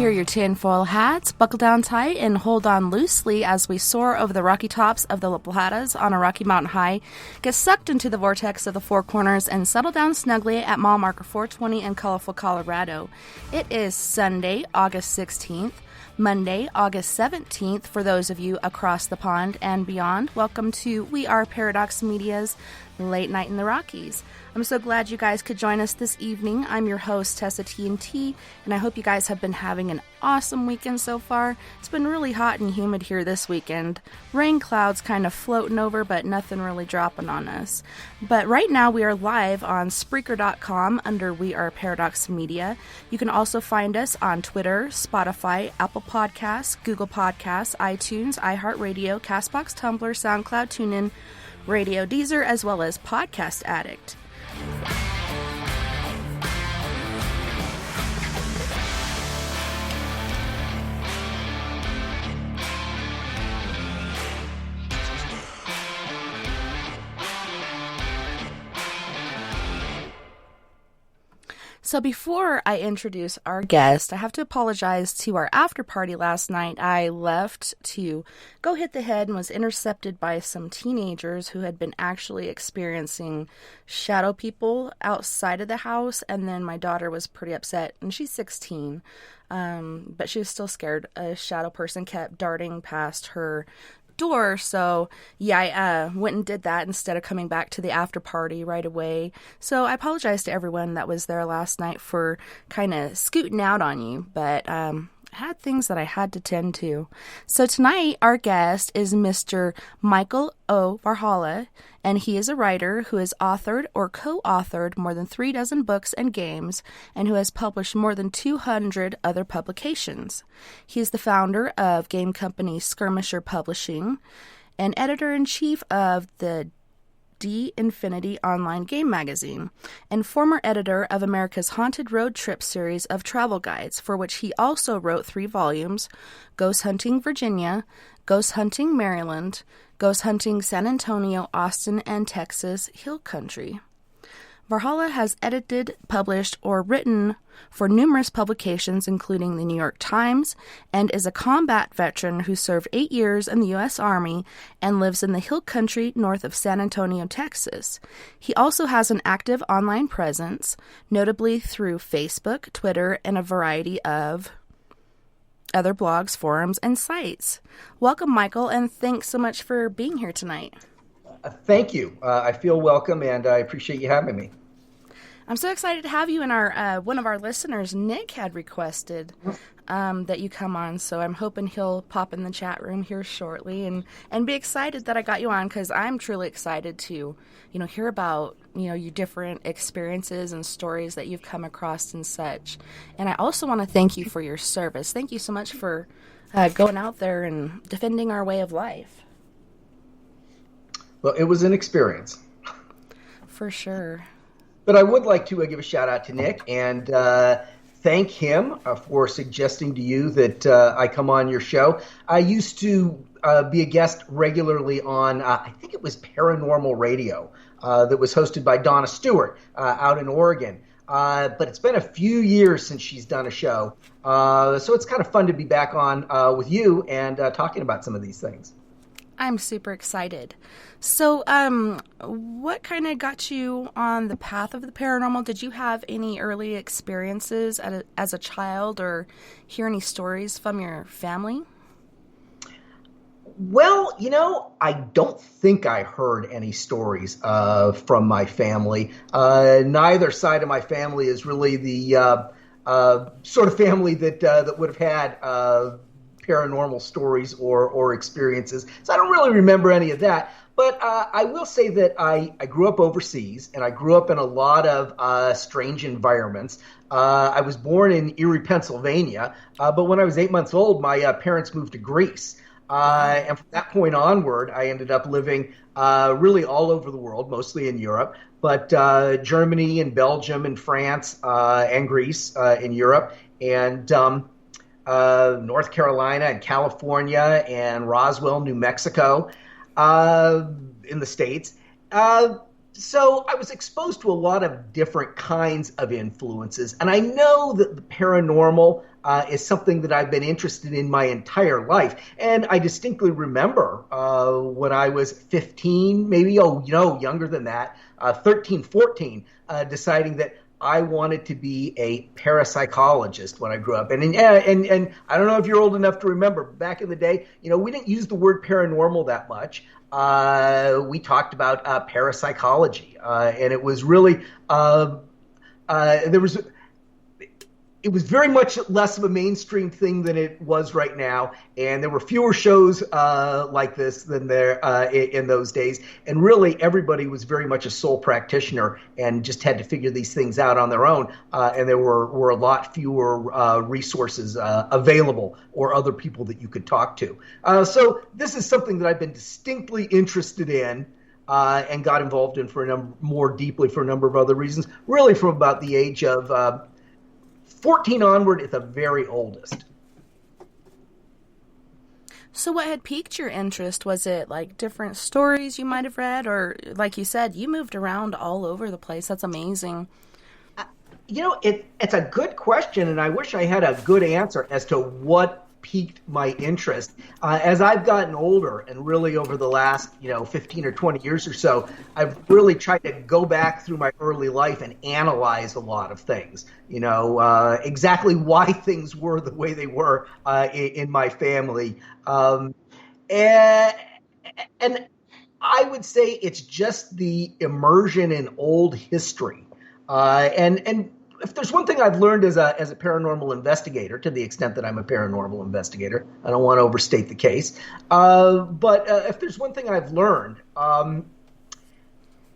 Secure your tinfoil hats, buckle down tight, and hold on loosely as we soar over the rocky tops of the La Platas on a Rocky Mountain high, get sucked into the vortex of the Four Corners, and settle down snugly at mile marker 420 in colorful Colorado. It is Sunday, August 16th. Monday, August 17th, for those of you across the pond and beyond. Welcome to We Are Paradox Media's Late Night in the Rockies. I'm so glad you guys could join us this evening. I'm your host, TessaTNT, and I hope you guys have been having an awesome weekend so far. It's been really hot and humid here this weekend. Rain clouds kind of floating over, but nothing really dropping on us. But right now we are live on Spreaker.com under We Are Paradox Media. You can also find us on Twitter, Spotify, Apple Podcasts, Google Podcasts, iTunes, iHeartRadio, CastBox, Tumblr, SoundCloud, TuneIn, Radio Deezer, as well as Podcast Addict. So before I introduce our guest, I have to apologize to our after party last night. I left to go hit the head and was intercepted by some teenagers who had been actually experiencing shadow people outside of the house. And then my daughter was pretty upset, and she's 16, but she was still scared. A shadow person kept darting past her door. So yeah, I went and did that instead of coming back to the after party right away. So I apologize to everyone that was there last night for kind of scooting out on you, but I had things that I had to tend to. So tonight our guest is Mr. Michael O. Varhola, and he is a writer who has authored or co-authored more than 36 books and games, and who has published more than 200 other publications. He is the founder of game company Skirmisher Publishing and editor-in-chief of the D Infinity online game magazine, and former editor of America's Haunted Road Trip series of travel guides, for which he also wrote 3 volumes: Ghost Hunting Virginia, Ghost Hunting Maryland, Ghost Hunting San Antonio, Austin, and Texas Hill Country. Varhola has edited, published, or written for numerous publications, including the New York Times, and is a combat veteran who served 8 years in the U.S. Army and lives in the Hill Country north of San Antonio, Texas. He also has an active online presence, notably through Facebook, Twitter, and a variety of other blogs, forums, and sites. Welcome, Michael, and thanks so much for being here tonight. Thank you. I feel welcome, and I appreciate you having me. I'm so excited to have you, and our one of our listeners, Nick, had requested that you come on, so I'm hoping he'll pop in the chat room here shortly and be excited that I got you on, because I'm truly excited to, hear about, your different experiences and stories that you've come across and such. And I also want to thank you for your service. Thank you so much for going out there and defending our way of life. Well, it was an experience. For sure. But I would like to give a shout out to Nick and thank him for suggesting to you that I come on your show. I used to be a guest regularly on, I think it was Paranormal Radio, that was hosted by Donna Stewart out in Oregon. But it's been a few years since she's done a show. So it's kind of fun to be back on with you and talking about some of these things. I'm super excited. So, what kind of got you on the path of the paranormal? Did you have any early experiences as a child, or hear any stories from your family? Well, I don't think I heard any stories from my family. Neither side of my family is really the sort of family that would have had paranormal stories or experiences. So I don't really remember any of that. But I will say that I grew up overseas, and I grew up in a lot of strange environments. I was born in Erie, Pennsylvania, but when I was 8 months old, my parents moved to Greece. And from that point onward, I ended up living really all over the world, mostly in Europe, but Germany and Belgium and France and Greece in Europe, and North Carolina and California and Roswell, New Mexico. In the States. So I was exposed to a lot of different kinds of influences. And I know that the paranormal is something that I've been interested in my entire life. And I distinctly remember when I was 15, maybe, younger than that, 13, 14, deciding that I wanted to be a parapsychologist when I grew up. And I don't know if you're old enough to remember, back in the day, we didn't use the word paranormal that much. We talked about parapsychology, and it was really it was very much less of a mainstream thing than it was right now, and there were fewer shows like this than there in those days. And really, everybody was very much a sole practitioner and just had to figure these things out on their own. And there were a lot fewer resources available or other people that you could talk to. So this is something that I've been distinctly interested in. And got involved in more deeply for a number of other reasons, really from about the age of 14 onward at the very oldest. So what had piqued your interest? Was it like different stories you might have read? Or like you said, you moved around all over the place. That's amazing. It's a good question, and I wish I had a good answer as to what piqued my interest. As I've gotten older, and really over the last 15 or 20 years or so, I've really tried to go back through my early life and analyze a lot of things. Exactly why things were the way they were in my family, and I would say it's just the immersion in old history, and if there's one thing I've learned as a paranormal investigator, to the extent that I'm a paranormal investigator, I don't want to overstate the case, but if there's one thing I've learned,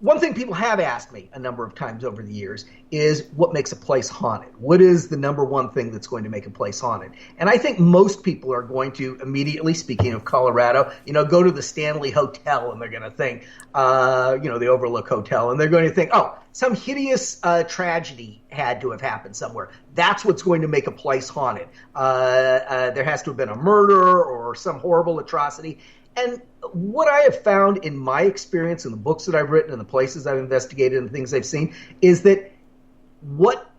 one thing people have asked me a number of times over the years is what makes a place haunted? What is the number one thing that's going to make a place haunted? And I think most people are going to immediately, speaking of Colorado, go to the Stanley Hotel and they're going to think, the Overlook Hotel, and they're going to think, oh, some hideous tragedy had to have happened somewhere. That's what's going to make a place haunted. There has to have been a murder or some horrible atrocity. And what I have found in my experience in the books that I've written and the places I've investigated and the things I've seen is that what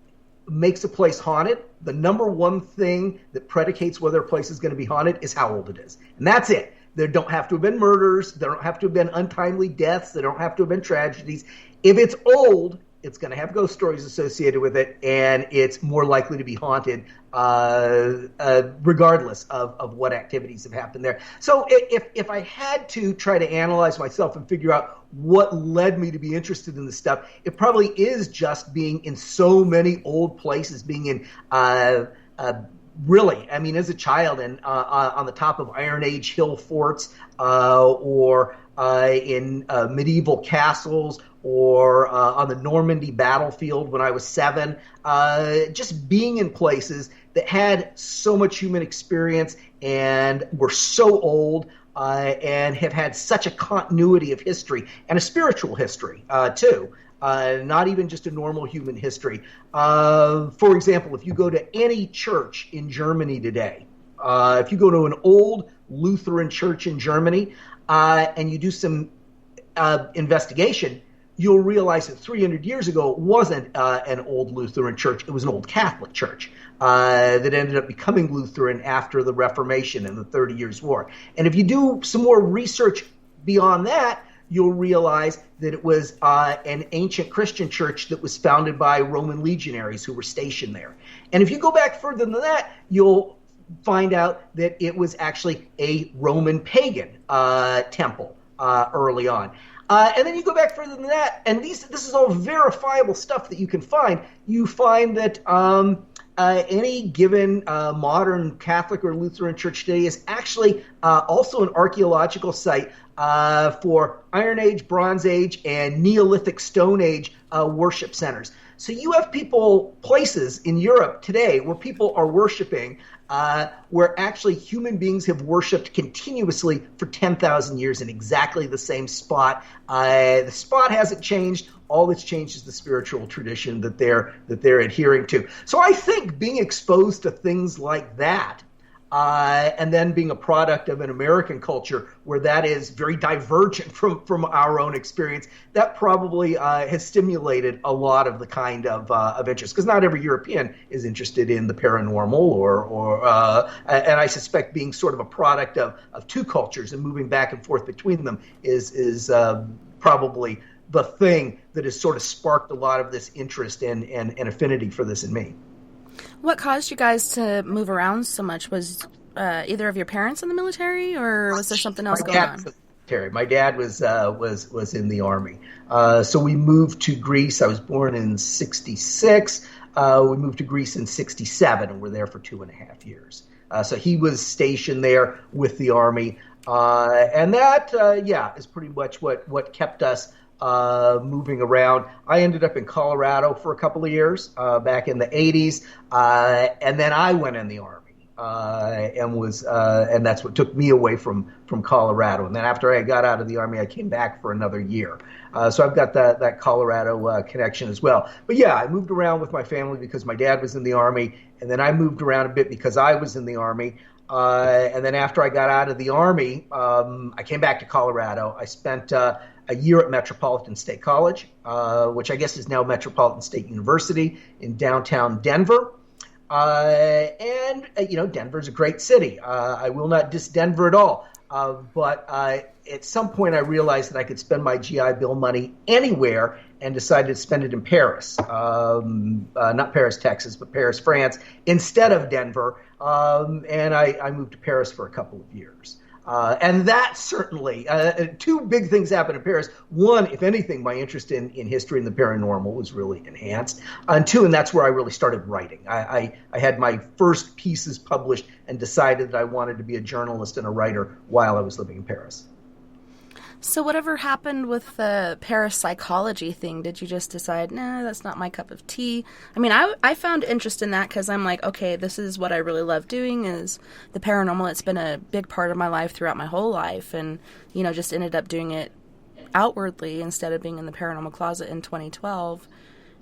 makes a place haunted, the number one thing that predicates whether a place is going to be haunted is how old it is. And that's it. There don't have to have been murders. There don't have to have been untimely deaths. There don't have to have been tragedies. If it's old, it's going to have ghost stories associated with it, and it's more likely to be haunted regardless of what activities have happened there. So if I had to try to analyze myself and figure out what led me to be interested in this stuff, it probably is just being in so many old places, being in really, I mean, as a child and on the top of Iron Age hill forts or in medieval castles or on the Normandy battlefield when I was 7, just being in places that had so much human experience and were so old and have had such a continuity of history and a spiritual history too. Not even just a normal human history. For example, if you go to any church in Germany today, if you go to an old Lutheran church in Germany and you do some investigation, you'll realize that 300 years ago it wasn't an old Lutheran church. It was an old Catholic church that ended up becoming Lutheran after the Reformation and the 30 Years' War. And if you do some more research beyond that, you'll realize that it was an ancient Christian church that was founded by Roman legionaries who were stationed there. And if you go back further than that, you'll find out that it was actually a Roman pagan temple early on. And then you go back further than that, and this is all verifiable stuff that you can find. You find that any given modern Catholic or Lutheran church today is actually also an archaeological site for Iron Age, Bronze Age, and Neolithic Stone Age worship centers. So you have places in Europe today where people are worshiping where actually human beings have worshipped continuously for 10,000 years in exactly the same spot. The spot hasn't changed. All that's changed is the spiritual tradition that they're adhering to. So I think being exposed to things like that and then being a product of an American culture where that is very divergent from our own experience, that probably has stimulated a lot of the kind of interest, because not every European is interested in the paranormal, and I suspect being sort of a product of two cultures and moving back and forth between them is probably the thing that has sort of sparked a lot of this interest and affinity for this in me. What caused you guys to move around so much? Was either of your parents in the military, or was there something else going on? My dad was in the Army. So we moved to Greece. I was born in 1966. We moved to Greece in 1967, and were there for 2.5 years. So he was stationed there with the Army. And that, is pretty much what kept us moving around. I ended up in Colorado for a couple of years back in the 1980s, and then I went in the Army. And that's what took me away from Colorado. And then after I got out of the Army, I came back for another year. So I've got that Colorado connection as well. But yeah, I moved around with my family because my dad was in the Army, and then I moved around a bit because I was in the Army. And then after I got out of the Army, I came back to Colorado. I spent a year at Metropolitan State College, which I guess is now Metropolitan State University in downtown Denver. Denver's a great city. I will not diss Denver at all. But at some point I realized that I could spend my GI Bill money anywhere, and decided to spend it in Paris. Not Paris, Texas, but Paris, France, instead of Denver. And I moved to Paris for a couple of years. And that certainly, two big things happened in Paris. One, if anything, my interest in history and the paranormal was really enhanced. And two, and that's where I really started writing. I had my first pieces published and decided that I wanted to be a journalist and a writer while I was living in Paris. So whatever happened with the parapsychology thing, did you just decide, nah, that's not my cup of tea? I mean, I found interest in that because I'm like, okay, this is what I really love doing, is the paranormal. It's been a big part of my life throughout my whole life, and, just ended up doing it outwardly instead of being in the paranormal closet in 2012.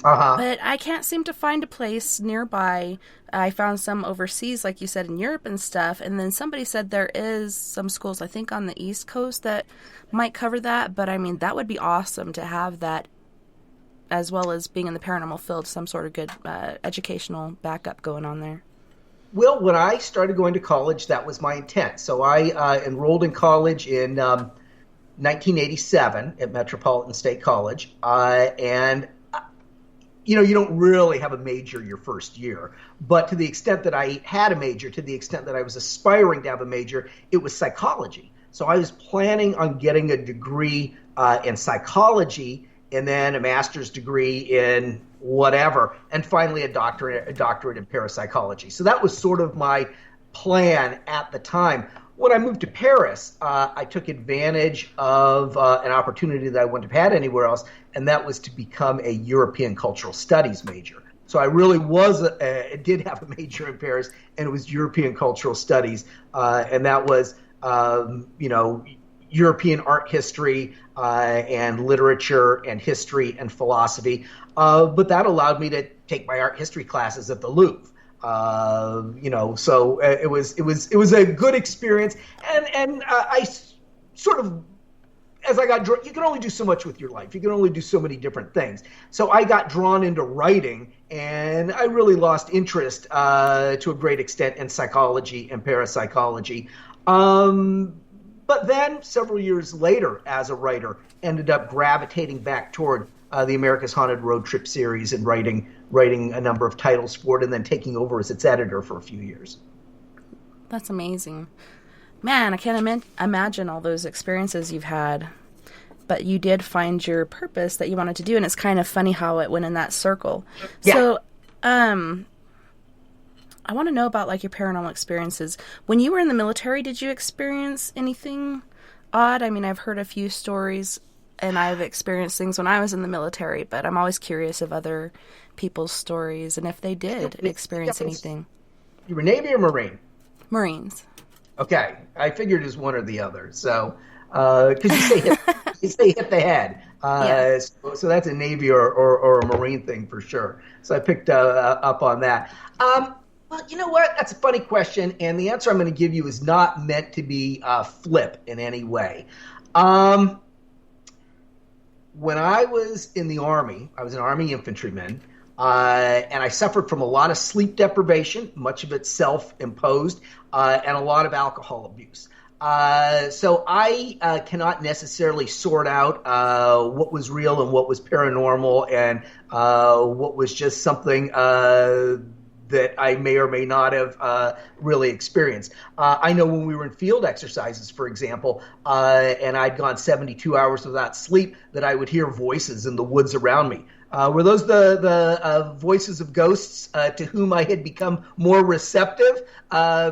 But I can't seem to find a place nearby. I found some overseas, like you said, in Europe and stuff. And then somebody said there is some schools, I think, on the East Coast that might cover that. But, I mean, that would be awesome to have that, as well as being in the paranormal field, some sort of good educational backup going on there. Well, when I started going to college, that was my intent. So I enrolled in college in 1987 at Metropolitan State College. And you don't really have a major your first year. But to the extent that I had a major, to the extent that I was aspiring to have a major, it was psychology. So I was planning on getting a degree in psychology, and then a master's degree in whatever, and finally a doctorate in parapsychology. So that was sort of my plan at the time. When I moved to Paris, I took advantage of an opportunity that I wouldn't have had anywhere else, and that was to become a European Cultural Studies major. So I really did have a major in Paris, and it was European Cultural Studies, and that was, European art history and literature and history and philosophy. But that allowed me to take my art history classes at the Louvre. So it was a good experience, and I sort of, as I got drawn, you can only do so much with your life. You can only do so many different things. So I got drawn into writing, and I really lost interest to a great extent in psychology and parapsychology. But then several years later, as a writer, ended up gravitating back toward the America's Haunted Road Trip series and writing a number of titles for it, and then taking over as its editor for a few years. That's amazing. Man, I can't imagine all those experiences you've had. But you did find your purpose that you wanted to do, and it's kind of funny how it went in that circle. Yeah. So, I want to know about, like, your paranormal experiences. When you were in the military, did you experience anything odd? I mean, I've heard a few stories, and I've experienced things when I was in the military, but I'm always curious of other people's stories and if they did experience anything. You were Navy or Marine? Marines. Okay, I figured it was one or the other. So, because you say hit the head. Yeah. So that's a Navy or a Marine thing for sure. So I picked up on that. Well, You know what? That's a funny question, and the answer I'm going to give you is not meant to be flip in any way. When I was in the Army, I was an Army infantryman, and I suffered from a lot of sleep deprivation, much of it self-imposed, and a lot of alcohol abuse. So I cannot necessarily sort out what was real and what was paranormal and what was just something that I may or may not have really experienced. I know when we were in field exercises, for example, and I'd gone 72 hours without sleep, that I would hear voices in the woods around me. Were those the voices of ghosts to whom I had become more receptive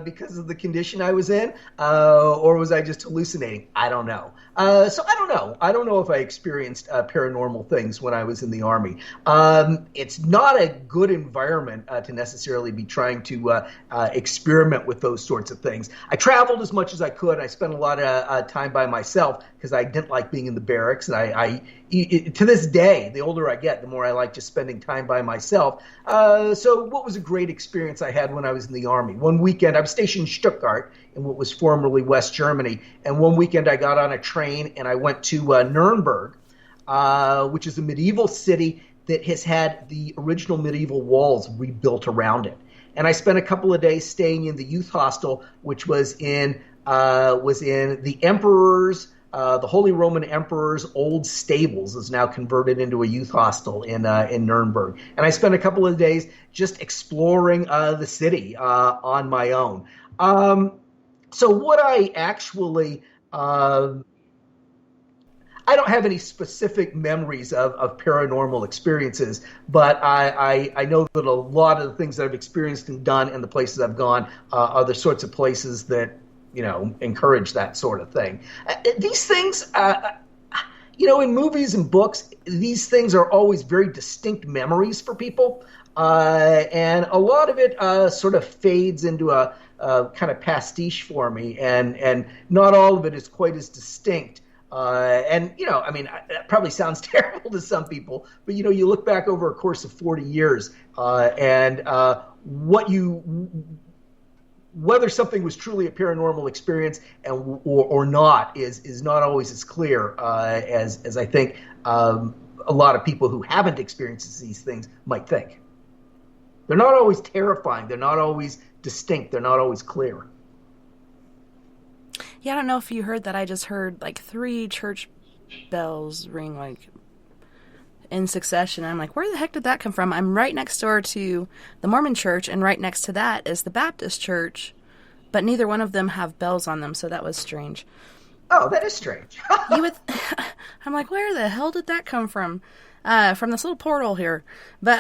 because of the condition I was in? Or was I just hallucinating? I don't know. So I don't know. I don't know if I experienced paranormal things when I was in the Army. It's not a good environment to necessarily be trying to experiment with those sorts of things. I traveled as much as I could. I spent a lot of time by myself because I didn't like being in the barracks. And I to this day, the older I get, the more I like just spending time by myself. So what was a great experience I had when I was in the Army? One weekend, I was stationed in Stuttgart in what was formerly West Germany. And one weekend I got on a train and I went to Nuremberg, which is a medieval city that has had the original medieval walls rebuilt around it. And I spent a couple of days staying in the youth hostel, which was in the Emperor's, the Holy Roman Emperor's old stables, is now converted into a youth hostel in Nuremberg. And I spent a couple of days just exploring the city on my own. So what I actually, I don't have any specific memories of paranormal experiences, but I know that a lot of the things that I've experienced and done and the places I've gone are the sorts of places that, encourage that sort of thing. These things, in movies and books, these things are always very distinct memories for people. And a lot of it sort of fades into a kind of pastiche for me, and not all of it is quite as distinct. That probably sounds terrible to some people, but, you look back over a course of 40 years and whether something was truly a paranormal experience or not is not always as clear as I think a lot of people who haven't experienced these things might think. They're not always terrifying. They're not always distinct. They're not always clear. Yeah, I don't know if you heard that. I just heard 3 church bells ring in succession. I'm like, where the heck did that come from? I'm right next door to the Mormon church, and right next to that is the Baptist church, but neither one of them have bells on them, so that was strange. Oh, that is strange. I'm like, where the hell did that come from? From this little portal here. But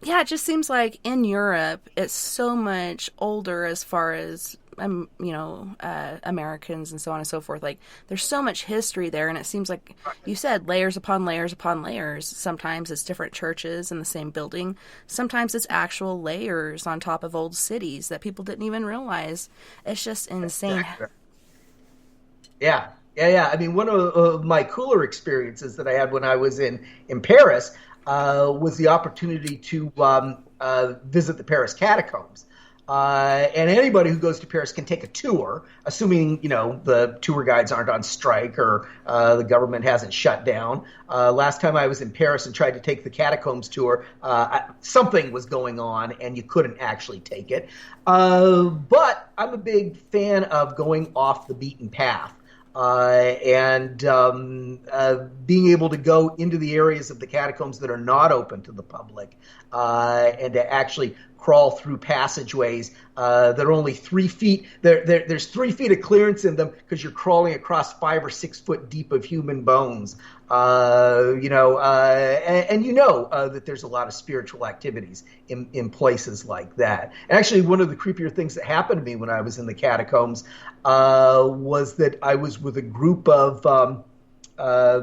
yeah, it just seems like in Europe it's so much older as far as Americans and so on and so forth. There's so much history there, and it seems like you said, layers upon layers upon layers. Sometimes it's different churches in the same building. Sometimes it's actual layers on top of old cities that people didn't even realize. It's just insane. Exactly. Yeah. I mean, one of my cooler experiences that I had when I was in Paris was the opportunity to visit the Paris Catacombs. And anybody who goes to Paris can take a tour, assuming, the tour guides aren't on strike or the government hasn't shut down. Last time I was in Paris and tried to take the Catacombs tour, something was going on and you couldn't actually take it. But I'm a big fan of going off the beaten path. And being able to go into the areas of the catacombs that are not open to the public, and to actually crawl through passageways that are only 3 feet. There's 3 feet of clearance in them because you're crawling across 5 or 6 foot deep of human bones. That there's a lot of spiritual activities in places like that. And actually, one of the creepier things that happened to me when I was in the catacombs was that I was with a group of, I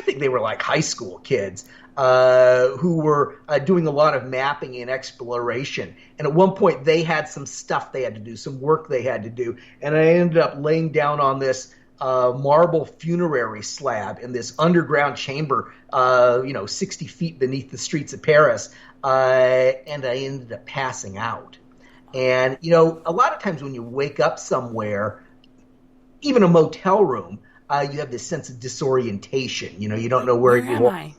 think they were like high school kids, who were doing a lot of mapping and exploration. And at one point, they had some stuff they had to do, some work they had to do. And I ended up laying down on this marble funerary slab in this underground chamber, 60 feet beneath the streets of Paris. And I ended up passing out. And, you know, a lot of times when you wake up somewhere, even a motel room, you have this sense of disorientation. You know, you don't know where am you are. I?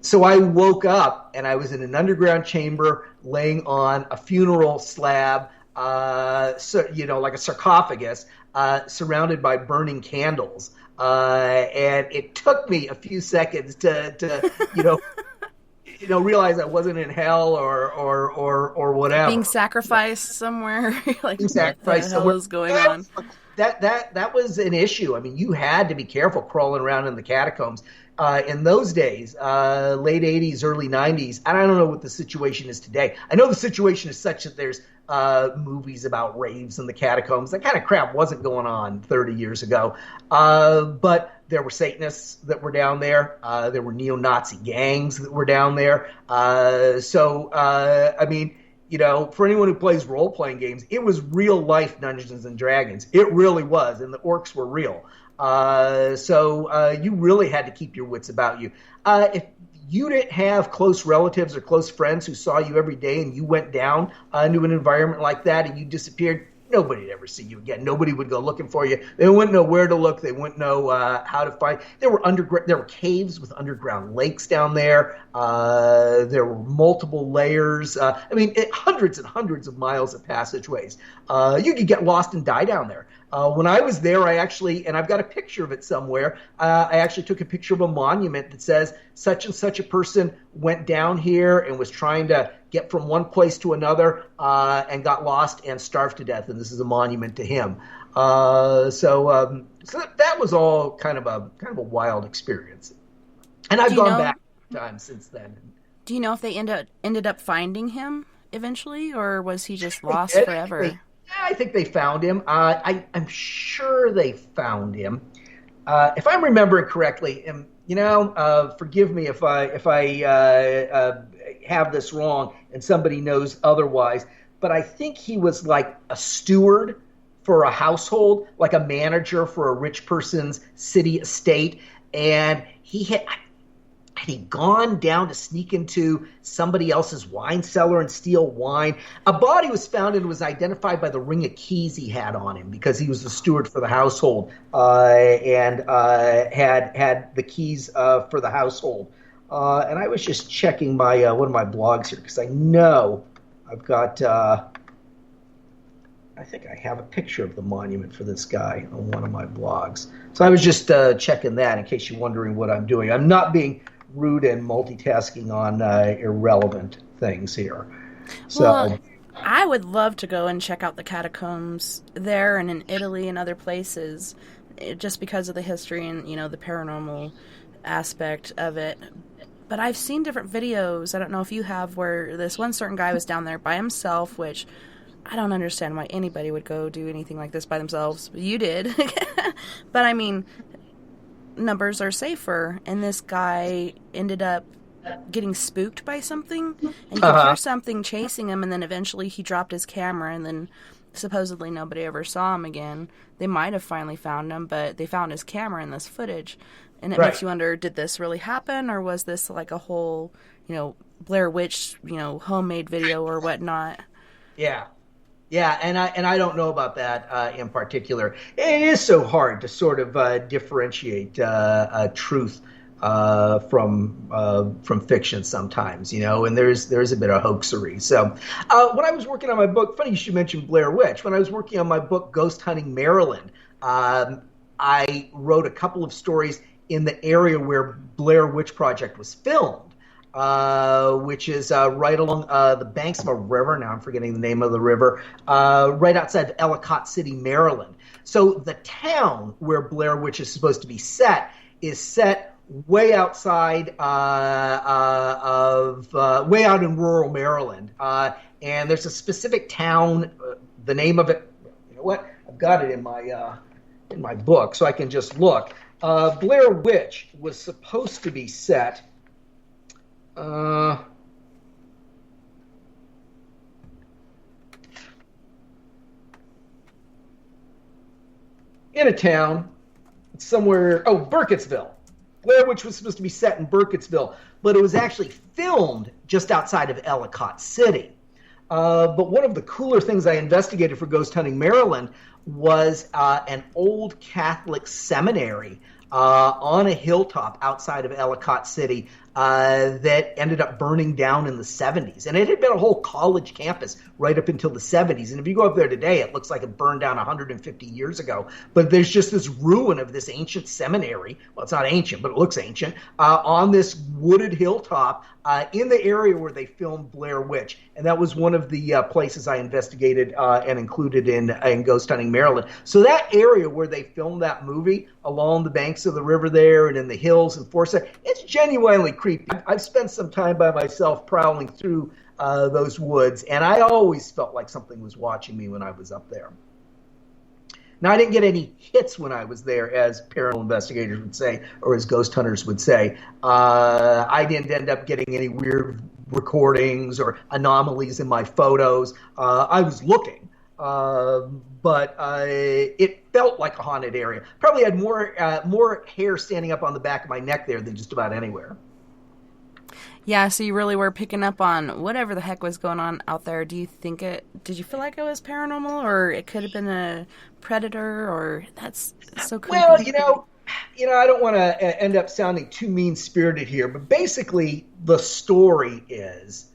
So I woke up and I was in an underground chamber laying on a funeral slab, so, you know, like a sarcophagus, surrounded by burning candles. And it took me a few seconds to realize I wasn't in hell or whatever. Being sacrificed somewhere? Like, Being what the sacrificed hell somewhere. is going on? That was an issue. I mean, you had to be careful crawling around in the catacombs. In those days, late 80s, early 90s, and I don't know what the situation is today. I know the situation is such that there's movies about raves in the catacombs. That kind of crap wasn't going on 30 years ago. But there were Satanists that were down there. There were neo-Nazi gangs that were down there. I mean, you know, for anyone who plays role-playing games, it was real-life Dungeons and Dragons. It really was, and the orcs were real. You really had to keep your wits about you. If you didn't have close relatives or close friends who saw you every day and you went down into an environment like that and you disappeared, nobody would ever see you again. Nobody would go looking for you. They wouldn't know where to look. They wouldn't know how to find. There were caves with underground lakes down there. There were multiple layers. Hundreds and hundreds of miles of passageways. You could get lost and die down there. When I was there, and I've got a picture of it somewhere, I actually took a picture of a monument that says such and such a person went down here and was trying to get from one place to another and got lost and starved to death. And this is a monument to him. So that was all kind of a wild experience. And I've gone back times since then. Do you know if they ended up finding him eventually, or was he just lost forever? I think they found him. I'm sure they found him. If I'm remembering correctly, and forgive me if I have this wrong and somebody knows otherwise, but I think he was like a steward for a household, like a manager for a rich person's city estate, and had he gone down to sneak into somebody else's wine cellar and steal wine? A body was found and was identified by the ring of keys he had on him because he was the steward for the household and had the keys for the household. And I was just checking my one of my blogs here because I know I've got I think I have a picture of the monument for this guy on one of my blogs. So I was just checking that in case you're wondering what I'm doing. I'm not being rude and multitasking on irrelevant things here. Well, I would love to go and check out the catacombs there and in Italy and other places, just because of the history and, the paranormal aspect of it. But I've seen different videos, I don't know if you have, where this one certain guy was down there by himself, which I don't understand why anybody would go do anything like this by themselves. You did. But I mean, numbers are safer, and this guy ended up getting spooked by something, and you could hear something chasing him, and then eventually he dropped his camera, and then supposedly nobody ever saw him again. They might have finally found him, but they found his camera in this footage, and it makes you wonder, did this really happen, or was this like a whole, Blair Witch, homemade video or whatnot? Yeah, and I don't know about that in particular. It is so hard to sort of differentiate truth from fiction sometimes, and there's a bit of hoaxery. So when I was working on my book, funny you should mention Blair Witch. When I was working on my book, Ghost Hunting Maryland, I wrote a couple of stories in the area where Blair Witch Project was filmed. Which is right along the banks of a river. Now I'm forgetting the name of the river. Right outside of Ellicott City, Maryland. So the town where Blair Witch is supposed to be set is set way outside way out in rural Maryland. And there's a specific town. The name of it. You know what? I've got it in my book, so I can just look. Blair Witch was supposed to be set. In a town somewhere, Burkittsville. Blair Witch was supposed to be set in Burkittsville, but it was actually filmed just outside of Ellicott City. But one of the cooler things I investigated for Ghost Hunting Maryland was an old Catholic seminary on a hilltop outside of Ellicott City that ended up burning down in the 70s. And it had been a whole college campus right up until the 70s. And if you go up there today, it looks like it burned down 150 years ago. But there's just this ruin of this ancient seminary. Well, it's not ancient, but it looks ancient, on this wooded hilltop in the area where they filmed Blair Witch. And that was one of the places I investigated and included in Ghost Hunting Maryland. So that area where they filmed that movie along the banks of the river there and in the hills and Forsyth, it's genuinely creepy. I've spent some time by myself prowling through those woods, and I always felt like something was watching me when I was up there. Now, I didn't get any hits when I was there, as paranormal investigators would say, or as ghost hunters would say. I didn't end up getting any weird recordings or anomalies in my photos. I was looking, but it felt like a haunted area. Probably had more hair standing up on the back of my neck there than just about anywhere. Yeah, so you really were picking up on whatever the heck was going on out there. Did you feel like it was paranormal, or it could have been a predator, or that's so creepy? Well, I don't want to end up sounding too mean-spirited here, but basically the story is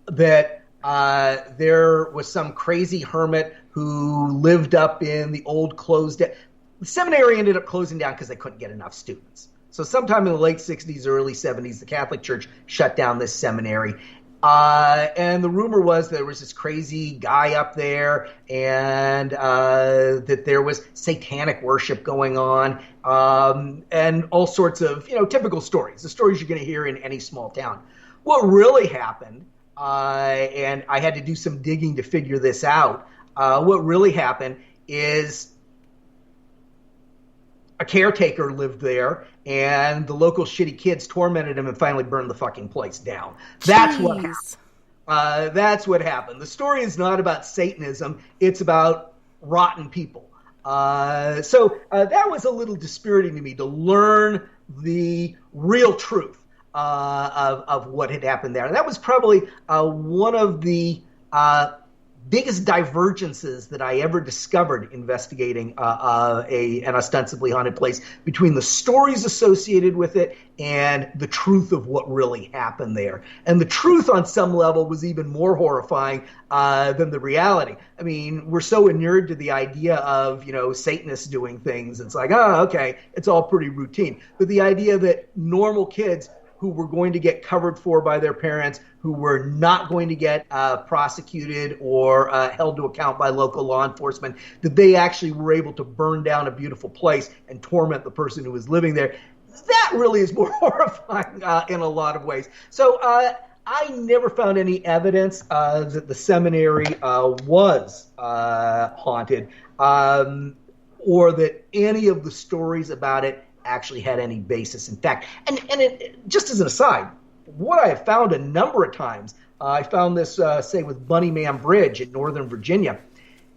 that there was some crazy hermit who lived up in the old the seminary ended up closing down because they couldn't get enough students. So sometime in the late 60s, early 70s, the Catholic Church shut down this seminary. And the rumor was there was this crazy guy up there and that there was satanic worship going on and all sorts of, typical stories, the stories you're going to hear in any small town. What really happened, and I had to do some digging to figure this out, what really happened is a caretaker lived there, and the local shitty kids tormented him and finally burned the fucking place down. That's what happened. That's what happened. The story is not about Satanism. It's about rotten people. So that was a little dispiriting to me, to learn the real truth of what had happened there. And that was probably one of the biggest divergences that I ever discovered investigating an ostensibly haunted place, between the stories associated with it and the truth of what really happened there. And the truth on some level was even more horrifying than the reality. I mean, we're so inured to the idea of, Satanists doing things. It's like, oh, okay, it's all pretty routine. But the idea that normal kids who were going to get covered for by their parents, who were not going to get prosecuted or held to account by local law enforcement, that they actually were able to burn down a beautiful place and torment the person who was living there. That really is more horrifying in a lot of ways. So I never found any evidence that the seminary was haunted, or that any of the stories about it actually had any basis in fact. And just as an aside, what I have found a number of times, I found this, say, with Bunnyman Bridge in Northern Virginia,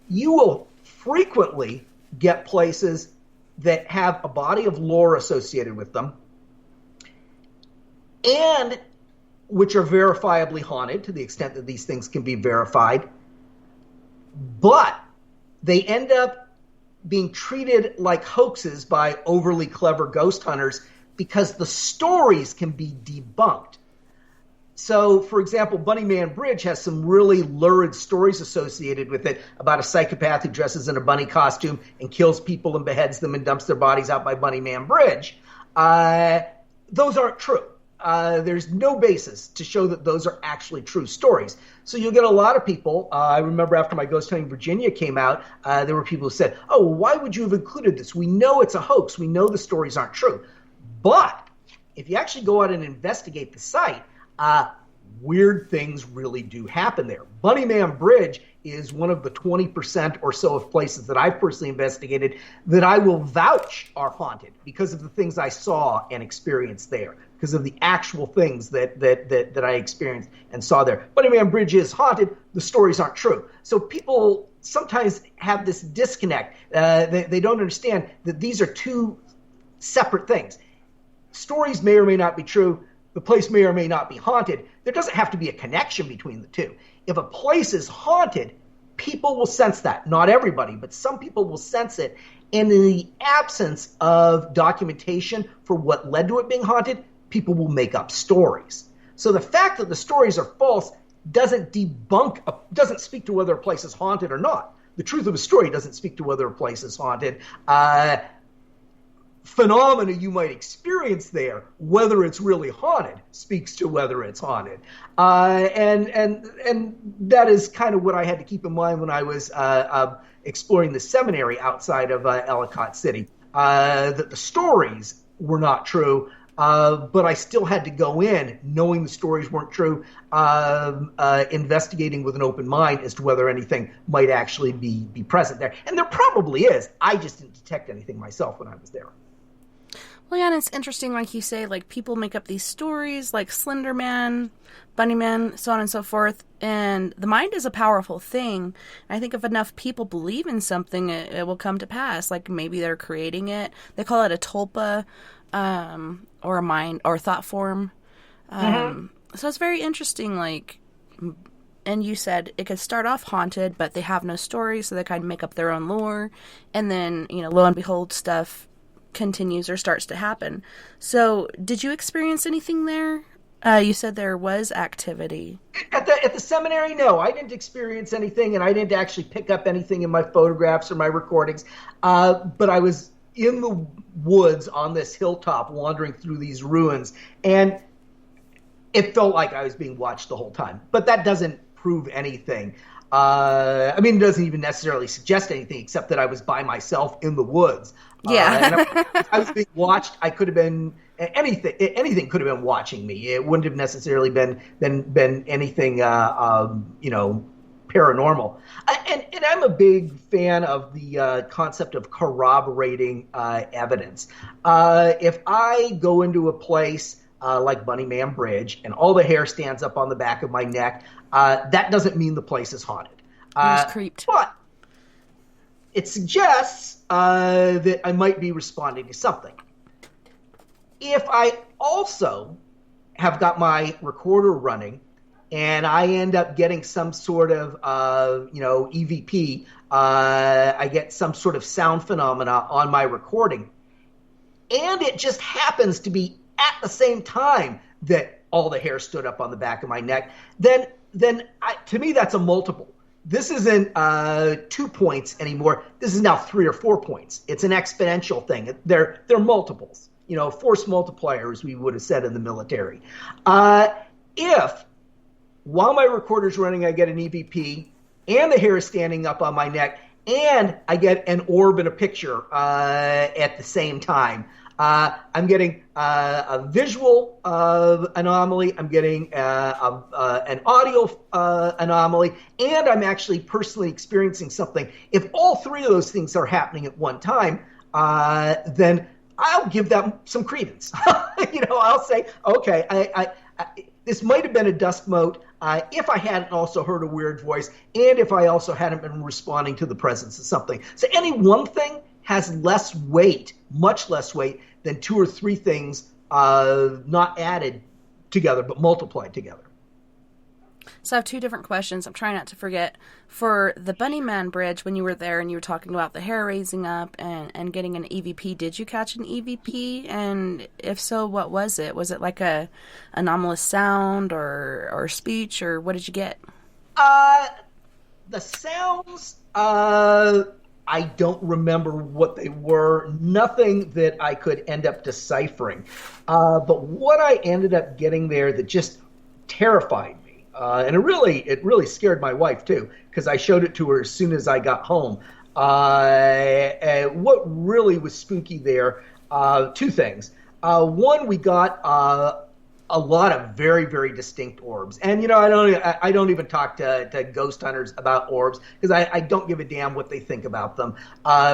you will frequently get places that have a body of lore associated with them and which are verifiably haunted to the extent that these things can be verified, but they end up being treated like hoaxes by overly clever ghost hunters because the stories can be debunked. So, for example, Bunnyman Bridge has some really lurid stories associated with it about a psychopath who dresses in a bunny costume and kills people and beheads them and dumps their bodies out by Bunnyman Bridge. Those aren't true. There's no basis to show that those are actually true stories. So you'll get a lot of people. I remember after my Ghost Hunting Virginia came out, there were people who said, oh, well, why would you have included this? We know it's a hoax. We know the stories aren't true. But if you actually go out and investigate the site, weird things really do happen there. Bunnyman Bridge is one of the 20% or so of places that I've personally investigated that I will vouch are haunted because of the things I saw and experienced there, because of the actual things that I experienced and saw there. Bunnyman Bridge is haunted. The stories aren't true. So people sometimes have this disconnect. They don't understand that these are two separate things. Stories may or may not be true. the place may or may not be haunted. There doesn't have to be a connection between the two. If a place is haunted, people will sense that. Not everybody, but some people will sense it. And in the absence of documentation for what led to it being haunted, people will make up stories. So the fact that the stories are false doesn't speak to whether a place is haunted or not. The truth of a story doesn't speak to whether a place is haunted. Phenomena you might experience there, whether it's really haunted, speaks to whether it's haunted. And that is kind of what I had to keep in mind when I was exploring the seminary outside of Ellicott City. That the stories were not true, but I still had to go in knowing the stories weren't true, investigating with an open mind as to whether anything might actually be present there. And there probably is. I just didn't detect anything myself when I was there. Well, yeah, and it's interesting, like you say, like people make up these stories, like Slender Man, Bunnyman, so on and so forth, and the mind is a powerful thing. I think if enough people believe in something, it will come to pass. Like maybe they're creating it. They call it a tulpa, or a mind, or thought form. So it's very interesting, like, and you said it could start off haunted, but they have no story, so they kind of make up their own lore, and then, lo and behold, stuff continues or starts to happen. So did you experience anything there? You said there was activity. At the seminary, no. I didn't experience anything, and I didn't actually pick up anything in my photographs or my recordings. But I was in the woods on this hilltop wandering through these ruins, and it felt like I was being watched the whole time. But that doesn't prove anything. It doesn't even necessarily suggest anything except that I was by myself in the woods. Yeah. And I was being watched. I could have been anything could have been watching me. It wouldn't have necessarily been anything, paranormal. And I'm a big fan of the concept of corroborating evidence. If I go into a place like Bunnyman Bridge and all the hair stands up on the back of my neck, that doesn't mean the place is haunted. You're just creeped. But it suggests that I might be responding to something. If I also have got my recorder running and I end up getting some sort of, EVP, I get some sort of sound phenomena on my recording, and it just happens to be at the same time that all the hair stood up on the back of my neck, then to me that's a multiple. This isn't 2 points anymore. This is now 3 or 4 points. It's an exponential thing. They're multiples. Force multipliers, we would have said in the military. If while my recorder's running, I get an EVP, and the hair is standing up on my neck, and I get an orb in a picture at the same time, I'm getting a visual anomaly, I'm getting an audio anomaly, and I'm actually personally experiencing something. If all three of those things are happening at one time, then I'll give that some credence. I'll say, okay, I this might have been a dust mote if I hadn't also heard a weird voice, and if I also hadn't been responding to the presence of something. So any one thing has less weight, much less weight, than 2 or 3 things not added together, but multiplied together. So I have 2 different questions. I'm trying not to forget. For the Bunnyman Bridge, when you were there and you were talking about the hair raising up and getting an EVP, did you catch an EVP? And if so, what was it? Was it like a anomalous sound or speech, or what did you get? The sounds, I don't remember what they were. Nothing that I could end up deciphering. But what I ended up getting there that just terrified me, and it really scared my wife too, because I showed it to her as soon as I got home. What really was spooky there, 2 things. One, we got a lot of very, very distinct orbs. And, I don't even talk to ghost hunters about orbs, because I don't give a damn what they think about them.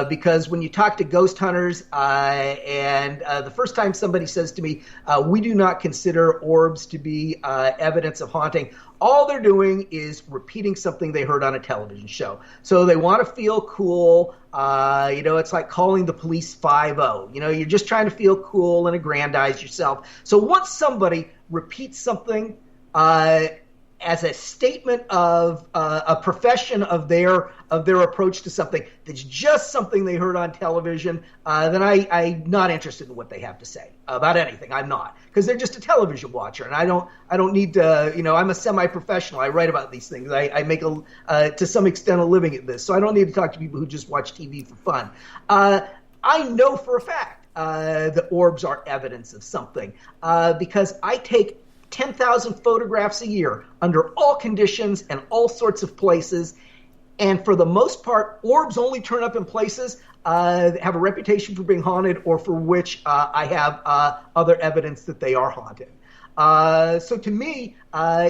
Because when you talk to ghost hunters, and the first time somebody says to me, we do not consider orbs to be evidence of haunting, all they're doing is repeating something they heard on a television show. So they want to feel cool. It's like calling the police 5-0. You're just trying to feel cool and aggrandize yourself. So once somebody repeats something as a statement of a profession of their approach to something that's just something they heard on television, then I'm not interested in what they have to say about anything. I'm not, because they're just a television watcher, and I don't need to. I'm a semi-professional. I write about these things. I make to some extent a living at this, so I don't need to talk to people who just watch TV for fun. I know for a fact that orbs are evidence of something because I take 10,000 photographs a year under all conditions and all sorts of places. And for the most part, orbs only turn up in places that have a reputation for being haunted or for which I have other evidence that they are haunted. So to me,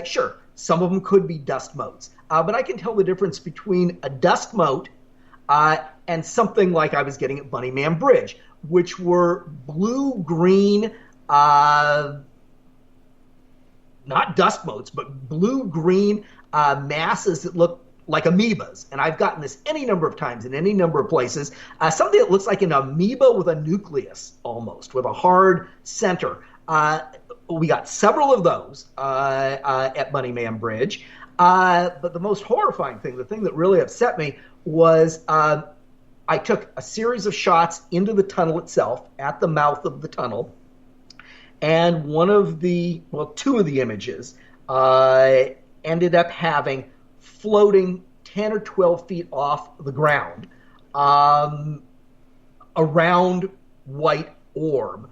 sure, some of them could be dust motes. But I can tell the difference between a dust mote and something like I was getting at Bunnyman Bridge, which were blue-green, not dust motes, but blue-green masses that look like amoebas. And I've gotten this any number of times in any number of places. Something that looks like an amoeba with a nucleus almost, with a hard center. We got several of those at Bunnyman Bridge. But the most horrifying thing, the thing that really upset me, was I took a series of shots into the tunnel itself, at the mouth of the tunnel. And two of the images ended up having floating 10 or 12 feet off the ground a round white orb.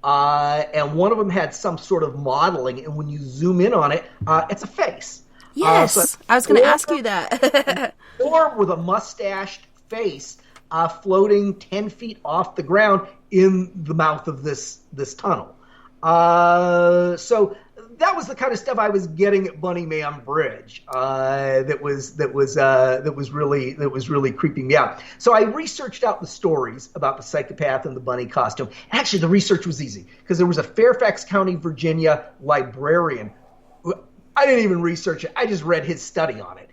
And one of them had some sort of modeling, and when you zoom in on it, it's a face. Yes, so I was going to ask you that. Orb with a mustached face floating 10 feet off the ground in the mouth of this tunnel. So that was the kind of stuff I was getting at Bunnyman Bridge. That was really creeping me out. So I researched out the stories about the psychopath and the bunny costume. Actually, the research was easy because there was a Fairfax County, Virginia librarian. I didn't even research it. I just read his study on it.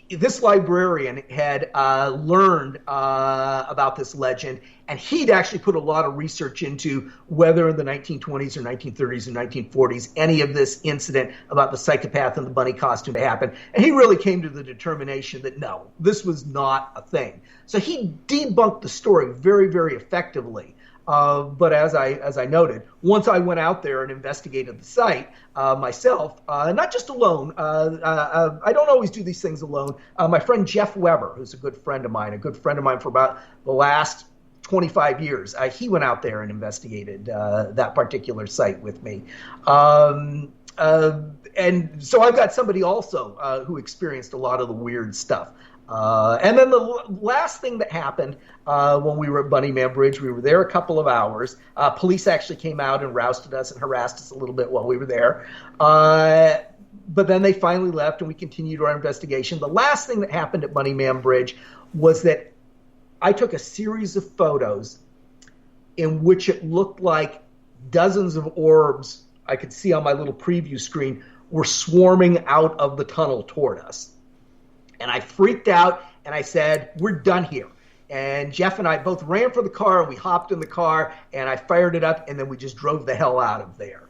This librarian had learned about this legend, and he'd actually put a lot of research into whether in the 1920s or 1930s or 1940s any of this incident about the psychopath and the bunny costume happened. And he really came to the determination that no, this was not a thing. So he debunked the story very, very effectively. But as I noted, once I went out there and investigated the site myself, not just alone, I don't always do these things alone. My friend Jeff Weber, who's a good friend of mine for about the last 25 years, he went out there and investigated that particular site with me. And so I've got somebody also who experienced a lot of the weird stuff. And then the last thing that happened when we were at Bunnyman Bridge, we were there a couple of hours. Police actually came out and rousted us and harassed us a little bit while we were there. But then they finally left and we continued our investigation. The last thing that happened at Bunnyman Bridge was that I took a series of photos in which it looked like dozens of orbs I could see on my little preview screen were swarming out of the tunnel toward us. And I freaked out, and I said, we're done here. And Jeff and I both ran for the car, and we hopped in the car, and I fired it up, and then we just drove the hell out of there.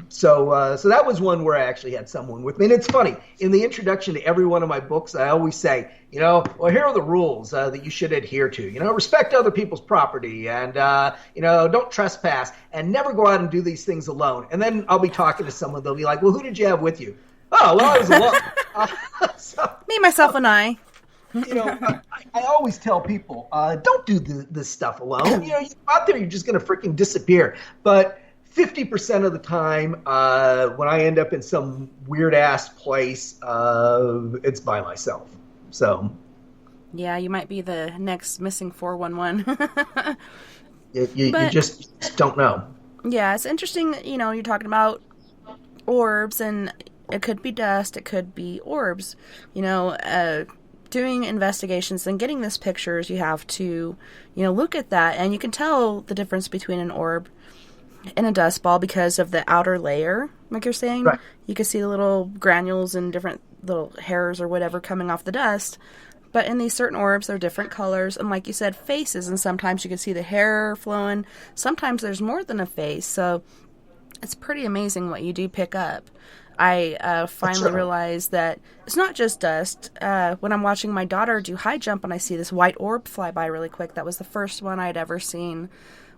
So that was one where I actually had someone with me. And it's funny, in the introduction to every one of my books, I always say, well, here are the rules that you should adhere to. Respect other people's property, and, don't trespass, and never go out and do these things alone. And then I'll be talking to someone, they'll be like, well, who did you have with you? Oh, well, I was alone. Me, myself, and I. I always tell people, don't do this stuff alone. You're out there, you're just going to freaking disappear. But 50% of the time, when I end up in some weird-ass place, it's by myself. So, yeah, you might be the next missing 411. You just don't know. Yeah, it's interesting, you're talking about orbs, and it could be dust, it could be orbs. Doing investigations and getting these pictures, you have to, look at that, and you can tell the difference between an orb and a dust ball because of the outer layer, like you're saying. Right. You can see the little granules and different little hairs or whatever coming off the dust. But in these certain orbs, they're different colors, and like you said, faces, and sometimes you can see the hair flowing. Sometimes there's more than a face, so it's pretty amazing what you do pick up. I finally realized that it's not just dust. When I'm watching my daughter do high jump and I see this white orb fly by really quick, that was the first one I'd ever seen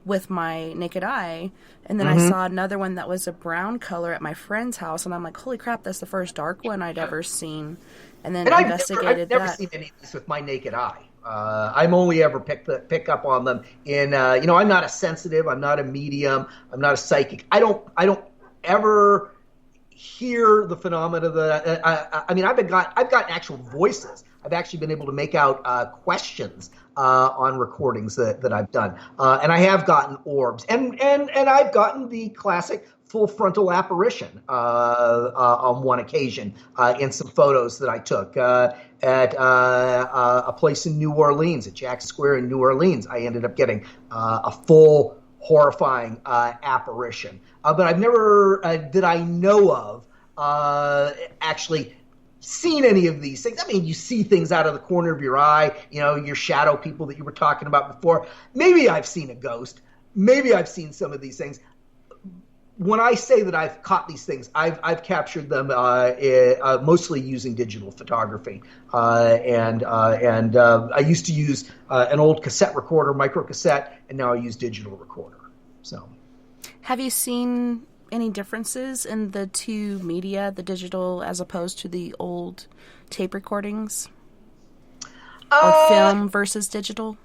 with my naked eye. And then I saw another one that was a brown color at my friend's house, and I'm like, holy crap, that's the first dark one I'd ever seen. And then investigated that. I've never seen any of this with my naked eye. I'm only ever pick up on them in, I'm not a sensitive, I'm not a medium, I'm not a psychic. I don't ever hear the phenomena that I've gotten actual voices. I've actually been able to make out questions on recordings that I've done, and I have gotten orbs, and I've gotten the classic full frontal apparition on one occasion in some photos that I took at a place in New Orleans, at Jackson Square in New Orleans. I ended up getting a full horrifying apparition, but I've never that I know of actually seen any of these things. I mean, you see things out of the corner of your eye, your shadow people that you were talking about before. Maybe I've seen a ghost. Maybe I've seen some of these things. When I say that I've caught these things, I've captured them mostly using digital photography, and I used to use an old cassette recorder, micro cassette, and now I use digital recorder. So, have you seen any differences in the two media, the digital as opposed to the old tape recordings, or film versus digital?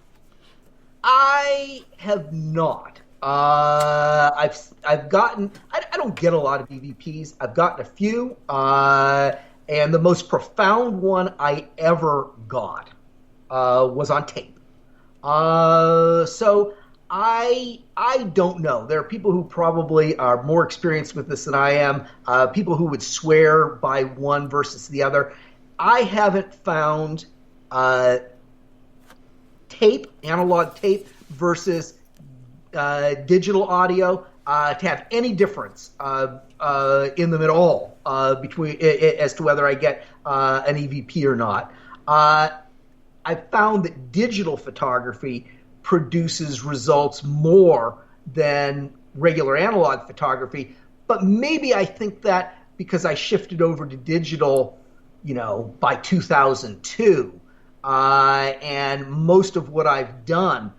I have not. I've gotten. I don't get a lot of EVPs. I've gotten a few, and the most profound one I ever got was on tape. So I don't know. There are people who probably are more experienced with this than I am. People who would swear by one versus the other. I haven't found analog tape versus digital audio to have any difference in them at all between as to whether I get an EVP or not. I found that digital photography produces results more than regular analog photography, but maybe I think that because I shifted over to digital, by 2002, and most of what I've done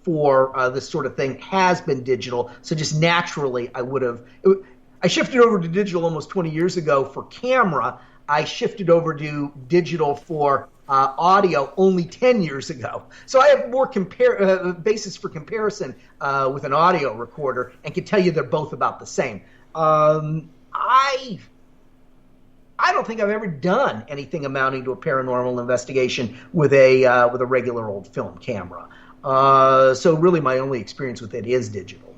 for this sort of thing has been digital. So just naturally, I shifted over to digital almost 20 years ago for camera. I shifted over to digital for audio only 10 years ago. So I have more basis for comparison with an audio recorder and can tell you they're both about the same. I don't think I've ever done anything amounting to a paranormal investigation with a regular old film camera. So really my only experience with it is digital.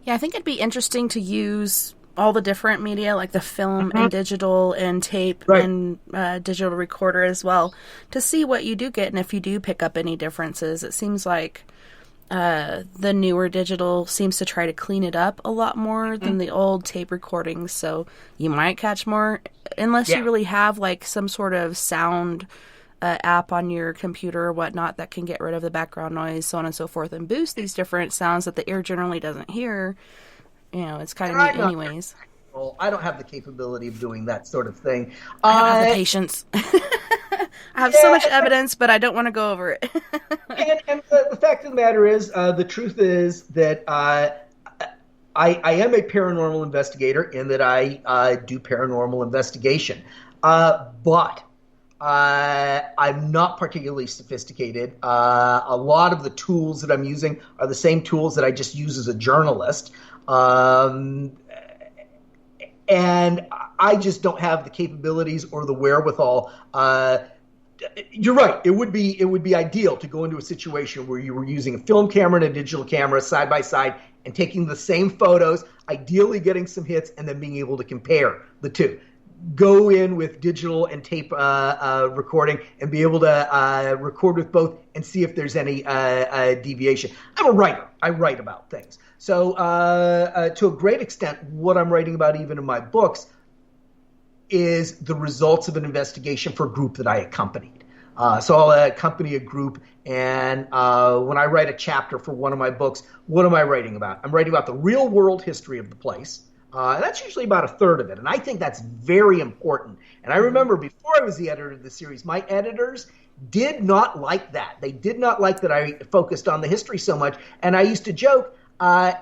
Yeah, I think it'd be interesting to use all the different media, like the film and digital and tape and digital recorder as well, to see what you do get and if you do pick up any differences. It seems like the newer digital seems to try to clean it up a lot more than the old tape recordings, so you might catch more, unless you really have like some sort of sound app on your computer or whatnot that can get rid of the background noise, so on and so forth, and boost these different sounds that the ear generally doesn't hear. It's kind of neat anyways. I don't have the capability of doing that sort of thing. I don't have the patience. I have so much evidence, but I don't want to go over it. and the fact of the matter is, the truth is that I am a paranormal investigator in that I do paranormal investigation. But I'm not particularly sophisticated. A lot of the tools that I'm using are the same tools that I just use as a journalist. And I just don't have the capabilities or the wherewithal. You're right. It would be ideal to go into a situation where you were using a film camera and a digital camera side by side and taking the same photos, ideally getting some hits, and then being able to compare the two. Go in with digital and tape recording and be able to record with both and see if there's any deviation. I'm a writer. I write about things. So to a great extent, what I'm writing about even in my books is the results of an investigation for a group that I accompanied. So I'll accompany a group, and when I write a chapter for one of my books, what am I writing about? I'm writing about the real world history of the place. And that's usually about a third of it. And I think that's very important. And I remember before I was the editor of the series, my editors did not like that. They did not like that I focused on the history so much. And I used to joke, I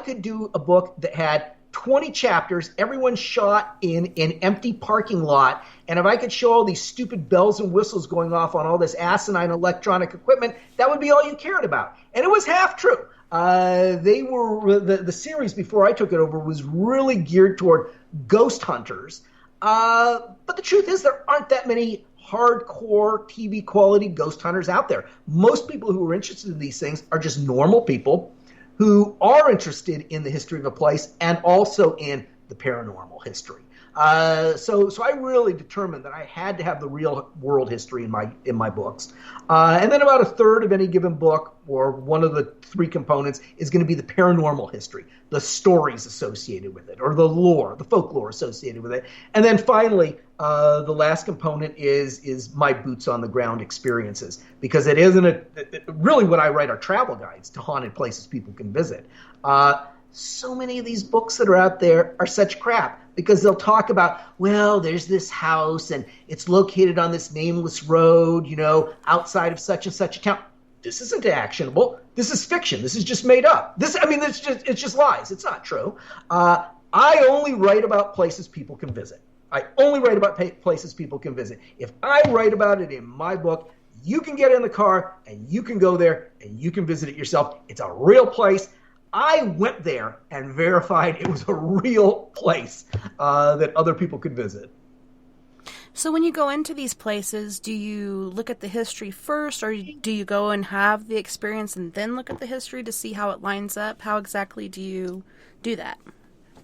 could do a book that had 20 chapters, everyone shot in an empty parking lot. And if I could show all these stupid bells and whistles going off on all this asinine electronic equipment, that would be all you cared about. And it was half true. They were the series before I took it over was really geared toward ghost hunters. But the truth is there aren't that many hardcore TV quality ghost hunters out there. Most people who are interested in these things are just normal people who are interested in the history of a place and also in the paranormal history. So I really determined that I had to have the real world history in my books. And then about a third of any given book, or one of the three components, is going to be the paranormal history, the stories associated with it, or the lore, the folklore associated with it. And then finally, the last component is my boots on the ground experiences, because it isn't really what I write are travel guides to haunted places people can visit. So many of these books that are out there are such crap, because they'll talk about, well, there's this house and it's located on this nameless road, outside of such and such a town. This isn't actionable. This is fiction. This is just made up. It's just lies. It's not true. I only write about places people can visit. I only write about places people can visit. If I write about it in my book, you can get in the car and you can go there and you can visit it yourself. It's a real place. I went there and verified it was a real place that other people could visit. So when you go into these places, do you look at the history first, or do you go and have the experience and then look at the history to see how it lines up? How exactly do you do that?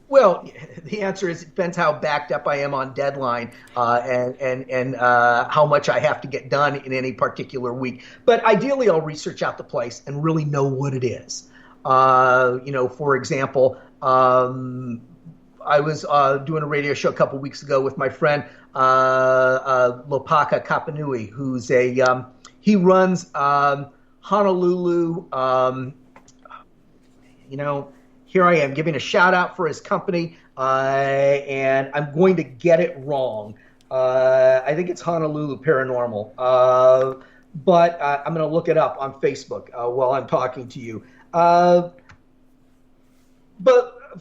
Well, the answer is it depends how backed up I am on deadline and how much I have to get done in any particular week. But ideally, I'll research out the place and really know what it is. For example, I was doing a radio show a couple weeks ago with my friend Lopaka Kapanui, who's he runs Honolulu. Here I am giving a shout out for his company, and I'm going to get it wrong. I think it's Honolulu Paranormal, but I'm going to look it up on Facebook while I'm talking to you. But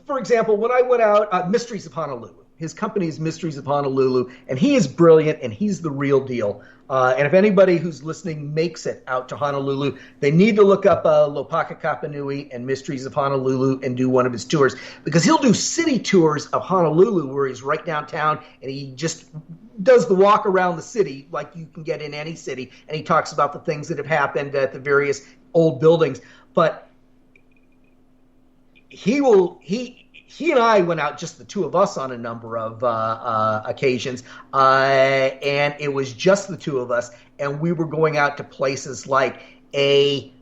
for example, when I went out, Mysteries of Honolulu, his company is Mysteries of Honolulu, and he is brilliant, and he's the real deal. And if anybody who's listening makes it out to Honolulu, they need to look up Lopaka Kapanui and Mysteries of Honolulu and do one of his tours, because he'll do city tours of Honolulu where he's right downtown and he just does the walk around the city like you can get in any city, and he talks about the things that have happened at the various old buildings. But he and I went out, just the two of us, on a number of occasions, and it was just the two of us, and we were going out to places like a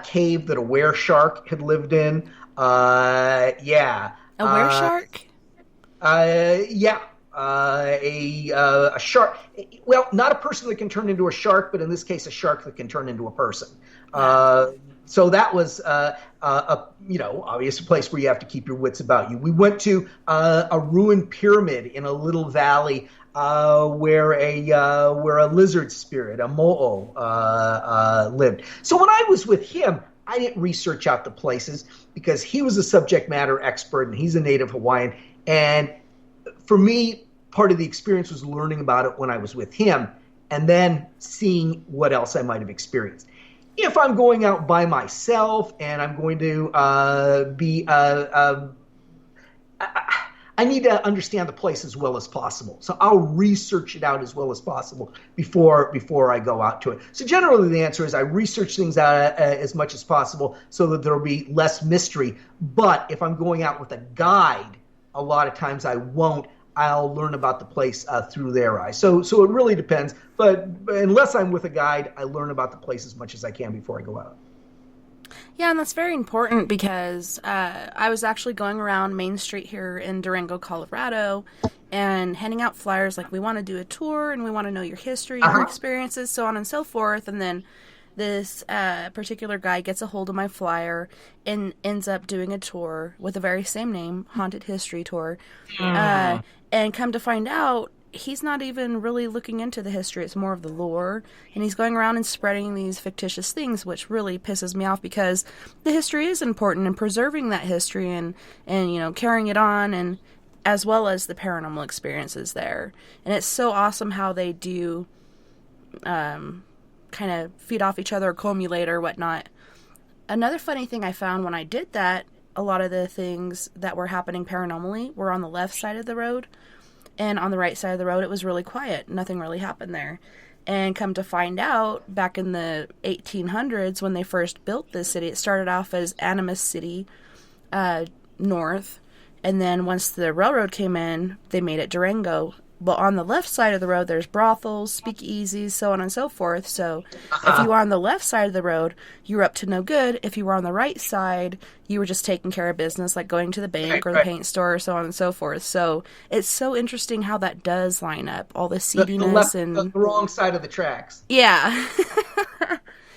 cave that a were shark had lived in. A were shark? Yeah. A shark. Well, not a person that can turn into a shark, but in this case, a shark that can turn into a person. So that was obvious place where you have to keep your wits about you. We went to a ruined pyramid in a little valley where a lizard spirit, a mo'o, lived. So when I was with him, I didn't research out the places because he was a subject matter expert and he's a native Hawaiian. And for me, part of the experience was learning about it when I was with him and then seeing what else I might have experienced. If I'm going out by myself and I'm going to I need to understand the place as well as possible. So I'll research it out as well as possible before I go out to it. So generally the answer is I research things out as much as possible so that there'll be less mystery. But if I'm going out with a guide, a lot of times I won't. I'll learn about the place through their eyes. So it really depends. But unless I'm with a guide, I learn about the place as much as I can before I go out. Yeah, and that's very important because I was actually going around Main Street here in Durango, Colorado, and handing out flyers like, we want to do a tour and we want to know your history, your experiences, so on and so forth. And then this particular guy gets a hold of my flyer and ends up doing a tour with the very same name, Haunted History Tour. And come to find out, he's not even really looking into the history. It's more of the lore. And he's going around and spreading these fictitious things, which really pisses me off, because the history is important, and preserving that history and carrying it on, and as well as the paranormal experiences there. And it's so awesome how they do kind of feed off each other, accumulate or whatnot. Another funny thing I found when I did that, a lot of the things that were happening paranormally were on the left side of the road, and on the right side of the road it was really quiet. Nothing really happened there. And come to find out, back in the 1800s when they first built this city, it started off as Animas City north, and then once the railroad came in, they made it Durango. But on the left side of the road, there's brothels, speakeasies, so on and so forth. So if you were on the left side of the road, you were up to no good. If you were on the right side, you were just taking care of business, like going to the bank or the paint store, so on and so forth. So it's so interesting how that does line up, all the seediness and the wrong side of the tracks. Yeah.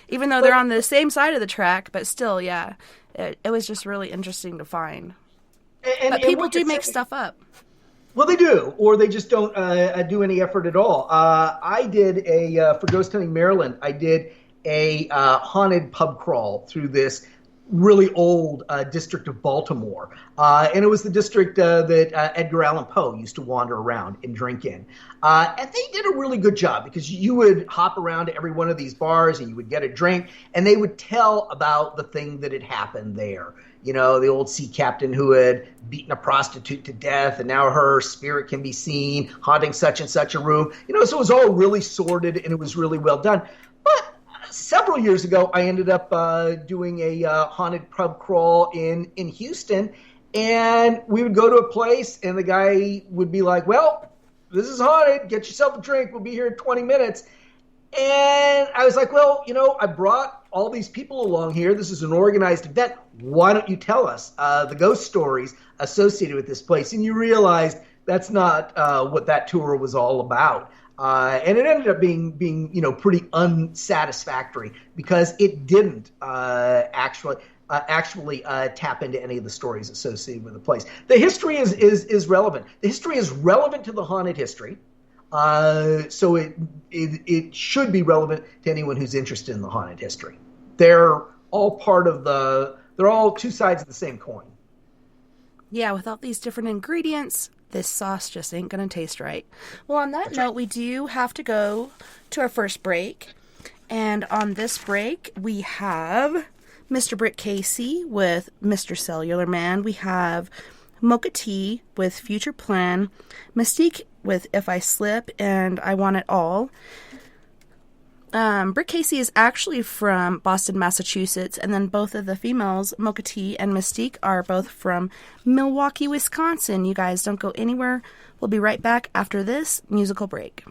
Even though they're on the same side of the track, but still, yeah. It was just really interesting to find. But people do make stuff up. Well, they do, or they just don't do any effort at all. I did for Ghost Hunting Maryland, I did a haunted pub crawl through this really old district of Baltimore. And it was the district that Edgar Allan Poe used to wander around and drink in. And they did a really good job, because you would hop around to every one of these bars and you would get a drink, and they would tell about the thing that had happened there. The old sea captain who had beaten a prostitute to death, and now her spirit can be seen haunting such and such a room. So it was all really sordid, and it was really well done. But several years ago, I ended up doing a haunted pub crawl in Houston, and we would go to a place, and the guy would be like, well, this is haunted. Get yourself a drink. We'll be here in 20 minutes. And I was like, well, I brought all these people along here. This is an organized event. Why don't you tell us the ghost stories associated with this place? And you realized that's not what that tour was all about. And it ended up being pretty unsatisfactory, because it didn't actually tap into any of the stories associated with the place. The history is relevant. The history is relevant to the haunted history. So it should be relevant to anyone who's interested in the haunted history. They're all they're all two sides of the same coin. Yeah, without these different ingredients, this sauce just ain't going to taste right. Well, on that note, we do have to go to our first break. And on this break, we have Mr. Brick Casey with Mr. Cellular Man. We have Mocha T with Future Plan, Mystique with If I Slip, and I Want It All. Brick Casey is actually from Boston, Massachusetts, and then both of the females, Mocha T and Mystique, are both from Milwaukee, Wisconsin. You guys don't go anywhere. We'll be right back after this musical break.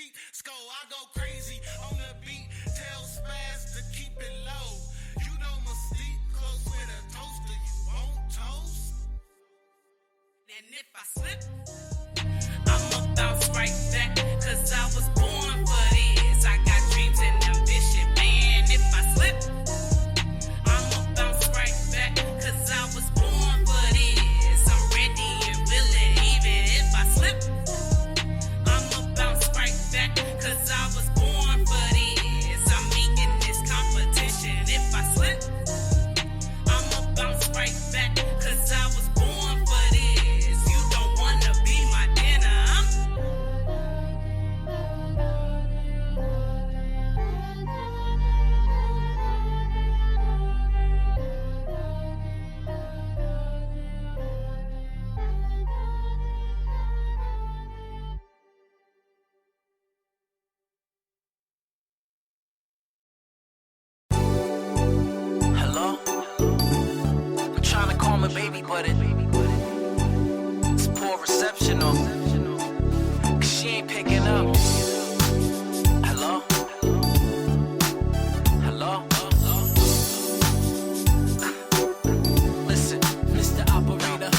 keep score. I go crazy on the beat, tell spaz to keep it low. You know Mystique close with a toaster. You won't toast? And if I slip, I'ma bounce right back, cause I was born for this. I got dreams and ambition, man. If I slip, I'ma bounce right back, cause I was born for this. I'm ready and willing, even if I slip, I'ma bounce right back, cause I was born for this. I'm meeting this competition. If I slip, I'ma bounce right back, cause I was born for this. You don't wanna be my dinner, Hello? I'm trying to call my baby, but it's poor reception, cause she ain't picking up. Hello? Hello? Listen, Mr. Operator,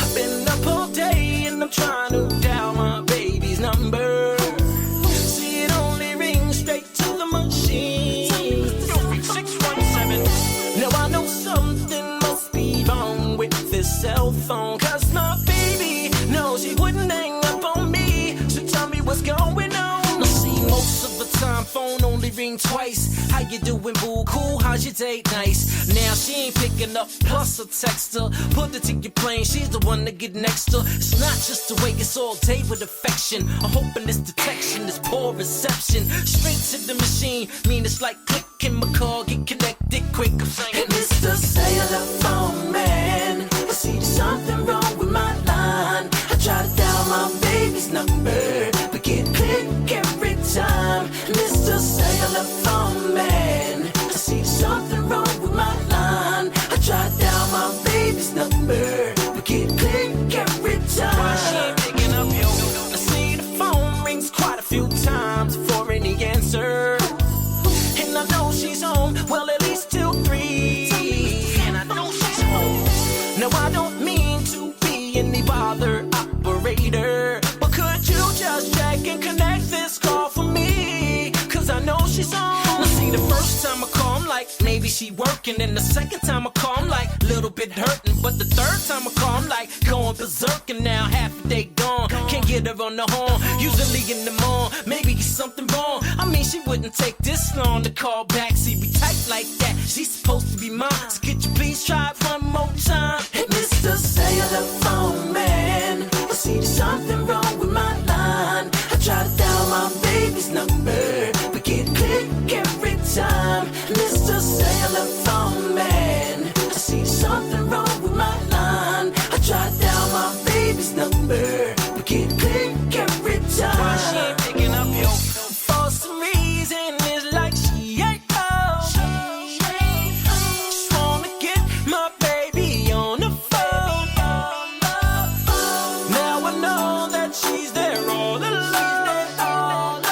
I've been up all day and I'm trying to dial my baby's number. See, it only rings straight to the machine. 617. Now I know something must be wrong with this cell phone, cause my baby knows she wouldn't hang up on me. So tell me what's going on. Now see, most of the time phone only ring twice. How you doing, boo? Cool, how's your date? Nice. Now she ain't picking up, plus a text her. Put her to your plane, she's the one to get next to. It's not just the way, it's all day with affection. I'm hoping this detection is poor reception. Straight to the machine, mean it's like clicking my car, get connected quick. I'm saying, hey, Mr. Cellular Phone Man, I see there's something wrong with my line. I try to dial my baby's number, but get click every time. Mr. Cellular Phone Man, I see there's something wrong with my line. I try to dial my baby's number, but get click every time. Why she ain't picking up, yo? I see the phone rings quite a few times before any answer. And I know she's home, well at least till 3. And I know she's home. No, I don't mean to be any bother operator, but could you just check and connect this call for me? Cause I know she's home. Now see, the first time I call, I'm like, maybe she working. And the second time I call, I'm like, little bit hurting. But the third time I call, I'm like, going berserk. And now half a day gone, can't get her on the horn. Usually in the morning, maybe it's something wrong. I mean, she wouldn't take this long to call back. See, we tight like that, she's supposed to be mine. So could you please try it one more time? Hey, Mr. Cellular Phone Man, I see there's something wrong with my line. I try to dial my baby's number, but get click every time. Mr. Cellular Phone Man, I see there's something wrong with my line. I try to dial my baby's number, but get click every time. Why she ain't picking up, yo? For some reason, it's like she ain't home. Just wanna get my baby on the phone. Now I know that she's there all alone.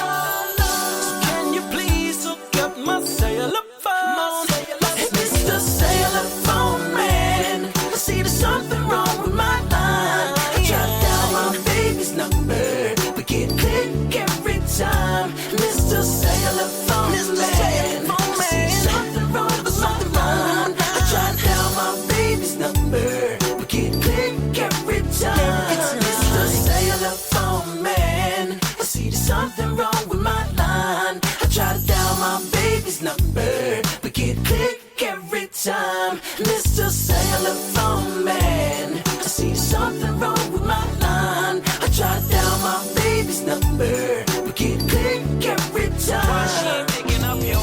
So can you please hook up my cellular phone? Hey, Mr. Cellular Phone Man, I see there's something wrong with my line. I try to dial my baby's number, but get click every time. Mr. Cellular Phone Man, I see something wrong with my line. I try to dial my baby's number, but get click every time. Mr. Cellular Phone Man, I see there's something wrong with my line. I try to dial my baby's number, but get click every time. Mr. Cellular Phone Man, I see there's something wrong with my line. I try to dial my baby's number, but get click every time. Why she ain't picking up, yo?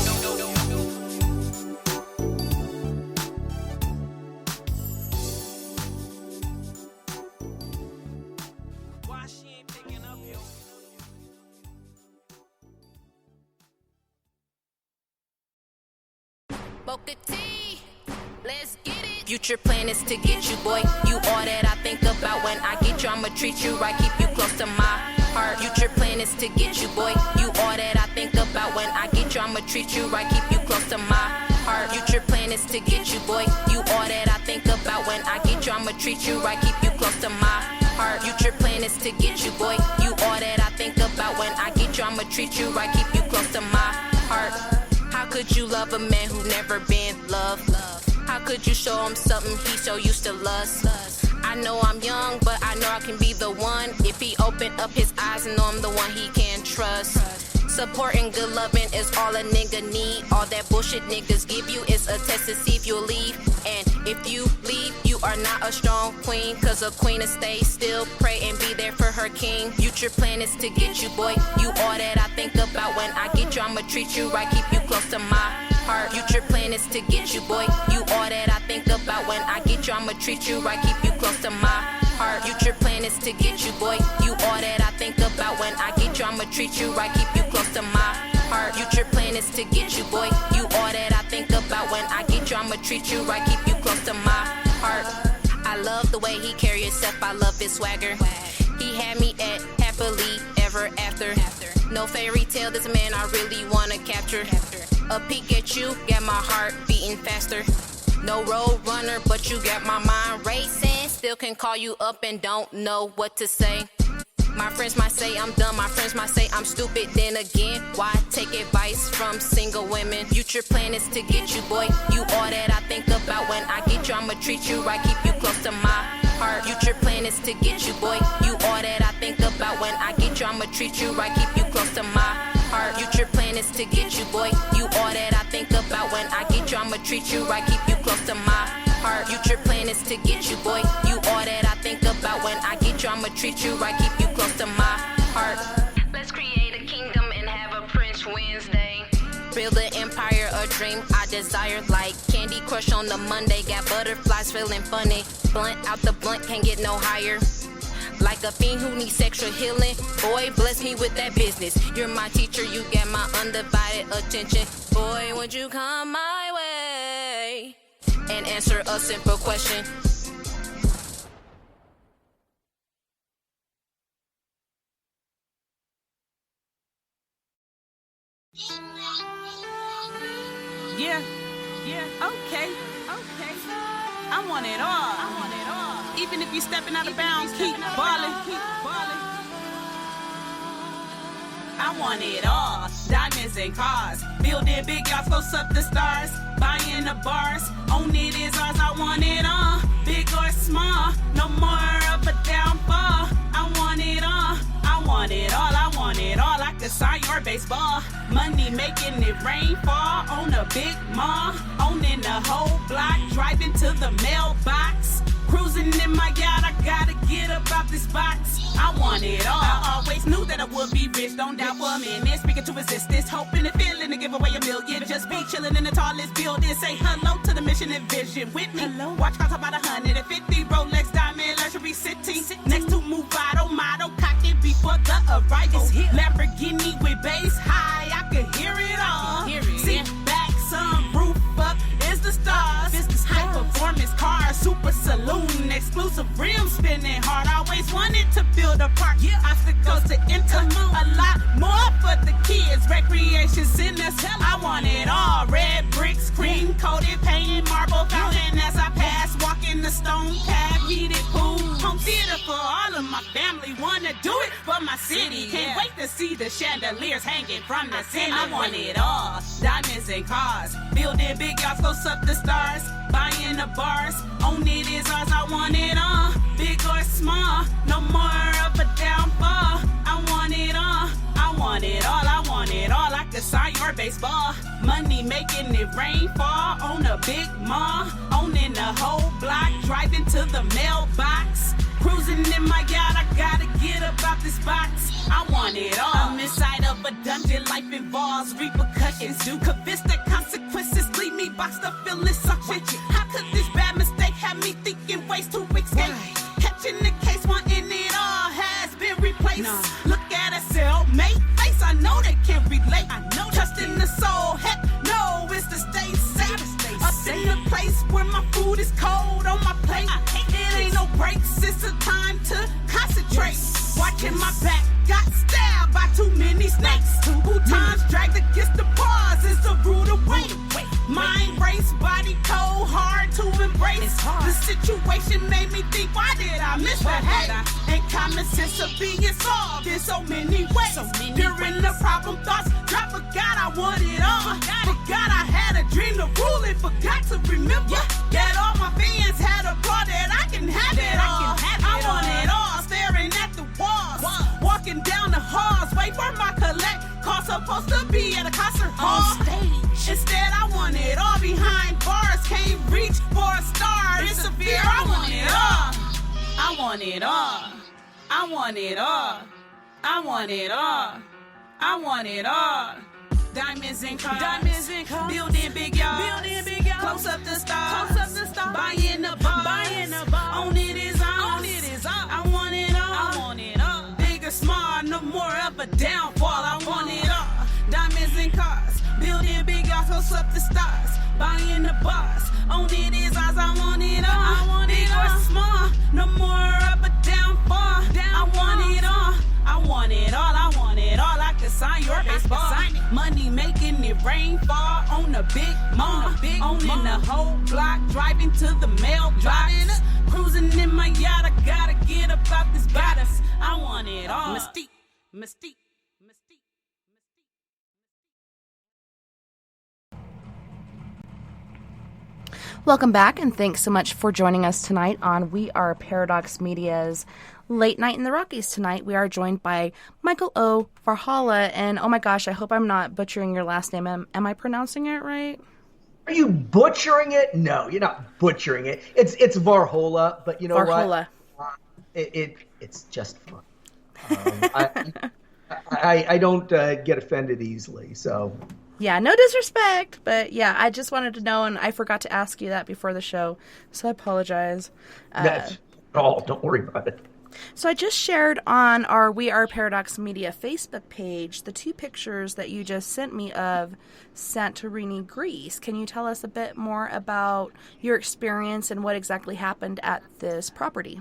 Why she ain't picking up, yo? Boca T, let's get it. Future plan is to get you, boy. You all that I think about when I get you. I'ma treat you right, keep you close to my heart. Future plan is to get you, boy. You all that I think about when I get you. I'ma treat you right, keep you close to my heart. Future plan is to get you, boy. You all that I think about when I get you. I'ma treat you right, keep you close to my heart. Future plan is to get you, boy. You all that I think about when I get you. I'ma treat you right, keep you close to my heart. How could you love a man who never been loved? How could you show him something he so used to lust? I know I'm young, but I know I can be the one. If he open up his eyes and know I'm the one he can trust. Support and good loving is all a nigga need. All that bullshit niggas give you is a test to see if you'll leave. And if you leave, you are not a strong queen. Cause a queen will stay still, pray and be there for her king. Future plan is to get you, boy. You all that I think about when I get you. I'ma treat you right, keep you close to my heart. Future plan is to get you, boy. You all that I think about when I get you. I'ma treat you right, keep you close to my heart. Future plan is to get you, boy. You all that I think about when I get you. I'ma treat you right, keep you close to my heart. Future plan is to get you, boy. You all that I think about when I get you. I'ma treat you right, keep you close to my heart. I love the way he carry himself, I love his swagger. He had me at happily ever after. No fairy tale, this man I really wanna capture. A peek at you, got my heart beating faster. No road runner, but you got my mind racing. Still can call you up and don't know what to say. My friends might say I'm dumb, my friends might say I'm stupid. Then again, why take advice from single women? Future plan is to get you, boy. You all that I think about when I get you. I'ma treat you right, keep you close to my heart. Future plan is to get you, boy. You all that I think about when I get you. I'ma treat you right, keep you close to my heart. Future plan is to get you, boy. You all that I think about when I get you. I'ma treat you right, keep you close to my heart. Future plan is to get you, boy. You all that I think about when I get you. I'ma treat you right, keep you close to my heart. Let's create a kingdom and have a Prince Wednesday. Build an empire, a dream I desire. Like Candy Crush on the Monday. Got butterflies feeling funny. Blunt out the blunt, can't get no higher. Like a fiend who needs sexual healing. Boy, bless me with that business. You're my teacher, you get my undivided attention. Boy, would you come my way and answer a simple question? Yeah, okay. I want it all. Even if you stepping out of bounds, keep ballin'. I want it all. Diamonds and cars. Building big yachts, close up the stars. Buying the bars. Own it is ours. I want it all. Big or small. No more of a downfall. I want it all. I want it all. I want it all. I could sign your baseball. Money making it rain fall on a big mall. Owning the whole block. Driving to the mailbox. Cruising in my yacht, I gotta get up out this box. I want it all. I always knew that I would be rich, don't doubt for a minute. Speaking to existence, hoping and feeling to give away $1 million. Just be chilling in the tallest building. Say hello to the mission and vision with me. Hello. Watch cost about 150 Rolex diamond luxury city. Next to Movado, motto, cocky before the arrival. Lamborghini with bass high, I can hear it all. Sit back, sun roof up, is the stars. High performance cars, super saloon, exclusive rims spinning hard. Always wanted to build a park, obstacles to enter. A lot more for the kids, recreation centers. I want it all. Red bricks, cream coated, painted marble fountain as I pass. Walking the stone path, heated pool, home theater for all of my family. Wanna do it for my city. Can't wait to see the chandeliers hanging from the ceiling. I want it all. Diamonds and cars, building big yachts, close up the stars. Buying the bars, own it is ours. I want it all. Big or small, no more of a downfall. I want it all. I want it all. I want it all. I could sign your baseball. Money making it rain fall on a big mall. Owning the whole block, driving to the mailbox. Cruising in my yacht, I gotta get up out this box. I want it all. I'm inside of a dungeon, life involves repercussions. Could the consequences leave me boxed up, feeling suction? How could this bad mistake have me thinking ways to escape? Catching the case, wanting it all has been replaced. Look at a cellmate face, I know they can't relate. Trust in the soul, heck no, it's to stay safe. Up in the place where my food is cold on my plate. It ain't no breaks, it's a time to concentrate. Watching my back, got stabbed by many snakes. Who times dragged against the bars is a rude away. Mind race, body cold, hard to embrace. The situation made me think, why did I miss the hate? And common sense of being solved in so many ways. During the problem thoughts, drop forgot I want it all. Forgot I had a dream to rule it, forgot to remember that all my fans had a part that I can have it all. I want it all, staring at the walls, walking down the halls, wait for my collect. Call supposed to be at a concert hall. Instead, I want it all behind bars. Can't reach for a star. It's severe. I want it all. I want it all. I want it all. I want it all. I want it all. Diamonds and cars. Building big yards. Close up the stars. Buying the bars. On it is on. I want it all. Big or small, no more of a downfall. I want it all. Diamonds and cars. Building big yards, close up the stars. Buying the bars. On it is ours. I want it all. Big or small, no more of a downfall. I want it all. I want it all. I want it all. I can sign your baseball. Money making it rain fall on the big mall. Owning the whole block. Driving to the mailbox. Cruising in my yacht. I gotta get about this bodice. I want it all. Mystique. Welcome back, and thanks so much for joining us tonight on We Are Paradox Media's Late Night in the Rockies. Tonight we are joined by Michael O. Varhola, and oh my gosh, I hope I'm not butchering your last name. Am I pronouncing it right? Are you butchering it? No, you're not butchering it. It's Varhola, but you know Varhola. What? It's just fun. I don't get offended easily, so... Yeah, no disrespect, but yeah, I just wanted to know, and I forgot to ask you that before the show, so I apologize. Don't worry about it. So I just shared on our We Are Paradox Media Facebook page the 2 pictures that you just sent me of Santorini, Greece. Can you tell us a bit more about your experience and what exactly happened at this property?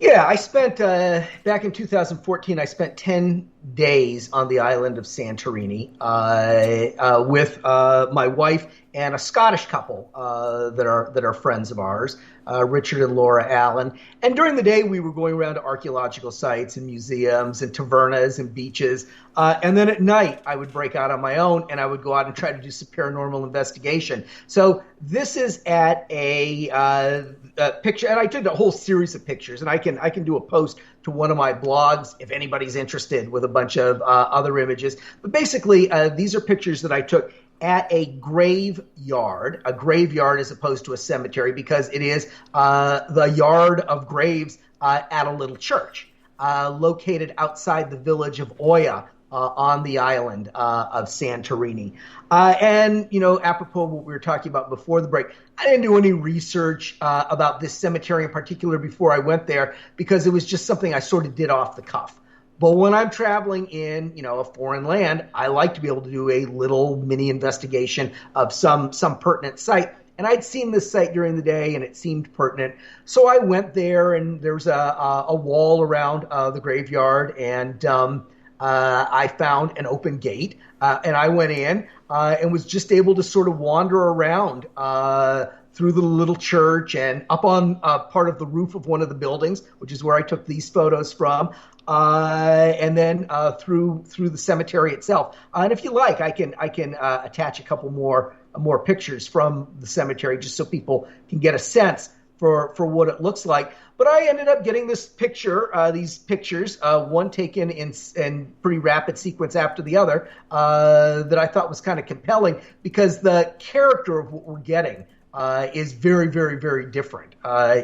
Yeah, I spent, back in 2014, I spent 10 days on the island of Santorini with my wife and a Scottish couple that are friends of ours, Richard and Laura Allen. And during the day, we were going around to archaeological sites and museums and tavernas and beaches. And then at night, I would break out on my own and I would go out and try to do some paranormal investigation. So this is at a picture, and I took a whole series of pictures, and I can do a post to one of my blogs if anybody's interested with a bunch of other images. But basically, these are pictures that I took at a graveyard as opposed to a cemetery, because it is the yard of graves at a little church located outside the village of Oya on the island of Santorini. And, you know, apropos of what we were talking about before the break, I didn't do any research about this cemetery in particular before I went there, because it was just something I sort of did off the cuff. But when I'm traveling in, you know, a foreign land, I like to be able to do a little mini investigation of some pertinent site. And I'd seen this site during the day, and it seemed pertinent. So I went there, and there's a wall around the graveyard, and I found an open gate, and I went in and was just able to sort of wander around through the little church and up on part of the roof of one of the buildings, which is where I took these photos from, and then through the cemetery itself. And if you like, I can attach a couple more pictures from the cemetery just so people can get a sense for what it looks like. But I ended up getting these pictures, one taken in pretty rapid sequence after the other, that I thought was kind of compelling, because the character of what we're getting is very, very, very different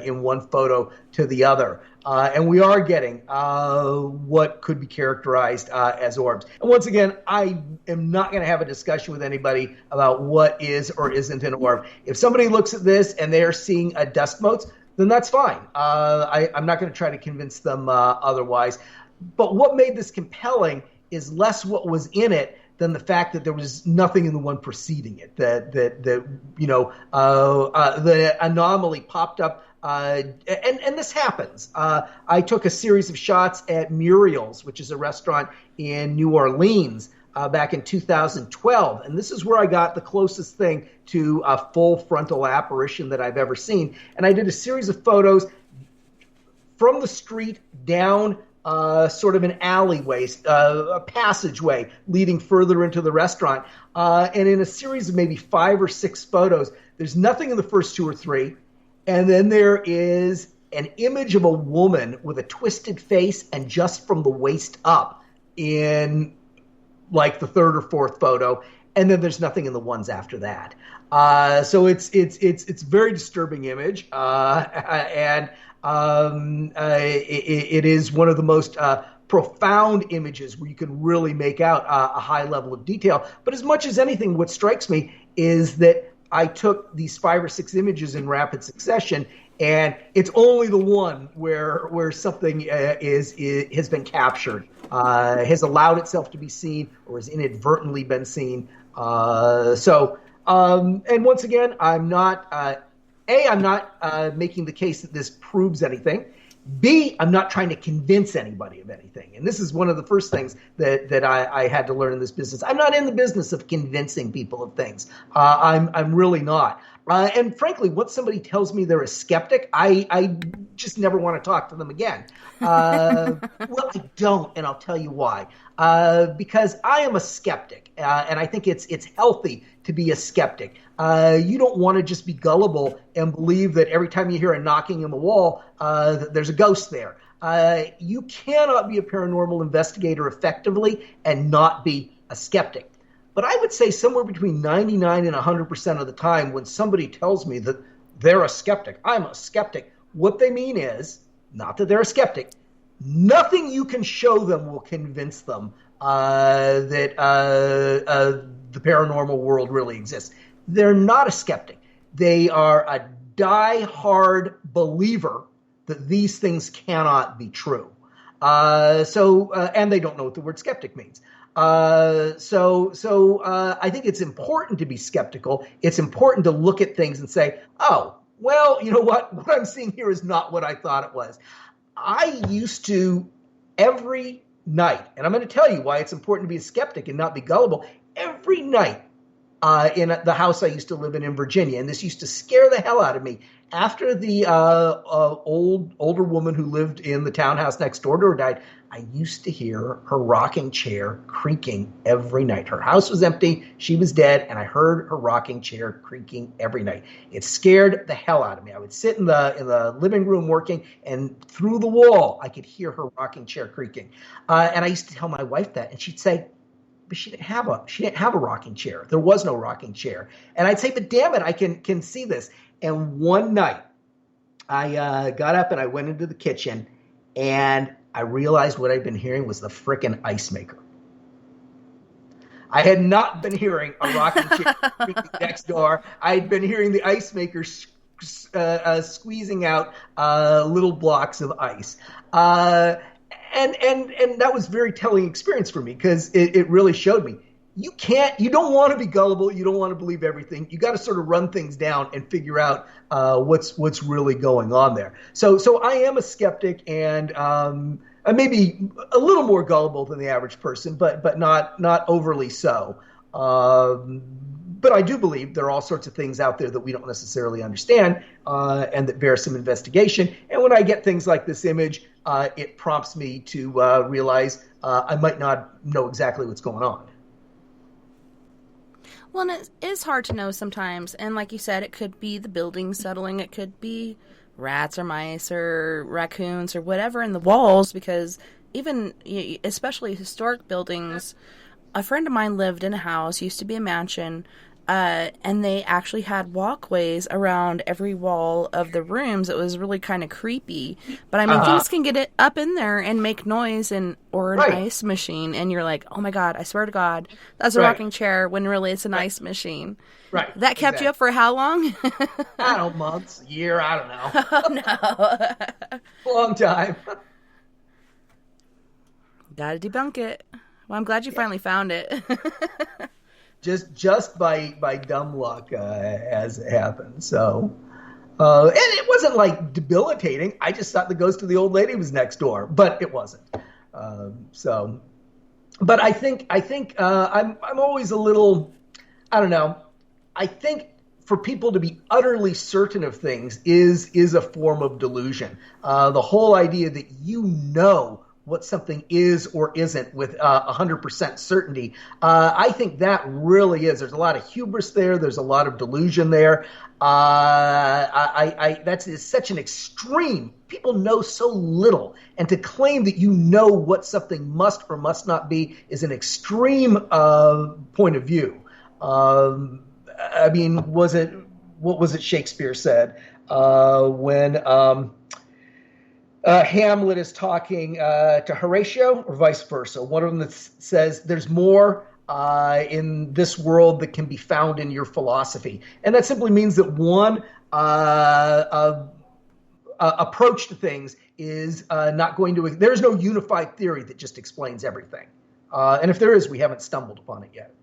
in one photo to the other. And we are getting what could be characterized as orbs. And once again, I am not going to have a discussion with anybody about what is or isn't an orb. If somebody looks at this and they are seeing a dust motes, then that's fine. I'm not going to try to convince them otherwise. But what made this compelling is less what was in it than the fact that there was nothing in the one preceding it. The anomaly popped up and this happens. I took a series of shots at Muriel's, which is a restaurant in New Orleans, back in 2012. And this is where I got the closest thing to a full frontal apparition that I've ever seen. And I did a series of photos from the street down sort of an alleyway, a passageway leading further into the restaurant. And in a series of maybe 5 or 6 photos, there's nothing in the first 2 or 3. And then there is an image of a woman with a twisted face and just from the waist up in like the 3rd or 4th photo. And then there's nothing in the ones after that. So it's a very disturbing image. And it is one of the most profound images where you can really make out a high level of detail. But as much as anything, what strikes me is that I took these 5 or 6 images in rapid succession, and it's only the one where something has been captured, has allowed itself to be seen, or has inadvertently been seen. And once again, I'm not making the case that this proves anything. B, I'm not trying to convince anybody of anything. And this is one of the first things that I had to learn in this business. I'm not in the business of convincing people of things. I'm really not. And frankly, once somebody tells me they're a skeptic, I just never want to talk to them again. Well, I don't, and I'll tell you why. Because I am a skeptic, and I think it's healthy to be a skeptic. You don't want to just be gullible and believe that every time you hear a knocking on the wall, that there's a ghost there. You cannot be a paranormal investigator effectively and not be a skeptic. But I would say somewhere between 99 and 100% of the time when somebody tells me that they're a skeptic, I'm a skeptic, what they mean is, not that they're a skeptic, nothing you can show them will convince them that the paranormal world really exists. They're not a skeptic. They are a die-hard believer that these things cannot be true. And they don't know what the word skeptic means. I think it's important to be skeptical. It's important to look at things and say, oh, well, you know what? What I'm seeing here is not what I thought it was. I used to every night, and I'm going to tell you why it's important to be a skeptic and not be gullible. Every night in the house I used to live in Virginia, and this used to scare the hell out of me. After the older woman who lived in the townhouse next door to her died, I used to hear her rocking chair creaking every night. Her house was empty, she was dead, and I heard her rocking chair creaking every night. It scared the hell out of me. I would sit in the living room working, and through the wall, I could hear her rocking chair creaking. And I used to tell my wife that, and she'd say, but she didn't have a rocking chair. There was no rocking chair. And I'd say, but damn it, I can see this. And one night, I got up and I went into the kitchen, and I realized what I'd been hearing was the frickin' ice maker. I had not been hearing a rocking chair next door. I'd been hearing the ice maker squeezing out little blocks of ice. And that was a very telling experience for me, because it really showed me you don't want to be gullible. You don't want to believe everything. You got to sort of run things down and figure out what's really going on there. So I am a skeptic, and maybe a little more gullible than the average person, but not overly so. But I do believe there are all sorts of things out there that we don't necessarily understand, and that bear some investigation. And when I get things like this image, it prompts me to realize I might not know exactly what's going on. Well, and it is hard to know sometimes. And like you said, it could be the building settling. It could be rats or mice or raccoons or whatever in the walls, because even, especially historic buildings, a friend of mine lived in a house, used to be a mansion, and they actually had walkways around every wall of the rooms. It was really kind of creepy. But I mean, things can get it up in there and make noise, or an ice machine, and you're like, oh my God, I swear to God, that's a rocking chair, when really it's an ice machine. Right. That kept you up for how long? I don't know, months, a year, I don't know. Oh, no. Long time. Gotta debunk it. Well, I'm glad you finally found it. just by dumb luck, as it happened. So, And it wasn't like debilitating. I just thought the ghost of the old lady was next door, but it wasn't. But I think I'm always a little, I don't know. I think for people to be utterly certain of things is a form of delusion. The whole idea that you know what something is or isn't with 100% certainty, I think that really is. There's a lot of hubris there. There's a lot of delusion there. That's such an extreme. People know so little, and to claim that you know what something must or must not be is an extreme point of view. I mean, what was it Shakespeare said when Hamlet is talking to Horatio, or vice versa? One of them says, "There's more in this world that can be found in your philosophy," and that simply means that one approach to things is not going to. There is no unified theory that just explains everything, and if there is, we haven't stumbled upon it yet.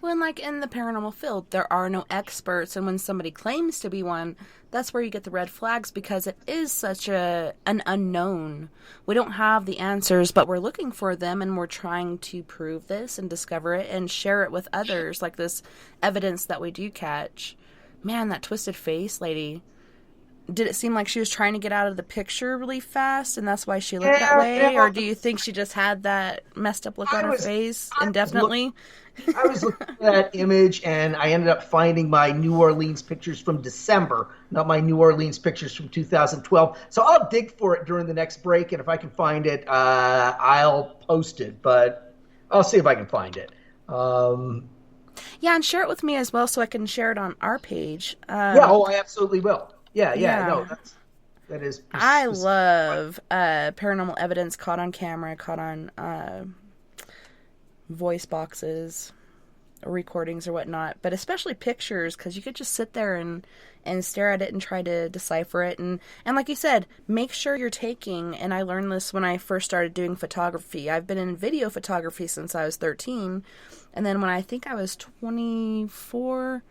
Well, and like in the paranormal field, there are no experts, and when somebody claims to be one, that's where you get the red flags, because it is such an unknown. We don't have the answers, but we're looking for them, and we're trying to prove this and discover it and share it with others, like this evidence that we do catch. Man, that twisted face lady. Did it seem like she was trying to get out of the picture really fast, and that's why she looked that way? Or do you think she just had that messed up look on her face indefinitely? I was looking at that image, and I ended up finding my New Orleans pictures from December, not my New Orleans pictures from 2012. So I'll dig for it during the next break, and if I can find it, I'll post it. But I'll see if I can find it. Yeah, and share it with me as well, so I can share it on our page. I absolutely will. Yeah. No, that is. I love paranormal evidence caught on camera, caught on voice boxes or recordings or whatnot, but especially pictures, because you could just sit there and stare at it and try to decipher it. And like you said, make sure you're taking, and I learned this when I first started doing photography. I've been in video photography since I was 13. And then when I think I was 24,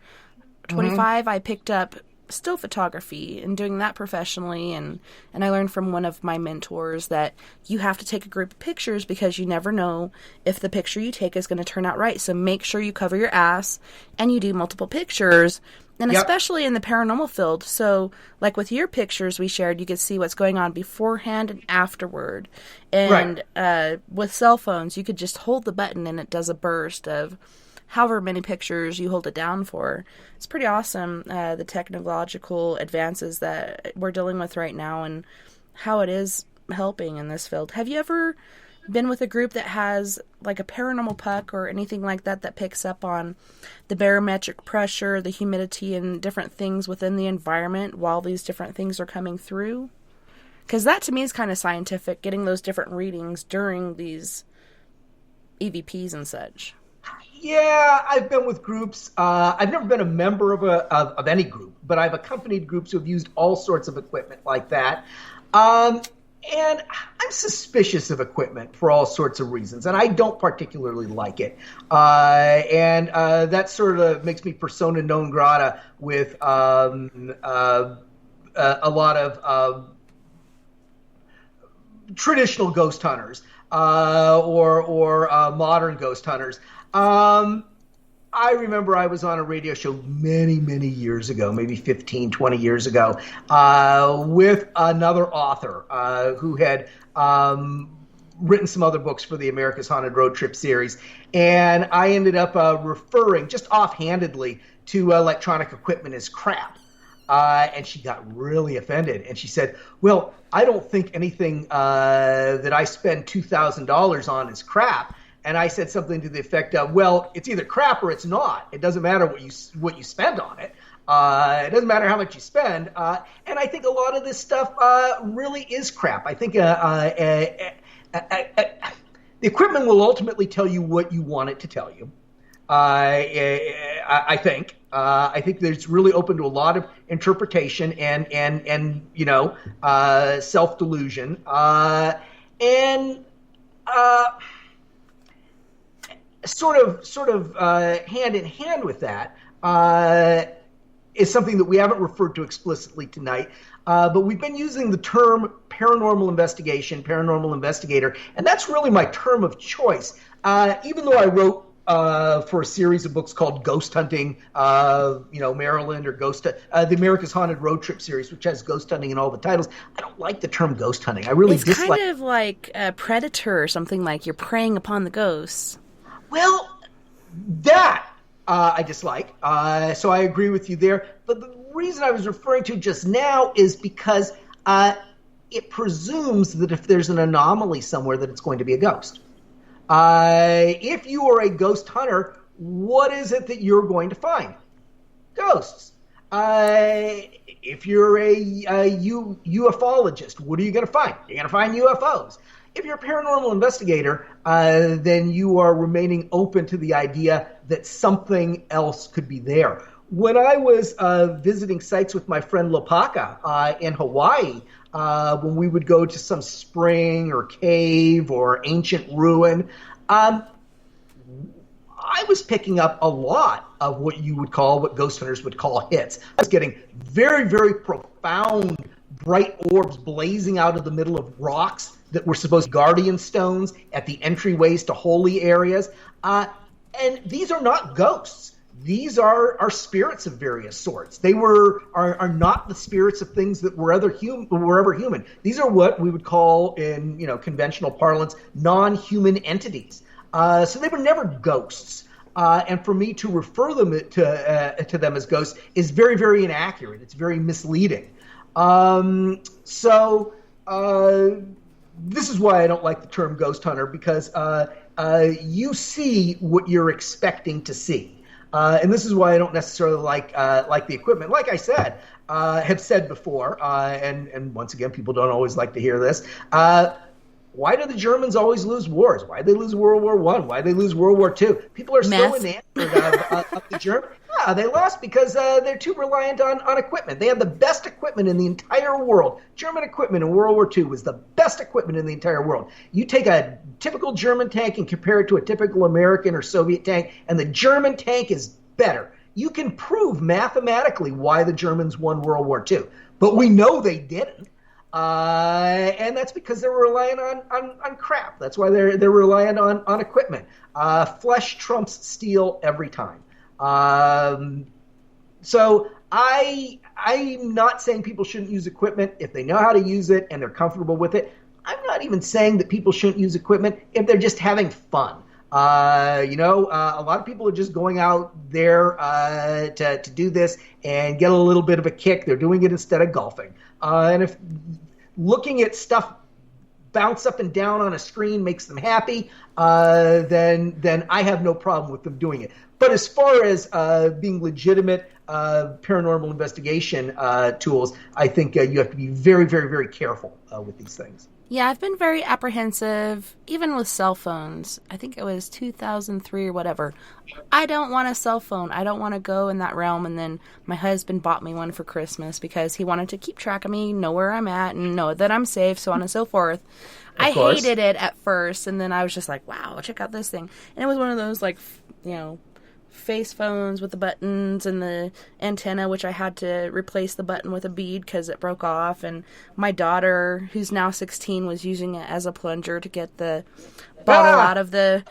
25, I picked up still photography and doing that professionally, and I learned from one of my mentors that you have to take a group of pictures because you never know if the picture you take is going to turn out right. So make sure you cover your ass and you do multiple pictures, and especially in the paranormal field. So like with your pictures we shared, you could see what's going on beforehand and afterward. And with cell phones, you could just hold the button and it does a burst of however many pictures you hold it down for. It's pretty awesome, the technological advances that we're dealing with right now and how it is helping in this field. Have you ever been with a group that has like a paranormal puck or anything like that that picks up on the barometric pressure, the humidity, and different things within the environment while these different things are coming through? Because that to me is kind of scientific, getting those different readings during these EVPs and such. Yeah, I've been with groups. I've never been a member of any group, but I've accompanied groups who have used all sorts of equipment like that. And I'm suspicious of equipment for all sorts of reasons, and I don't particularly like it. And that sort of makes me persona non grata with a lot of traditional ghost hunters or modern ghost hunters. I remember I was on a radio show many, many years ago, maybe 15, 20 years ago, with another author who had written some other books for the America's Haunted Road Trip series. And I ended up referring just offhandedly to electronic equipment as crap. And she got really offended. And she said, well, I don't think anything that I spend $2,000 on is crap. And I said something to the effect of, well, it's either crap or it's not. It doesn't matter what you spend on it. It doesn't matter how much you spend. And I think a lot of this stuff really is crap. I think the equipment will ultimately tell you what you want it to tell you. I think. I think that it's really open to a lot of interpretation and self-delusion. And sort of hand in hand with that, is something that we haven't referred to explicitly tonight, but we've been using the term paranormal investigation, paranormal investigator, and that's really my term of choice. Even though I wrote for a series of books called Ghost Hunting, Maryland, or the America's Haunted Road Trip series, which has ghost hunting in all the titles, I don't like the term ghost hunting. I really dislike. It's kind of like a predator or something, like you're preying upon the ghosts. Well, that I dislike. So I agree with you there. But the reason I was referring to just now is because it presumes that if there's an anomaly somewhere, that it's going to be a ghost. If you are a ghost hunter, what is it that you're going to find? Ghosts. If you're a ufologist, what are you going to find? You're going to find UFOs. If you're a paranormal investigator, then you are remaining open to the idea that something else could be there. When I was visiting sites with my friend Lopaka in Hawaii, when we would go to some spring or cave or ancient ruin, I was picking up a lot of what ghost hunters would call hits. I was getting very, very profound, bright orbs blazing out of the middle of rocks that were supposed to be guardian stones at the entryways to holy areas. And these are not ghosts. These are spirits of various sorts. They are not the spirits of things that were ever human. These are what we would call, in conventional parlance, non-human entities. So they were never ghosts. And for me to refer them to them as ghosts is very, very inaccurate. It's very misleading. This is why I don't like the term ghost hunter, because you see what you're expecting to see. And this is why I don't necessarily like the equipment. Like I said, have said before, and once again, people don't always like to hear this. Why do the Germans always lose wars? Why did they lose World War I? Why did they lose World War II? People are so enamored of the Germans. Yeah, they lost because they're too reliant on equipment. They had the best equipment in the entire world. German equipment in World War II was the best equipment in the entire world. You take a typical German tank and compare it to a typical American or Soviet tank, and the German tank is better. You can prove mathematically why the Germans won World War II, but we know they didn't. And that's because they were relying on crap. That's why they're relying on equipment. Flesh trumps steel every time. So I'm not saying people shouldn't use equipment if they know how to use it and they're comfortable with it. I'm not even saying that people shouldn't use equipment if they're just having fun. A lot of people are just going out there to do this and get a little bit of a kick. They're doing it instead of golfing. And if looking at stuff bounce up and down on a screen makes them happy, then I have no problem with them doing it. But as far as being legitimate paranormal investigation tools, I think you have to be very, very, very careful with these things. Yeah, I've been very apprehensive, even with cell phones. I think it was 2003 or whatever. I don't want a cell phone. I don't want to go in that realm. And then my husband bought me one for Christmas because he wanted to keep track of me, know where I'm at, and know that I'm safe, so on and so forth. I hated it at first, and then I was just like, wow, check out this thing. And it was one of those, face phones with the buttons and the antenna, which I had to replace the button with a bead because it broke off. And my daughter, who's now 16, was using it as a plunger to get the bottle out of the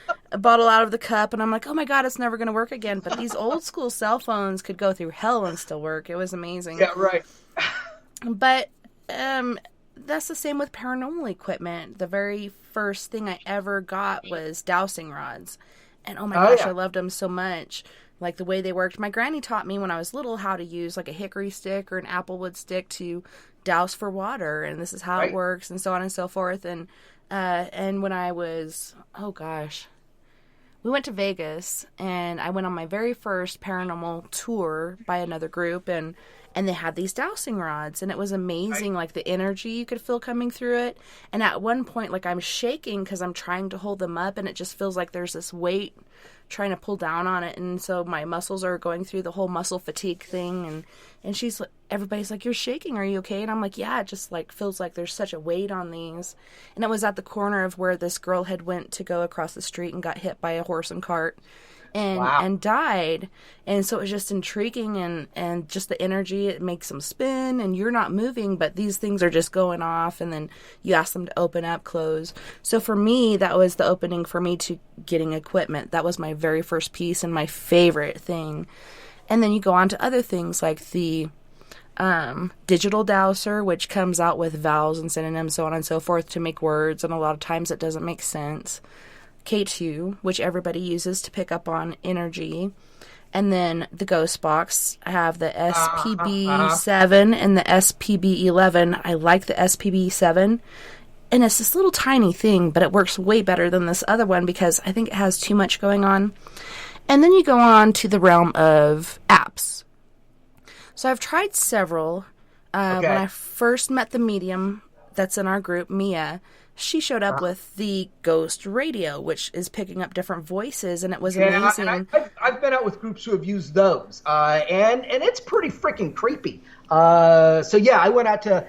cup. And I'm like, oh my God, it's never going to work again. But these old school cell phones could go through hell and still work. It was amazing. Yeah, right. But that's the same with paranormal equipment. The very first thing I ever got was dowsing rods. And oh my gosh, I loved them so much. Like the way they worked. My granny taught me when I was little how to use like a hickory stick or an applewood stick to douse for water. And this is how it works and so on and so forth. And when I was, we went to Vegas and I went on my very first paranormal tour by another group and they had these dowsing rods and it was amazing, like the energy you could feel coming through it. And at one point, like I'm shaking because I'm trying to hold them up and it just feels like there's this weight trying to pull down on it. And so my muscles are going through the whole muscle fatigue thing. And she's like, everybody's like, you're shaking. Are you okay? And I'm like, yeah, it just like feels like there's such a weight on these. And it was at the corner of where this girl had went to go across the street and got hit by a horse and cart. and died. And so it was just intriguing, and just the energy, it makes them spin, and you're not moving, but these things are just going off, and then you ask them to open up, close. So for me, that was the opening for me to getting equipment. That was my very first piece and my favorite thing. And then you go on to other things like the digital dowser, which comes out with vowels and synonyms, so on and so forth, to make words, and a lot of times it doesn't make sense. K2, which everybody uses to pick up on energy. And then the ghost box. I have the SPB7 and the SPB11. I like the SPB7. And it's this little tiny thing, but it works way better than this other one because I think it has too much going on. And then you go on to the realm of apps. So I've tried several. When I first met the medium that's in our group, Mia, she showed up with the Ghost Radio, which is picking up different voices, and it was amazing. And I've been out with groups who have used those, and it's pretty freaking creepy. So yeah, I went out to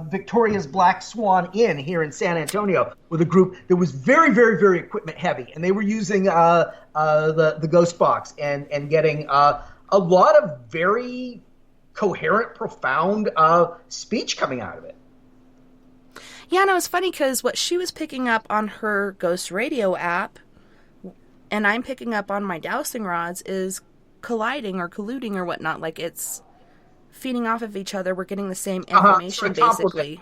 Victoria's Black Swan Inn here in San Antonio with a group that was very, very, very equipment heavy, and they were using the Ghost Box and getting a lot of very coherent, profound speech coming out of it. Yeah, and it was funny because what she was picking up on her Ghost Radio app, and I'm picking up on my dowsing rods, is colliding or colluding or whatnot. Like, it's feeding off of each other. We're getting the same information, basically.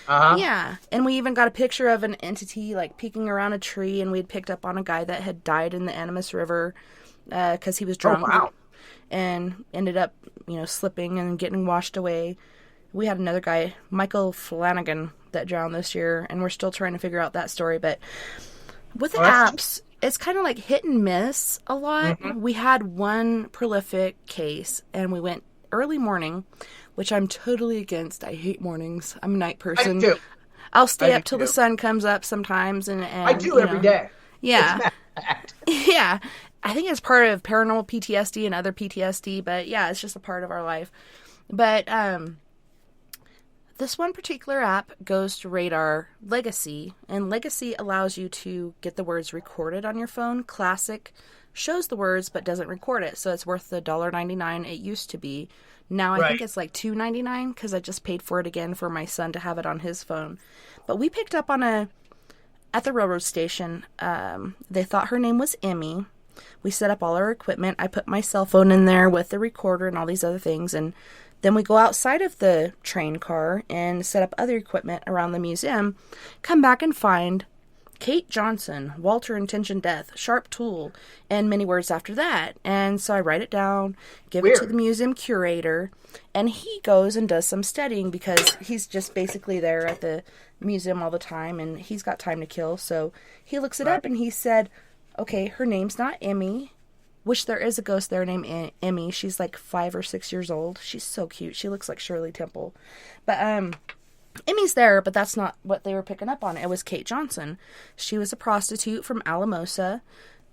Yeah, and we even got a picture of an entity, like, peeking around a tree, and we had picked up on a guy that had died in the Animas River because he was drunk. Oh, wow. And ended up, slipping and getting washed away. We had another guy, Michael Flanagan, that drowned this year, and we're still trying to figure out that story. But with the apps, it's kind of like hit and miss a lot. Mm-hmm. We had one prolific case, and we went early morning, which I'm totally against. I hate mornings. I'm a night person. I do. I'll stay up till the sun comes up sometimes. And I do every day. Yeah. Yeah. I think it's part of paranormal PTSD and other PTSD, but yeah, it's just a part of our life. But this one particular app, Ghost Radar Legacy, and Legacy allows you to get the words recorded on your phone. Classic shows the words but doesn't record it, so it's worth the $1.99 it used to be. Now I think it's like $2.99 because I just paid for it again for my son to have it on his phone. But we picked up on at the railroad station, they thought her name was Emmy. We set up all our equipment. I put my cell phone in there with the recorder and all these other things, and then we go outside of the train car and set up other equipment around the museum, come back and find Kate Johnson, Walter Intention Death, Sharp Tool, and many words after that. And so I write it down, give it to the museum curator, and he goes and does some studying because he's just basically there at the museum all the time, and he's got time to kill. So he looks it up, and he said, okay, her name's not Emmy, which there is a ghost there named Emmy. She's like 5 or 6 years old. She's so cute. She looks like Shirley Temple. But Emmy's there, but that's not what they were picking up on. It was Kate Johnson. She was a prostitute from Alamosa.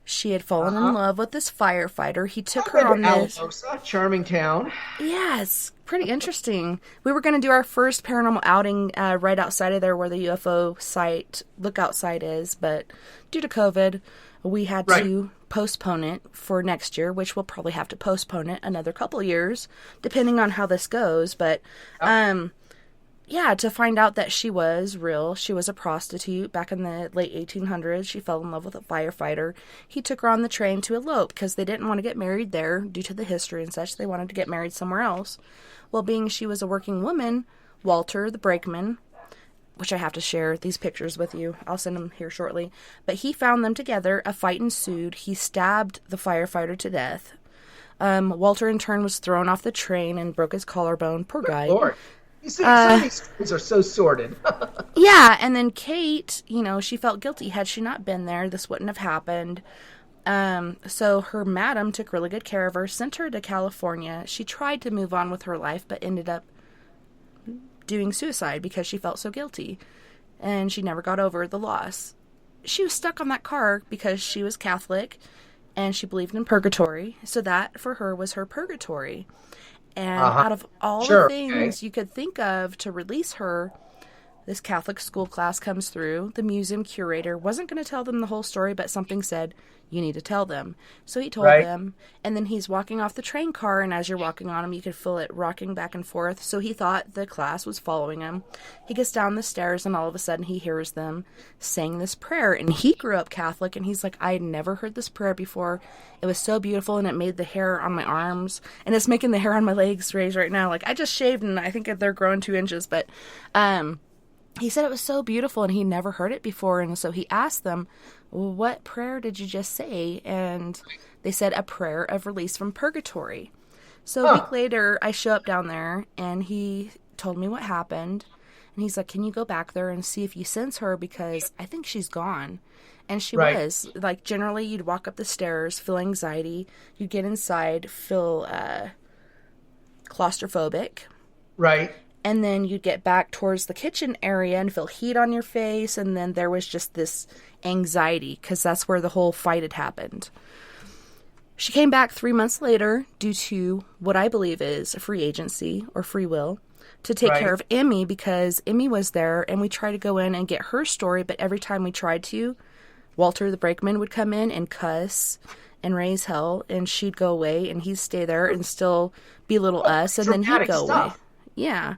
She had fallen in love with this firefighter. He took her on this. Alamosa, charming town. Yes, pretty interesting. We were going to do our first paranormal outing right outside of there where the UFO lookout site is, but due to COVID, we had to postpone it for next year, which we'll probably have to postpone it another couple years, depending on how this goes. But, yeah, to find out that she was real. She was a prostitute back in the late 1800s. She fell in love with a firefighter. He took her on the train to elope because they didn't want to get married there due to the history and such. They wanted to get married somewhere else. Well, being she was a working woman, Walter, the brakeman, which I have to share these pictures with you. I'll send them here shortly. But he found them together. A fight ensued. He stabbed the firefighter to death. Walter, in turn, was thrown off the train and broke his collarbone. Poor guy. Lord. You see, some of these stories are so sordid. Yeah, and then Kate, she felt guilty. Had she not been there, this wouldn't have happened. So her madam took really good care of her, sent her to California. She tried to move on with her life, but ended up doing suicide because she felt so guilty. And she never got over the loss. She was stuck on that car because she was Catholic and she believed in purgatory. So that, for her, was her purgatory. And out of all the things you could think of to release her, This Catholic school class comes through. The museum curator wasn't going to tell them the whole story, but something said, you need to tell them. So he told them, and then he's walking off the train car, and as you're walking on him, you could feel it rocking back and forth. So he thought the class was following him. He gets down the stairs, and all of a sudden he hears them saying this prayer. And he grew up Catholic, and he's like, I had never heard this prayer before. It was so beautiful, and it made the hair on my arms, and it's making the hair on my legs raise right now. Like, I just shaved, and I think they're growing 2 inches, but he said it was so beautiful, and he never heard it before. And so he asked them, what prayer did you just say? And they said a prayer of release from purgatory. So a week later, I show up down there, and he told me what happened. And he's like, can you go back there and see if you sense her? Because I think she's gone. And she was. Like, generally, you'd walk up the stairs, feel anxiety. You'd get inside, feel claustrophobic. Right. And then you'd get back towards the kitchen area and feel heat on your face. And then there was just this anxiety, because that's where the whole fight had happened. She came back 3 months later due to what I believe is a free agency or free will to take care of Emmy, because Emmy was there, and we tried to go in and get her story. But every time we tried to, Walter the brakeman would come in and cuss and raise hell, and she'd go away, and he'd stay there and still belittle us, and then he'd go away. Yeah.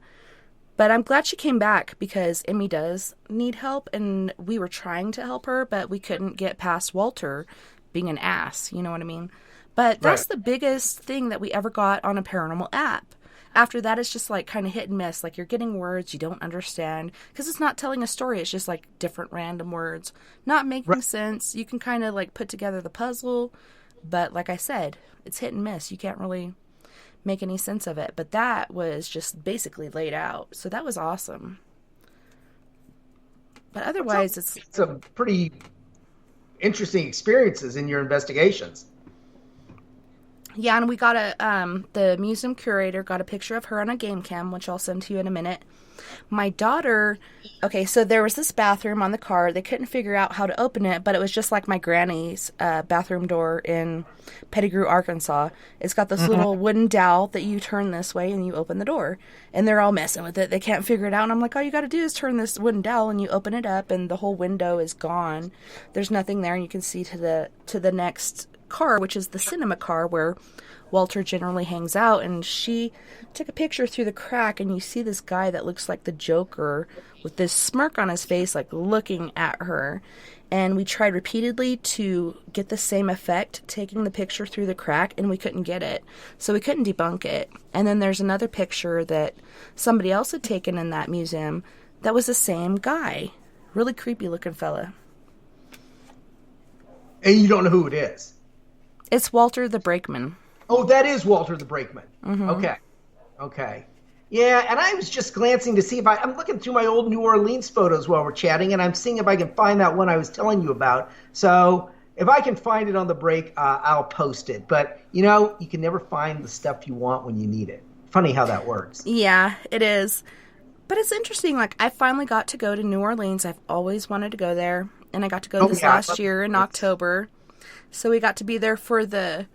But I'm glad she came back, because Emmy does need help, and we were trying to help her, but we couldn't get past Walter being an ass, you know what I mean? But that's the biggest thing that we ever got on a paranormal app. After that, it's just like kind of hit and miss. Like, you're getting words you don't understand, because it's not telling a story. It's just like different random words, not making sense. You can kind of like put together the puzzle, but like I said, it's hit and miss. You can't really make any sense of it. But that was just basically laid out. So that was awesome. But otherwise, it's some pretty interesting experiences in your investigations. Yeah, and we got the museum curator got a picture of her on a game cam, which I'll send to you in a minute. My daughter, okay, so there was this bathroom on the car. They couldn't figure out how to open it, but it was just like my granny's bathroom door in Pettigrew, Arkansas. It's got this little wooden dowel that you turn this way and you open the door. And they're all messing with it. They can't figure it out. And I'm like, all you got to do is turn this wooden dowel and you open it up and the whole window is gone. There's nothing there, and you can see to the next car, which is the cinema car where Walter generally hangs out. And she took a picture through the crack, and you see this guy that looks like the Joker with this smirk on his face, like looking at her. And we tried repeatedly to get the same effect taking the picture through the crack, and we couldn't get it, so we couldn't debunk it. And then there's another picture that somebody else had taken in that museum that was the same guy, really creepy looking fella. And you don't know who it is? It's Walter the brakeman. Oh, that is Walter the brakeman. Mm-hmm. Okay. Yeah, and I was just glancing to see if I'm looking through my old New Orleans photos while we're chatting, and I'm seeing if I can find that one I was telling you about. So if I can find it on the break, I'll post it. But, you can never find the stuff you want when you need it. Funny how that works. Yeah, it is. But it's interesting. Like, I finally got to go to New Orleans. I've always wanted to go there, and I got to go last year in October. So we got to be there for the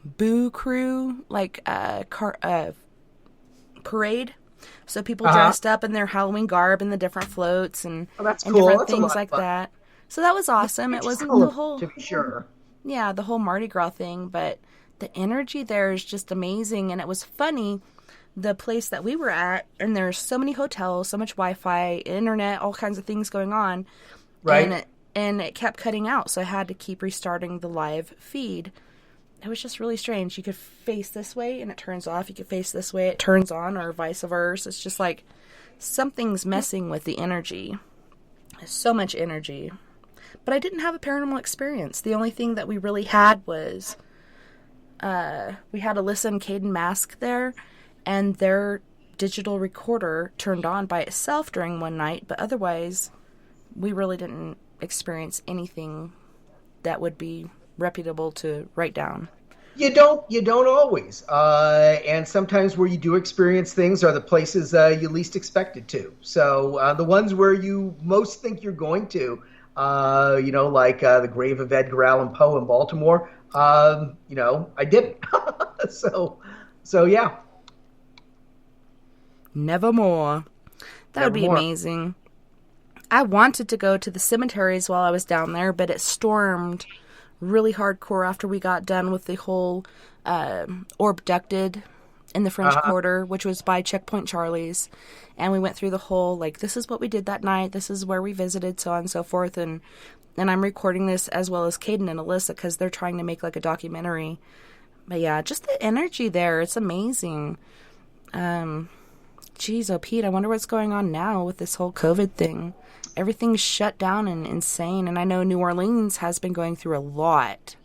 Boo Crew, parade. So people dressed up in their Halloween garb and the different floats and different things like that. So that was awesome. It wasn't the whole, to be sure. Yeah, the whole Mardi Gras thing, but the energy there is just amazing. And it was funny, the place that we were at, and there's so many hotels, so much Wi-Fi, internet, all kinds of things going on. Right. And it kept cutting out, so I had to keep restarting the live feed. It was just really strange. You could face this way and it turns off. You could face this way, it turns on, or vice versa. It's just like something's messing with the energy. There's so much energy. But I didn't have a paranormal experience. The only thing that we really had was we had Alyssa and Caden Mask there, and their digital recorder turned on by itself during one night, but otherwise we really didn't experience anything that would be reputable to write down. You don't always. And sometimes where you do experience things are the places you least expect it to. So the ones where you most think you're going to, like the grave of Edgar Allan Poe in Baltimore, I didn't. So yeah. Nevermore. That would be Nevermore. amazing. I wanted to go to the cemeteries while I was down there, but it stormed really hardcore after we got done with the whole Orb abducted in the French Quarter, which was by Checkpoint Charlie's. And we went through the whole, like, this is what we did that night, this is where we visited, so on and so forth. And I'm recording this as well as Caden and Alyssa because they're trying to make, like, a documentary. But yeah, just the energy there, it's amazing. Geez, oh, Pete, I wonder what's going on now with this whole COVID thing. Everything's shut down and insane, and I know New Orleans has been going through a lot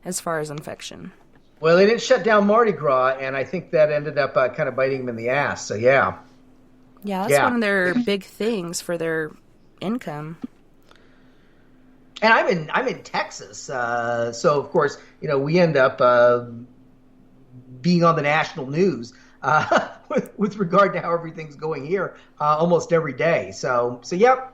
as far as infection. Well, they didn't shut down Mardi Gras, and I think that ended up kind of biting them in the ass. So yeah. Yeah, that's one of their big things for their income. And I'm in Texas, so of course we end up being on the national news with regard to how everything's going here almost every day. So yep.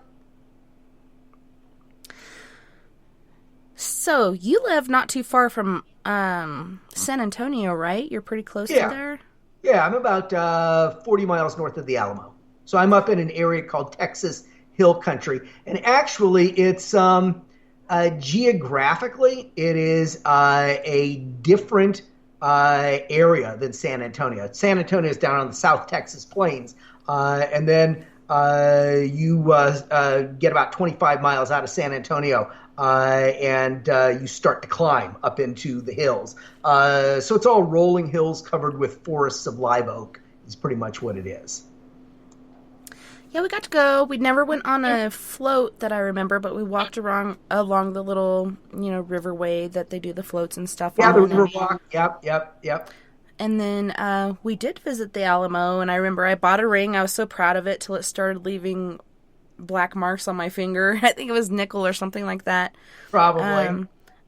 So you live not too far from San Antonio, right? You're pretty close to there? Yeah, I'm about 40 miles north of the Alamo. So I'm up in an area called Texas Hill Country. And actually, it's geographically, it is a different area than San Antonio. San Antonio is down on the South Texas plains. And then you get about 25 miles out of San Antonio. And you start to climb up into the hills. So it's all rolling hills covered with forests of live oak is pretty much what it is. Yeah, we got to go. We never went on a float that I remember, but we walked along the little, riverway that they do the floats and stuff on. Yeah, the river walk. Yep. And then we did visit the Alamo, and I remember I bought a ring. I was so proud of it till it started leaving black marks on my finger. I think it was nickel or something like that. Probably.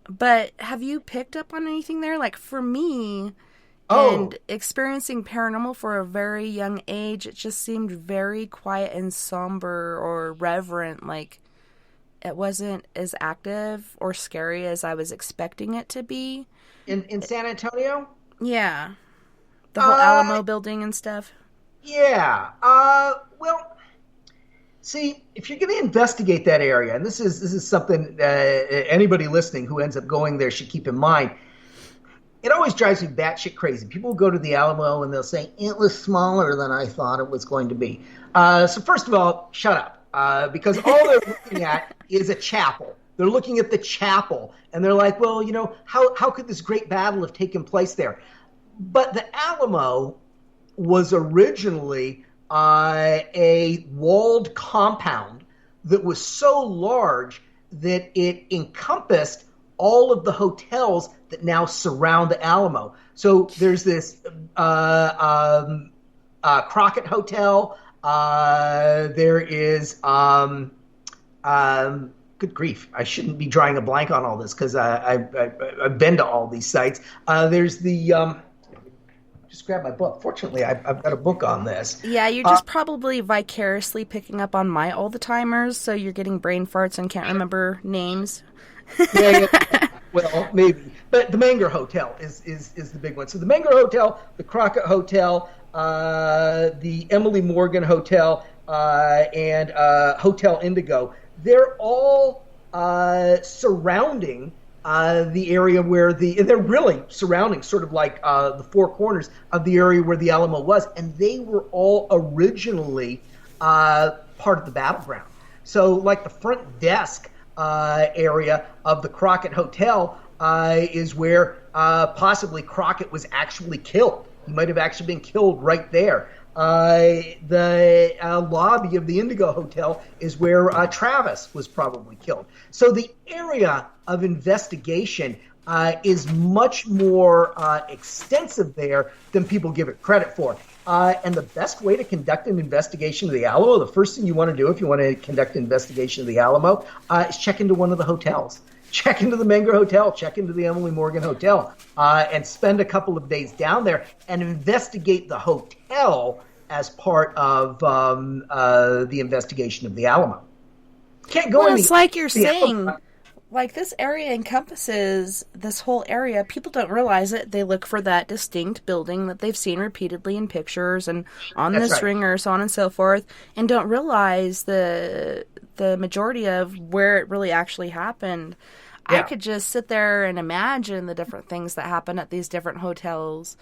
But have you picked up on anything there? Like for me, and experiencing paranormal for a very young age, it just seemed very quiet and somber or reverent. Like it wasn't as active or scary as I was expecting it to be. In San Antonio? Yeah. The whole Alamo building and stuff. Yeah. Well, see, if you're going to investigate that area, and this is something anybody listening who ends up going there should keep in mind, it always drives me batshit crazy. People go to the Alamo and they'll say, it was smaller than I thought it was going to be. So first of all, shut up, because all they're looking at is a chapel. They're looking at the chapel, and they're like, well, how could this great battle have taken place there? But the Alamo was originally a walled compound that was so large that it encompassed all of the hotels that now surround the Alamo. So there's this Crockett Hotel. There is good grief, I shouldn't be drawing a blank on all this because I've been to all these sites. There's the just grab my book. Fortunately, I've got a book on this. Yeah, you're just probably vicariously picking up on my all-the-timers, so you're getting brain farts and can't remember names. Yeah. Well, maybe. But the Menger Hotel is the big one. So the Menger Hotel, the Crockett Hotel, the Emily Morgan Hotel, and Hotel Indigo, they're all surrounding the area where they're really surrounding sort of like the four corners of the area where the Alamo was. And they were all originally part of the battleground. So like the front desk area of the Crockett Hotel is where possibly Crockett was actually killed. He might have actually been killed right there. The lobby of the Indigo Hotel is where Travis was probably killed. So the area of investigation is much more extensive there than people give it credit for. And the best way to conduct an investigation of the Alamo, the first thing you want to do if you want to conduct an investigation of the Alamo, is check into one of the hotels. Check into the Menger Hotel, check into the Emily Morgan Hotel, and spend a couple of days down there and investigate the hotel as part of the investigation of the Alamo. Can't go Well, in it's like you're saying, like, this area encompasses this whole area. People don't realize it. They look for that distinct building that they've seen repeatedly in pictures and on That's this right. ringer, so on and so forth, and don't realize the majority of where it really actually happened. I Yeah. could just sit there and imagine the different things that happen at these different hotels.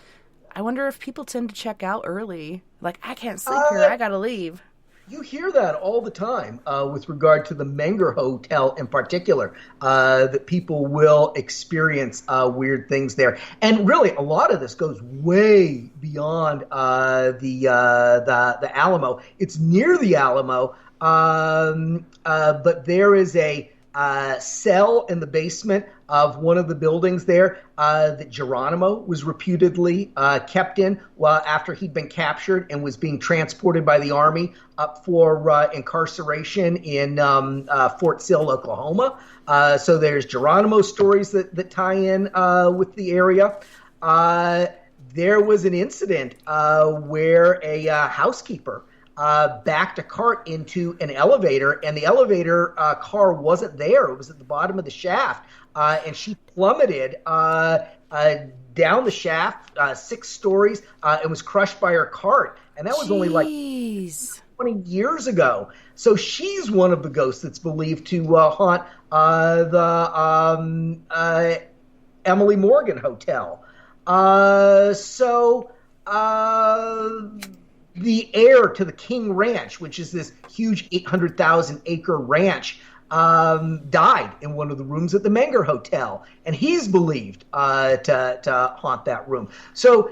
I wonder if people tend to check out early. Like, I can't sleep here. I gotta leave. You hear that all the time with regard to the Menger Hotel in particular, that people will experience weird things there. And really, a lot of this goes way beyond the Alamo. It's near the Alamo, but there is a cell in the basement of one of the buildings there that Geronimo was reputedly kept in after he'd been captured and was being transported by the Army up for incarceration in Fort Sill, Oklahoma. So there's Geronimo stories that tie in with the area. There was an incident where a housekeeper backed a cart into an elevator, and the elevator car wasn't there. It was at the bottom of the shaft, and she plummeted down the shaft 6 stories and was crushed by her cart. And that was only like 20 years ago. So she's one of the ghosts that's believed to haunt the Emily Morgan Hotel. The heir to the King Ranch, which is this huge 800,000 acre ranch, died in one of the rooms at the Menger Hotel, and he's believed to haunt that room. So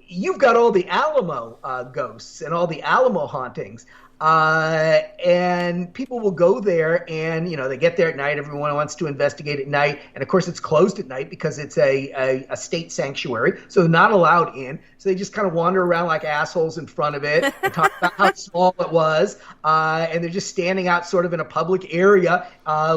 you've got all the Alamo ghosts and all the Alamo hauntings. And people will go there, and they get there at night. Everyone wants to investigate at night, and of course it's closed at night because it's a state sanctuary, so they're not allowed in. So they just kind of wander around like assholes in front of it and talk about how small it was, and they're just standing out sort of in a public area,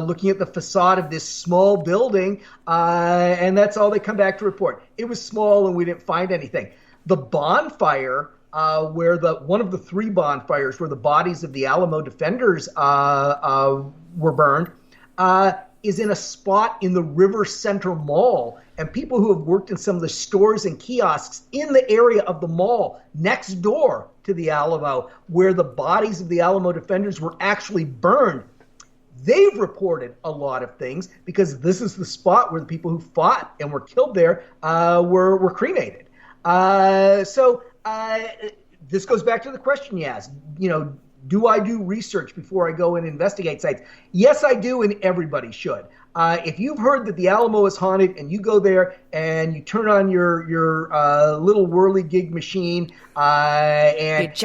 looking at the facade of this small building, and that's all they come back to report. It was small, and we didn't find anything. The bonfire. Where one of the 3 bonfires where the bodies of the Alamo defenders were burned is in a spot in the River Center Mall. And people who have worked in some of the stores and kiosks in the area of the mall next door to the Alamo, where the bodies of the Alamo defenders were actually burned, they've reported a lot of things because this is the spot where the people who fought and were killed there were cremated. This goes back to the question you asked. Do I do research before I go and investigate sites? Yes, I do, and everybody should. If you've heard that the Alamo is haunted and you go there and you turn on your little whirly-gig machine and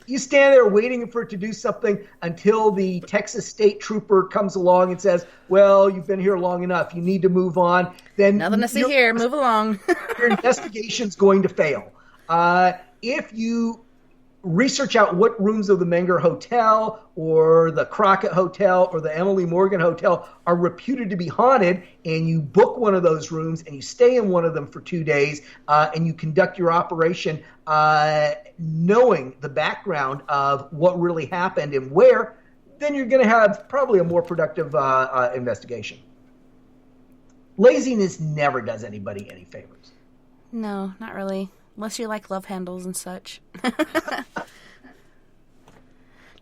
you stand there waiting for it to do something until the Texas State Trooper comes along and says, well, you've been here long enough. You need to move on. Then nothing to see here. Move along. Your investigation's going to fail. If you research out what rooms of the Menger Hotel or the Crockett Hotel or the Emily Morgan Hotel are reputed to be haunted, and you book one of those rooms and you stay in one of them for 2 days, and you conduct your operation knowing the background of what really happened and where, then you're going to have probably a more productive investigation. Laziness never does anybody any favors. No, not really. Unless you like love handles and such.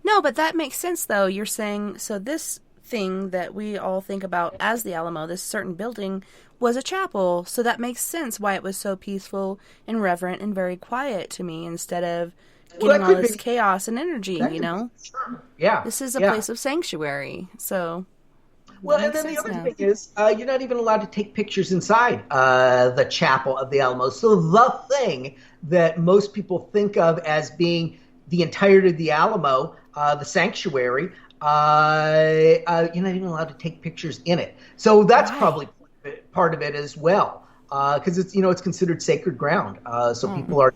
No, but that makes sense, though. You're saying, so this thing that we all think about as the Alamo, this certain building, was a chapel. So that makes sense why it was so peaceful and reverent and very quiet to me instead of getting all this chaos and energy, Sure. Yeah. This is a place of sanctuary, so... Well, and then the other thing is, you're not even allowed to take pictures inside the chapel of the Alamo. So the thing that most people think of as being the entirety of the Alamo, the sanctuary, you're not even allowed to take pictures in it. So that's probably part of it as well. Because it's considered sacred ground, so people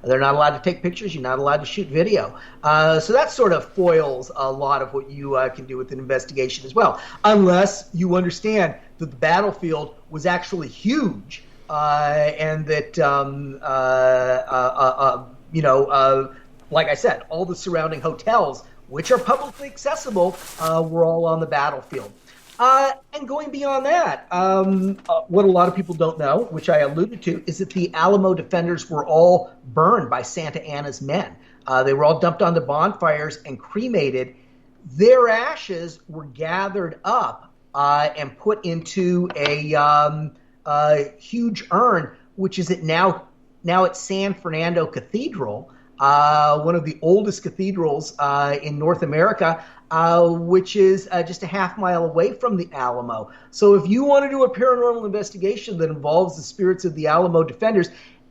they're not allowed to take pictures. You're not allowed to shoot video, so that sort of foils a lot of what you can do with an investigation as well, unless you understand that the battlefield was actually huge, and that like I said, all the surrounding hotels, which are publicly accessible, were all on the battlefield. And going beyond that, what a lot of people don't know, which I alluded to, is that the Alamo defenders were all burned by Santa Anna's men. They were all dumped onto bonfires and cremated. Their ashes were gathered up and put into a huge urn, which is now at San Fernando Cathedral, one of the oldest cathedrals in North America, which is just a half mile away from the Alamo. So if you want to do a paranormal investigation that involves the spirits of the Alamo defenders,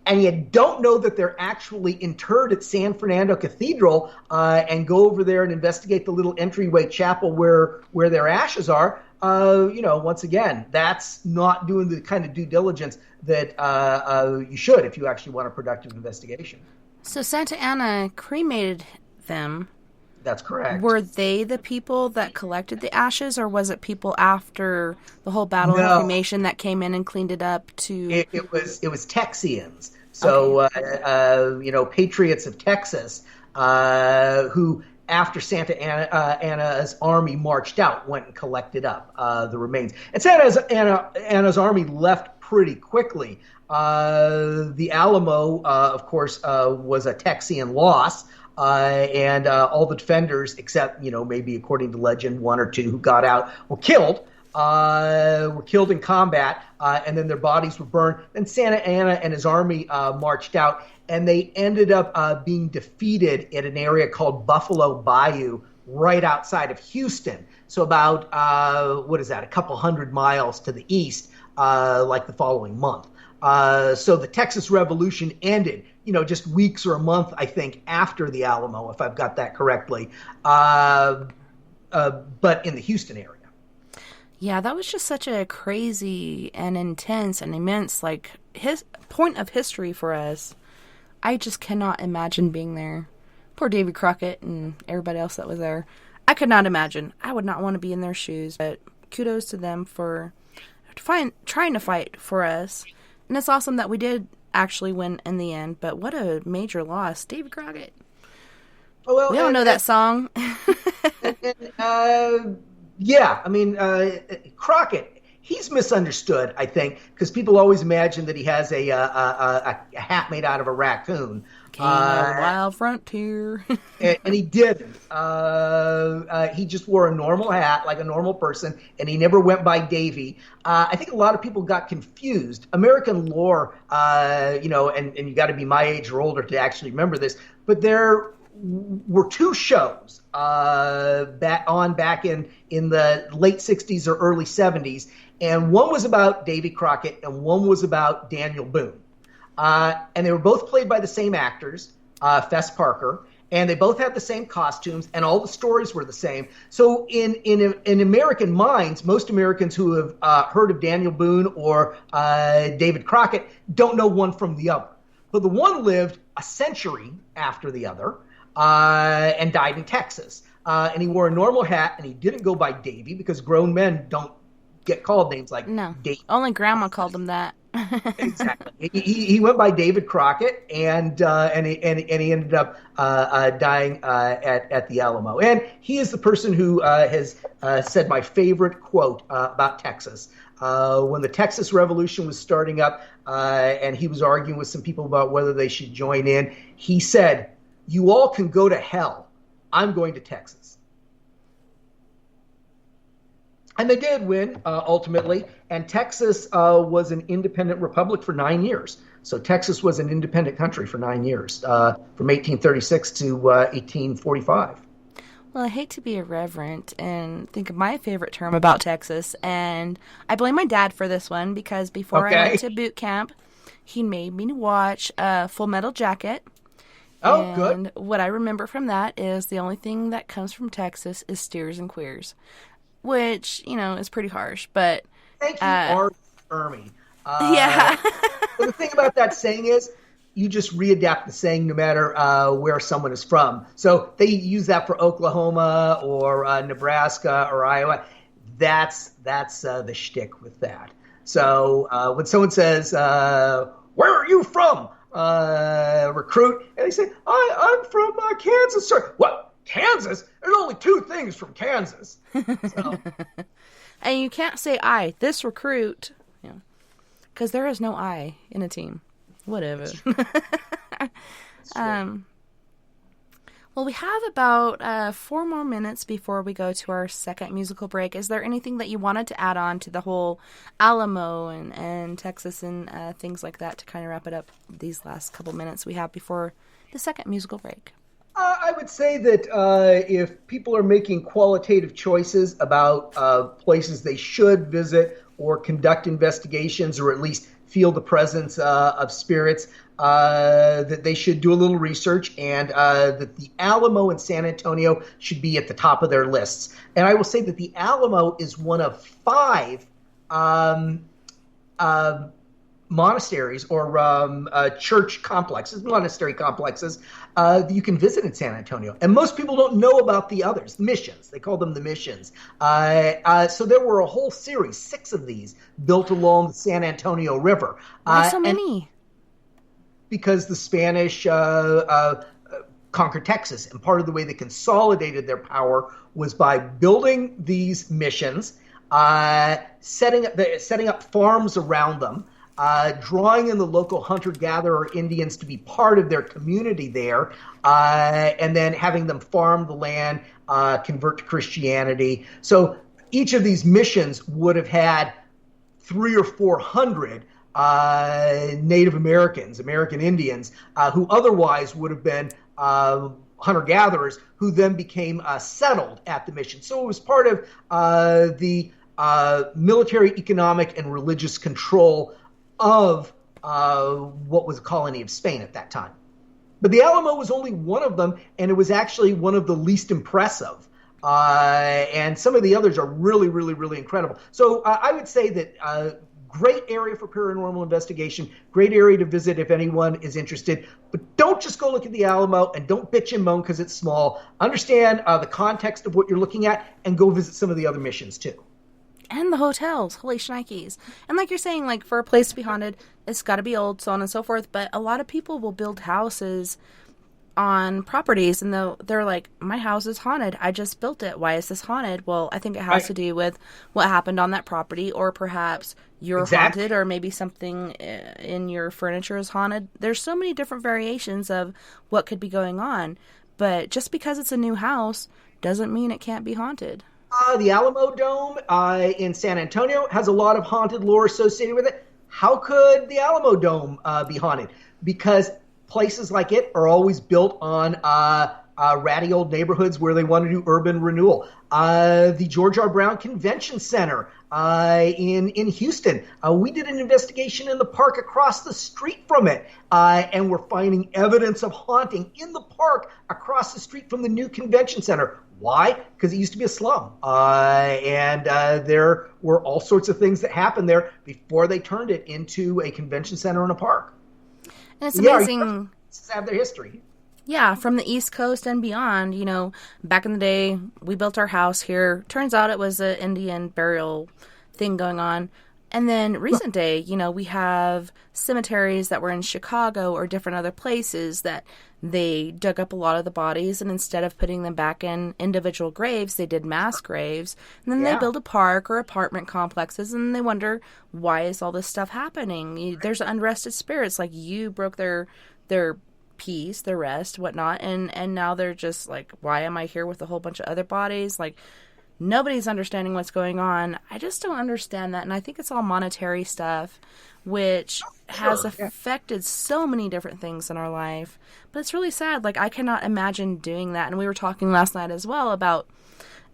and you don't know that they're actually interred at San Fernando Cathedral, and go over there and investigate the little entryway chapel where their ashes are, once again, that's not doing the kind of due diligence that you should if you actually want a productive investigation. So Santa Anna cremated them. That's correct. Were they the people that collected the ashes, or was it people after the whole battle of cremation that came in and cleaned it up to? It was Texians. So, okay. Patriots of Texas, who after Santa Anna's army marched out, went and collected up the remains. And Santa Anna's army left pretty quickly. The Alamo, of course, was a Texian loss. And all the defenders, except, maybe according to legend, one or two who got out, were killed in combat, and then their bodies were burned. Then Santa Anna and his army marched out, and they ended up being defeated at an area called Buffalo Bayou, right outside of Houston. So about, a couple hundred miles to the east, like the following month. So the Texas Revolution ended, just weeks or a month, I think, after the Alamo, if I've got that correctly, but in the Houston area. Yeah, that was just such a crazy and intense and immense, his point of history for us. I just cannot imagine being there. Poor Davy Crockett and everybody else that was there. I could not imagine. I would not want to be in their shoes, but kudos to them for trying to fight for us. And it's awesome that we did actually win in the end, but what a major loss. Davy Crockett. Well, we don't know that song. Crockett, he's misunderstood, I think, because people always imagine that he has a hat made out of a raccoon. King of the Wild Frontier. and he didn't. He just wore a normal hat, like a normal person, and he never went by Davy. I think a lot of people got confused. American lore, and you got to be my age or older to actually remember this, but there were two shows back in the late 60s or early 70s, and one was about Davy Crockett and one was about Daniel Boone. And they were both played by the same actors, Fess Parker, and they both had the same costumes, and all the stories were the same. So in American minds, most Americans who have heard of Daniel Boone or David Crockett don't know one from the other. But the one lived a century after the other, and died in Texas. And he wore a normal hat, and he didn't go by Davy because grown men don't get called names like Davy. Only Grandma called him that. Exactly. He went by David Crockett, and he ended up dying at the Alamo. And he is the person who has said my favorite quote about Texas. When the Texas Revolution was starting up, and he was arguing with some people about whether they should join in, he said, "You all can go to hell. I'm going to Texas." And they did win, ultimately, and Texas was an independent republic for 9 years. So Texas was an independent country for 9 years, from 1836 to 1845. Well, I hate to be irreverent and think of my favorite term about Texas, and I blame my dad for this one because before I went to boot camp, he made me watch Full Metal Jacket. Oh, and good. What I remember from that is the only thing that comes from Texas is steers and queers, which, is pretty harsh, but... Thank you, Art Ermy. Yeah. But the thing about that saying is you just readapt the saying no matter where someone is from. So they use that for Oklahoma or Nebraska or Iowa. That's the shtick with that. So when someone says, "Where are you from?" Recruit, and they say, I'm from Kansas. Sir. What? Kansas? There's only two things from Kansas. So. And you can't say I, this recruit, because there is no I in a team. Whatever. Well, we have about 4 more minutes before we go to our second musical break. Is there anything that you wanted to add on to the whole Alamo and Texas and things like that to kind of wrap it up these last couple minutes we have before the second musical break? I would say that if people are making qualitative choices about places they should visit or conduct investigations or at least feel the presence of spirits, that they should do a little research, and that the Alamo in San Antonio should be at the top of their lists. And I will say that the Alamo is one of 5 monasteries or church complexes, monastery complexes, that you can visit in San Antonio. And most people don't know about the others, the missions. They call them the missions. So there were a whole series, 6 of these, built along the San Antonio River. Why so many? Because the Spanish conquered Texas, and part of the way they consolidated their power was by building these missions, setting up farms around them, drawing in the local hunter-gatherer Indians to be part of their community there, and then having them farm the land, convert to Christianity. So each of these missions would have had 300 or 400 Native Americans, American Indians, who otherwise would have been hunter-gatherers, who then became settled at the mission. So it was part of the military, economic, and religious control of what was a colony of Spain at that time. But the Alamo was only one of them, and it was actually one of the least impressive. And some of the others are really, really, really incredible. So I would say that great area for paranormal investigation, great area to visit if anyone is interested. But don't just go look at the Alamo and don't bitch and moan because it's small. Understand the context of what you're looking at and go visit some of the other missions too. And the hotels. Holy shnikes. And like you're saying, like for a place to be haunted, it's got to be old, so on and so forth. But a lot of people will build houses on properties and they're like, my house is haunted. I just built it. Why is this haunted? Well, I think it has to do with what happened on that property, or perhaps you're haunted, or maybe something in your furniture is haunted. There's so many different variations of what could be going on. But just because it's a new house doesn't mean it can't be haunted. The Alamo Dome in San Antonio has a lot of haunted lore associated with it. How could the Alamo Dome be haunted? Because places like it are always built on ratty old neighborhoods where they want to do urban renewal. The George R. Brown Convention Center in Houston. We did an investigation in the park across the street from it, and we're finding evidence of haunting in the park across the street from the new convention center. Why? Because it used to be a slum, and there were all sorts of things that happened there before they turned it into a convention center and a park. And it's amazing. Have their history. Yeah, from the East Coast and beyond. You know, back in the day, we built our house here. Turns out it was an Indian burial thing going on. And then recent day, you know, we have cemeteries that were in Chicago or different other places that they dug up a lot of the bodies, and instead of putting them back in individual graves, they did mass graves. And then they build a park or apartment complexes, and they wonder, why is all this stuff happening? There's unrested spirits, like you broke their peace, their rest, whatnot, and now they're just like, why am I here with a whole bunch of other bodies? Like, nobody's understanding what's going on. I just don't understand that, and I think it's all monetary stuff, which has affected so many different things in our life. But it's really sad. Like, I cannot imagine doing that. And we were talking last night as well about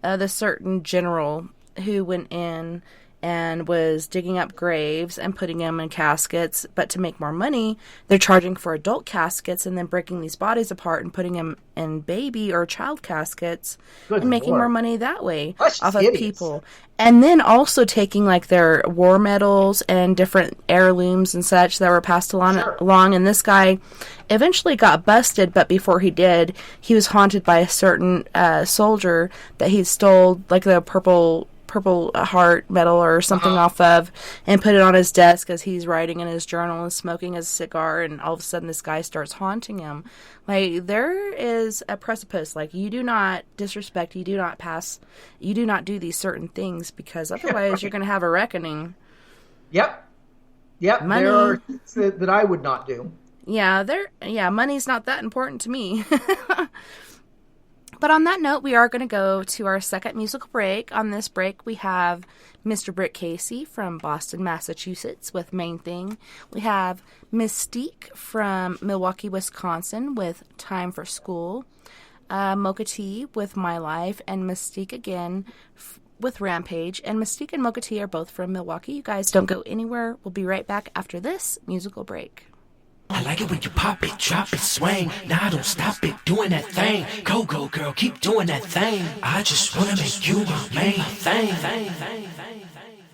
the certain general who went in and was digging up graves and putting them in caskets. But to make more money, they're charging for adult caskets and then breaking these bodies apart and putting them in baby or child caskets and making more money that way off of people. And then also taking like their war medals and different heirlooms and such that were passed along. And this guy eventually got busted, but before he did, he was haunted by a certain soldier that he stole like the purple Purple Heart medal or something off of, and put it on his desk as he's writing in his journal and smoking his cigar, and all of a sudden this guy starts haunting him. Like, there is a precipice. Like, you do not disrespect, you do not do these certain things, because otherwise you're going to have a reckoning. Yep. Money. There are things that I would not do. Yeah, money's not that important to me. But on that note, we are going to go to our second musical break. On this break, we have Mr. Britt Casey from Boston, Massachusetts with Main Thing. We have Mystique from Milwaukee, Wisconsin with Time for School. Mocha T with My Life, and Mystique again with Rampage. And Mystique and Mocha T are both from Milwaukee. You guys don't go anywhere. We'll be right back after this musical break. I like it when you pop it, drop it, swing. Nah, don't stop it, doing that thing. Go, go, girl, keep doing that thing. I just wanna make you my main thing.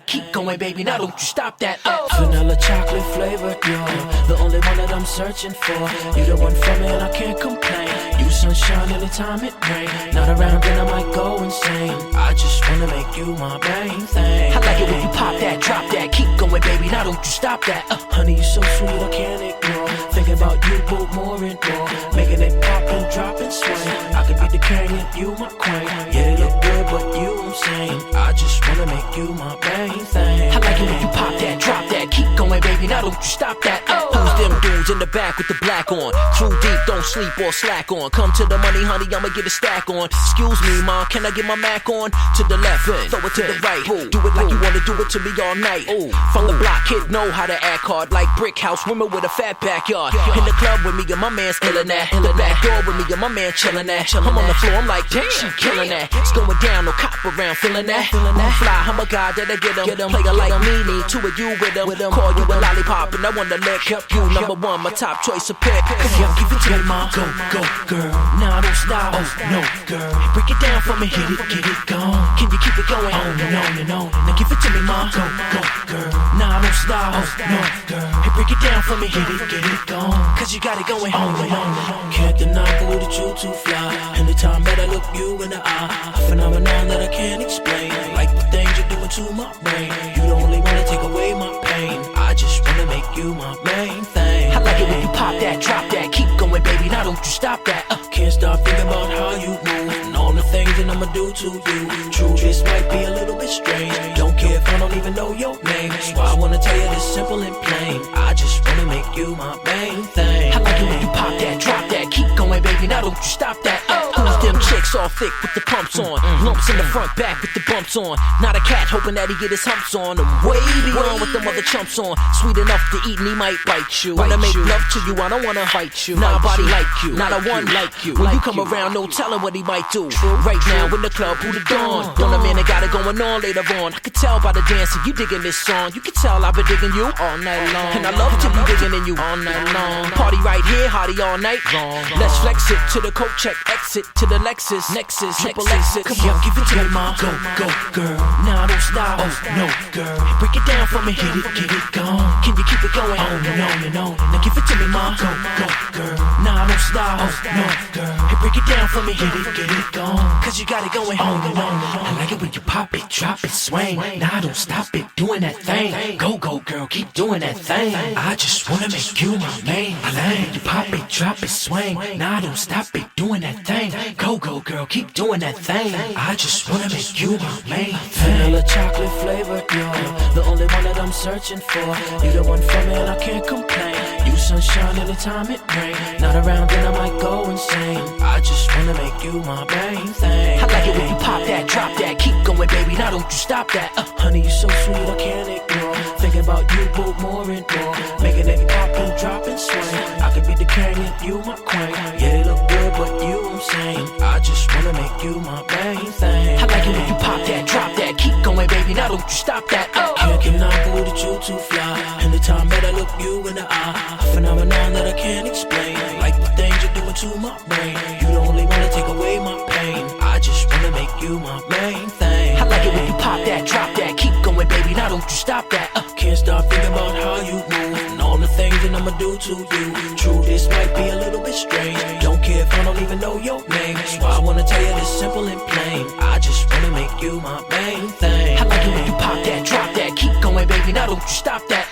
Keep going, baby, now don't you stop that. Vanilla chocolate flavored, you're the only one that I'm searching for. You the one for me and I can't complain. You sunshine anytime it rain. Not around then I might go insane. I just wanna make you my main thing. I like it when you pop that, drop that. Keep going, baby, now don't you stop that. Honey, you're so sweet, I can't ignore. Thinking about you both more and more. Making it pop and drop and swing. I could be the carrier, you my queen. Yeah, they look good, but you I'm saying. I just wanna make you my main thing. I like it when you pop that, drop that. Keep going, baby, now don't you stop that. Who's them dudes in the back with the black on? True deep, don't sleep or slack on. Come to the money, honey, I'ma get a stack on. Excuse me, ma, can I get my Mac on? To the left, throw it to the right. Do it like you wanna do it to me all night. From the block, kid know how to act hard. Like brick house, women with a fat backyard. In the club with me and my man skillin' that. In the back door with me and my man chillin' that. I'm on the floor, I'm like, damn, she killin' that. It's going down, no cop around, feelin' that. I'm fly, I'm a guy that'll get him. Player like me, need two of you with him. Call you a lollipop and I wanna lick up you. Number one, my top choice of pick. Yo, give it to me, ma. Go, go, girl. Nah, don't stop. Oh, no, girl. Break it down for me, hit it, get it gone. Can you keep it going? On and on and on. Now give it to me, ma. Go, go, girl. Nah, don't stop. Oh, no, girl. Hey, break it down for me, hit it, get it gone. Cause you got it going on and on and on. Can't deny the way that you too fly. Anytime that I look you in the eye, a phenomenon that I can't explain. Like the things you're doing to my brain. You the only one to take away my pain. I just wanna make you my main thing. I like it when you pop that, drop that. Keep going, baby, now don't you stop that. Can't stop thinking about how you move and all the things that I'ma do to you. True, this might be a little bit strange. Don't care if I don't even know your name. That's why I wanna tell you this simple and plain. I just wanna make you my main thing. I like it when you pop that, drop that. Keep going, baby, now don't you stop that. Who's them chicks all thick with the pumps on? Lumps in the front, back with the bumps on. Not a cat hoping that he get his humps on. I'm way beyond with them other chumps on. Sweet enough to eat and he might bite you. Wanna make love to you, I don't wanna fight you. Nobody like you, not a one like you. When you come around, no telling what he might do. Right now in the club, who the dawn? Want a man that got it going on later on. I could tell by the dancing, you digging this song. You can tell I've been digging you all night long. And I love to be digging in you all night long. Party right here, hottie all night long. Let's flex it to the coat check, exit to the Lexus, Nexus, triple exit. Come on, give it to me, ma. Go, go, girl. Now don't stop. Oh, no, girl. Break it down for me, hit it, get it gone. Can you keep it going? On and on and on. Now give it to me, ma. Go, go, girl. Now don't stop. Oh, no, girl. Hey, break it down for me, hit it, get it gone. Cause you got it going on and on and on. I like it when you pop it, drop it, swing. Now don't stop it, doing that thing. Go, go, girl, keep doing that thing. I just wanna make you my main thing. You pop it, drop it, swing. Now don't stop it, doing that thing. Go, go, girl, keep doing that thing. I just wanna make you my main thing. Vanilla chocolate flavored, you're the only one that I'm searching for. You the one for me and I can't complain. You sunshine anytime it rain. Not around then I might go insane. I just wanna make you my main thing. I like it when you pop that, drop that. Keep going, baby, now don't you stop that. Honey, you're so sweet, I can't ignore. Thinking about you both more and more. Making it pop and drop and swing. I could be the carrier, you my queen. Yeah, they look good, but you I'm saying. I just wanna make you my main thing. I like it when you pop that, drop that. Keep going, baby, now don't you stop that. Can't deny the way that you too fly. Anytime that I look you in the eye, a phenomenon that I can't explain. Like the things you're doing to my brain. You the only one to take away my pain. I just wanna make you my main thing. I like it when you pop that, drop that. Keep going, baby, now don't you stop that. Can't stop thinking about how you move and all on the things that I'ma do to you. True, this might be a little bit strange. Don't care if I don't even know your name. That's why I wanna tell you this simple and plain. I just wanna make you my main thing. I like it when you pop that, drop that, keep going, baby. Now don't you stop that.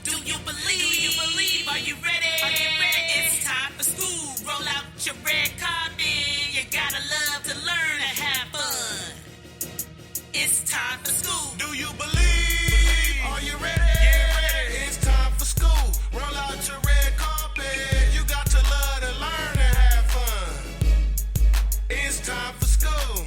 Do you believe? Are you ready? It's time for school. Roll out your red carpet. You gotta love to learn and have fun. It's time for school. Do you believe? Are you ready? Get ready. It's time for school. Roll out your red carpet. You got to love to learn and have fun. It's time for school.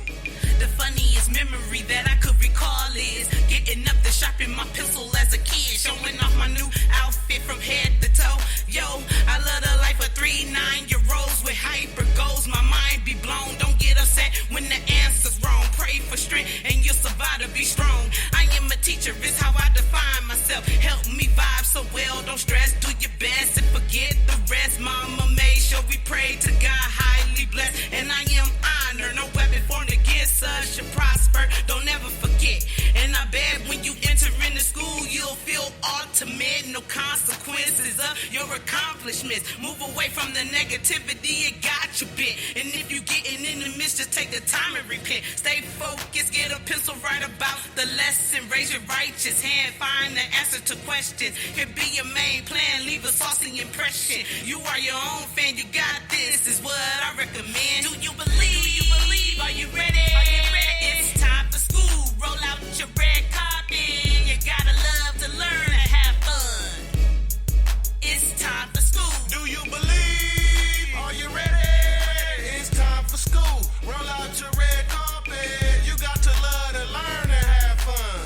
The funniest memory that I could recall is getting up to sharpen my pencil as a kid, showing off my new outfit from head to toe. Yo, I love the life of 3 9-year-olds with hyper goals. My mind be blown. Don't get upset when the answer's wrong. Pray for strength and you'll survive to be strong. I am a teacher, it's how I define myself. Help me vibe so well, don't stress. Do your best and forget the rest. Mama made sure we pray to God, highly blessed. And I am honored, no weapon formed against us should prosper. Don't ever forget. And I bet when you enter into school, you'll feel ultimate. No consequences of your accomplishments. Move away from the negativity, it got you bit. And if you getting in the midst, just take the time and repent. Stay focused, get a pencil, write about the lesson. Raise your righteous hand, find the answer to questions. Here be your main plan, leave a saucy impression. You are your own fan, you got this, is what I recommend. Do you believe? Are you ready? It's time for school. Roll out your red carpet. You gotta love to learn and have fun. It's time for school. Do you believe? Are you ready? It's time for school. Roll out your red carpet. You got to love to learn and have fun.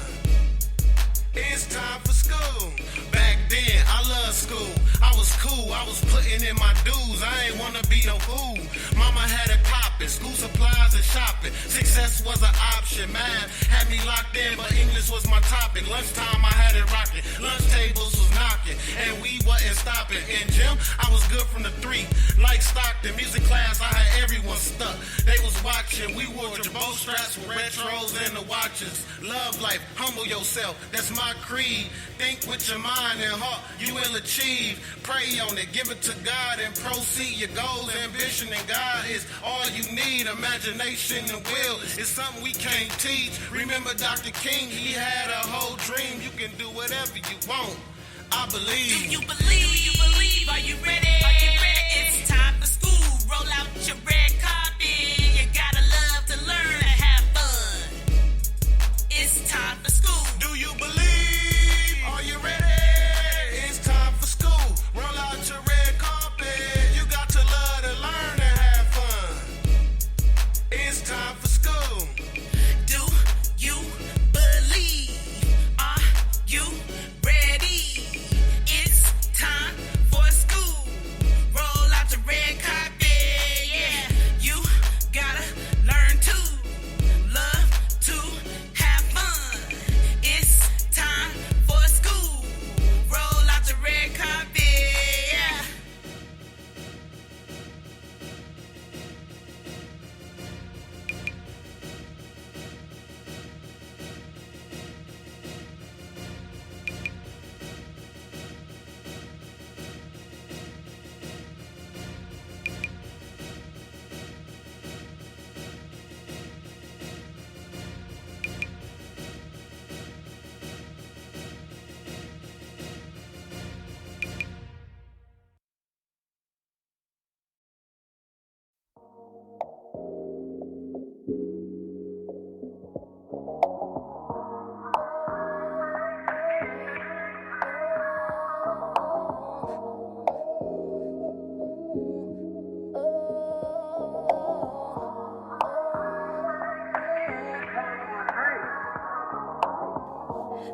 It's time for school. Back then, I loved school. I was cool. I was putting in my dues. I ain't wanna be no fool. Mama had it poppin', school supplies and shopping. Success was an option. Math had me locked in, but English was my topic. Lunchtime, I had it rocking. Lunch tables was knocking, and we wasn't stopping. In gym, I was good from the 3. Like Stockton, music class, I had everyone stuck. They was watching. We wore bow straps with retros and the watches. Love life, humble yourself. That's my creed. Think with your mind and heart, you will achieve. Pray on it, give it to God and proceed. Your goals, ambition, and God is all you need. Imagination and will is something we can't teach. Remember Dr. King, he had a whole dream. You can do whatever you want. I believe. Do you believe? Are you ready? It's time for school. Roll out your red carpet. You gotta love to learn and have fun. It's time for school. Do you believe? Are you ready? It's time for school. Roll out your red carpet. You got to love to learn and have fun. It's time for school. Do you believe? Are you ready? It's time for school. Roll out the red carpet. Yeah, you gotta learn to love to have fun. It's time for school. Roll out the red carpet. Yeah.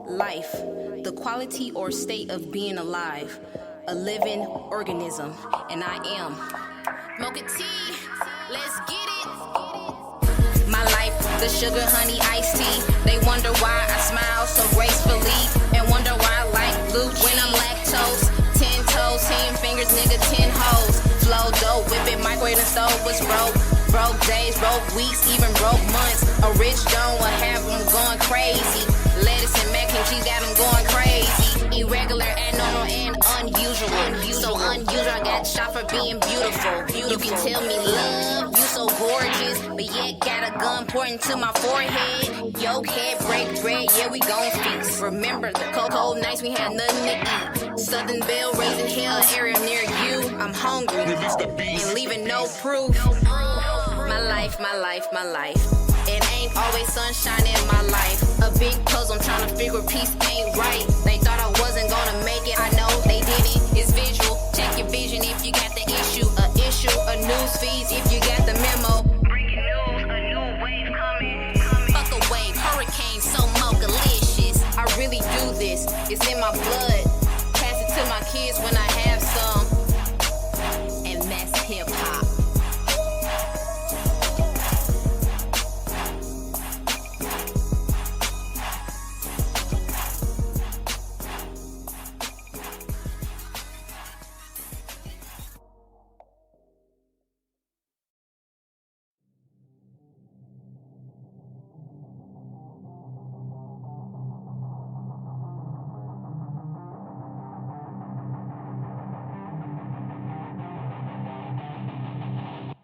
Life, the quality or state of being alive, a living organism, and I am. Mocha T, let's get it. My life the sugar honey iced tea. They wonder why I smile so gracefully and wonder why I like blue cheese. When I'm lactose, 10 toes, 10 fingers, nigga, 10 hoes. Flow dope, whip it, microwave and stove was broke. Broke days, broke weeks, even broke months. A rich don't will have them going crazy. Lettuce and mac and cheese got them going crazy. Irregular, abnormal, and unusual. So unusual, I got shot for being beautiful. You can tell me love, you so gorgeous, but yet got a gun pointing to my forehead. Yo, head break bread, yeah, we gon' feast. Remember the cold nights we had nothing to eat. Southern Belle raising hell, area near you. I'm hungry and leaving no proof. My life, my life, my life. It ain't always sunshine in my life. A big puzzle, I'm trying to figure peace ain't right. They thought I wasn't gonna make it, I know they didn't. It's visual, check your vision if you got the issue. A news feed if you got the memo. Breaking news, a new wave coming. Fuck a wave, hurricane, so mocha-licious. I really do this, it's in my blood. Pass it to my kids when I have some. And that's hip-hop.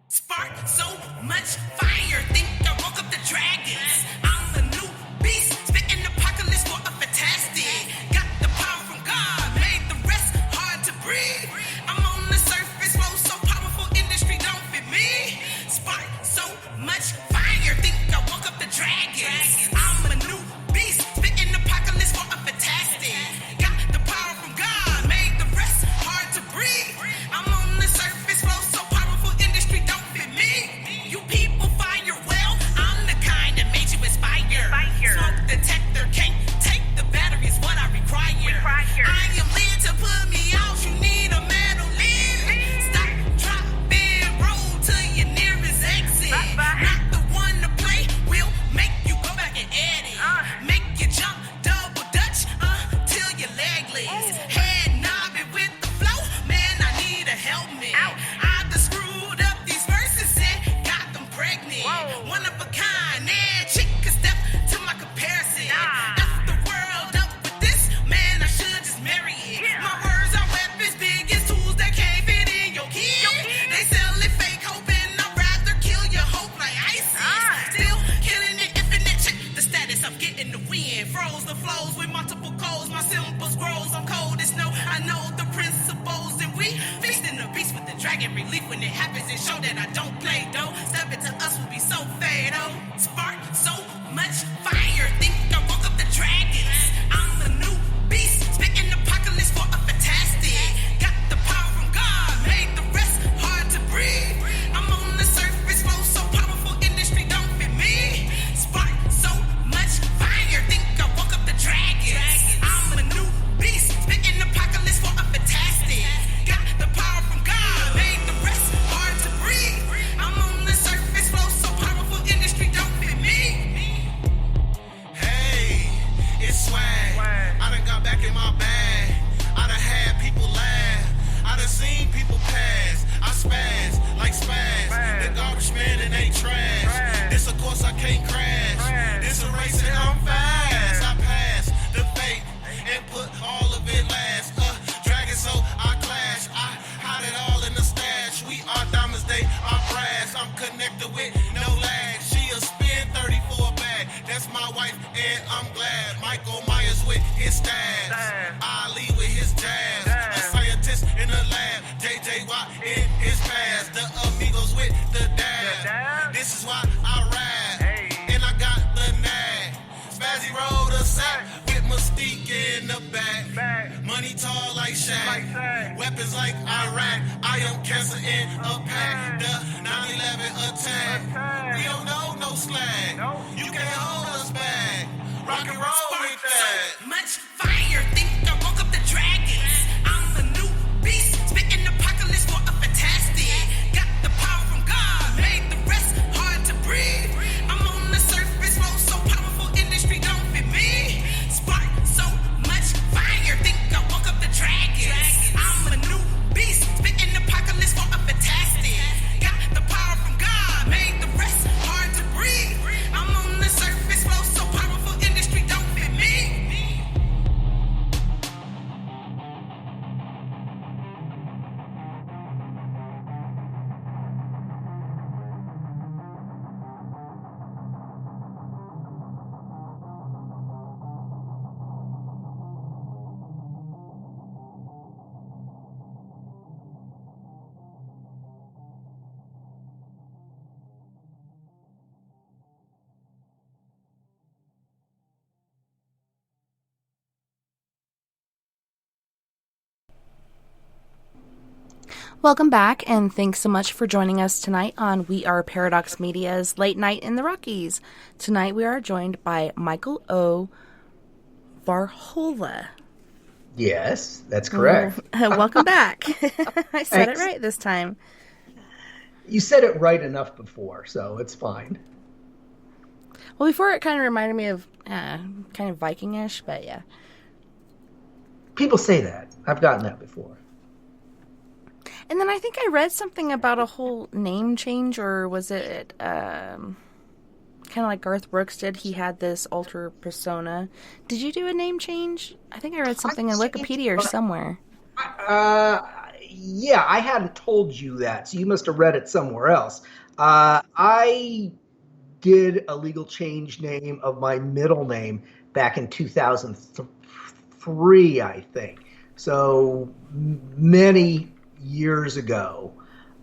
Spark so much fire, think I woke up the dragons. I'm the new beast, spitting apocalypse for a fantastic. Got the power from God, made the rest hard to breathe. I'm on the surface, flow so powerful, industry don't fit me. Spark so much fire, think I woke up the dragons. I'm a new beast, spitting apocalypse for a fantastic. Got the power from God, made the rest hard to breathe. I'm on the surface, flow so powerful, industry don't fit me. You people fire well, I'm the kind that made you inspire. Smoke detector can't take the battery is what I require. I am led to put me out, you need a metal lid. Stop, drop, then roll to your nearest exit. Not the one to play, we'll make you go back and edit. Make you jump double dutch till your leg legs. Head knobbing with the flow, man, I need a helmet. I just screwed up these verses and got them pregnant. One of a kind, and chick could step to my comparison. F the world up with this, man, I should just marry it. My words are weapons, biggest tools that can't fit in your kid. They sell it fake, hoping I'd rather kill your hope like ISIS. Still killing it, infinite, check the status, I'm getting the wind. Froze the flows with multiple codes, my symbols grows, I'm cold as snow. I know the principles, and we feasting the beast with the dragon relief. When it happens, it show that I don't play though. Step into us will be so fatal. Spark so much fire, think I woke up the dragons. I'm the new beast, spitting apocalypse for a fantastic. Got the power from God, made the rest hard to breathe. I'm on the surface, flow so powerful, industry don't fit me. Spark so much fire, think I woke up the dragons. I'm a new beast, spitting apocalypse for a fantastic. Got the power from God, made the rest hard to breathe. I'm on the surface, flow so powerful, industry don't fit me. Hey, it's swag. I done got back in my bag. I done had people laugh. I done seen people pass. I spaz like spaz. The garbage man and they trash. This of course I can't crash. This a race and I'm fast. I pass the fake and put all of it last. Dragon so I clash. I hide it all in the stash. We are diamonds, they are brass. I'm connected with no lag. She a spin 34 bag. That's my wife and I'm glad. Michael Myers with his stabs. Ali with his jabs. A scientist in the lab. JJ Watt in his past. The amigos with the dab. This is why I rap. And I got the nag. Spazzy rolled a sack with Mystique in the back. Money tall like Shaq. Weapons like Iraq. I am cancer in a pack. The 9/11 attack. We don't know no slag. You can't hold us back. Rock and roll with that. So much fire, think I woke up the dragons. I'm the new beast, spitting apocalypse for a fantastic. Got the power from God, made the rest hard to breathe. I'm on the surface. Welcome back, and thanks so much for joining us tonight on We Are Paradox Media's Late Night in the Rockies. Tonight we are joined by Michael O. Varhola. Yes, that's correct. Welcome back. I said Thanks. it right this time. You said it right enough before, so it's fine. Well, before it kind of reminded me of kind of Viking-ish, but yeah. People say that. I've gotten that before. And then I think I read something about a whole name change, or was it kind of like Garth Brooks did? He had this alter persona. Did you do a name change? I think I read something in Wikipedia or somewhere. Yeah, I hadn't told you that, so you must have read it somewhere else. I did a legal change name of my middle name back in 2003, I think. So many years ago.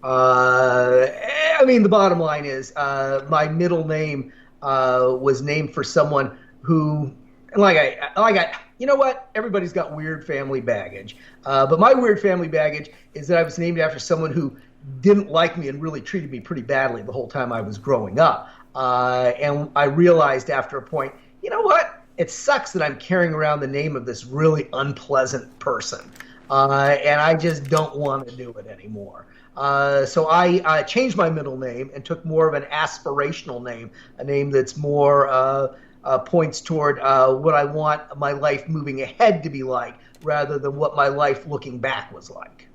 I mean, the bottom line is my middle name was named for someone who, you know what? Everybody's got weird family baggage. But my weird family baggage is that I was named after someone who didn't like me and really treated me pretty badly the whole time I was growing up. And I realized after a point, you know what? It sucks that I'm carrying around the name of this really unpleasant person. And I just don't want to do it anymore. So I changed my middle name and took more of an aspirational name, a name that's more points toward what I want my life moving ahead to be like, rather than what my life looking back was like.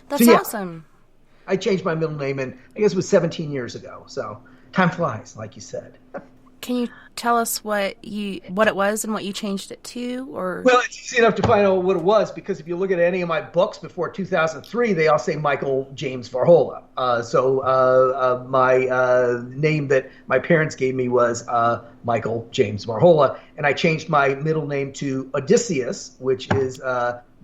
That's awesome. I changed my middle name, and I guess it was 17 years ago. So time flies, like you said. Can you tell us what it was and what you changed it to? Or well, it's easy enough to find out what it was, because if you look at any of my books before 2003, they all say Michael James Varhola. So my name that my parents gave me was Michael James Varhola, and I changed my middle name to Odysseus, which is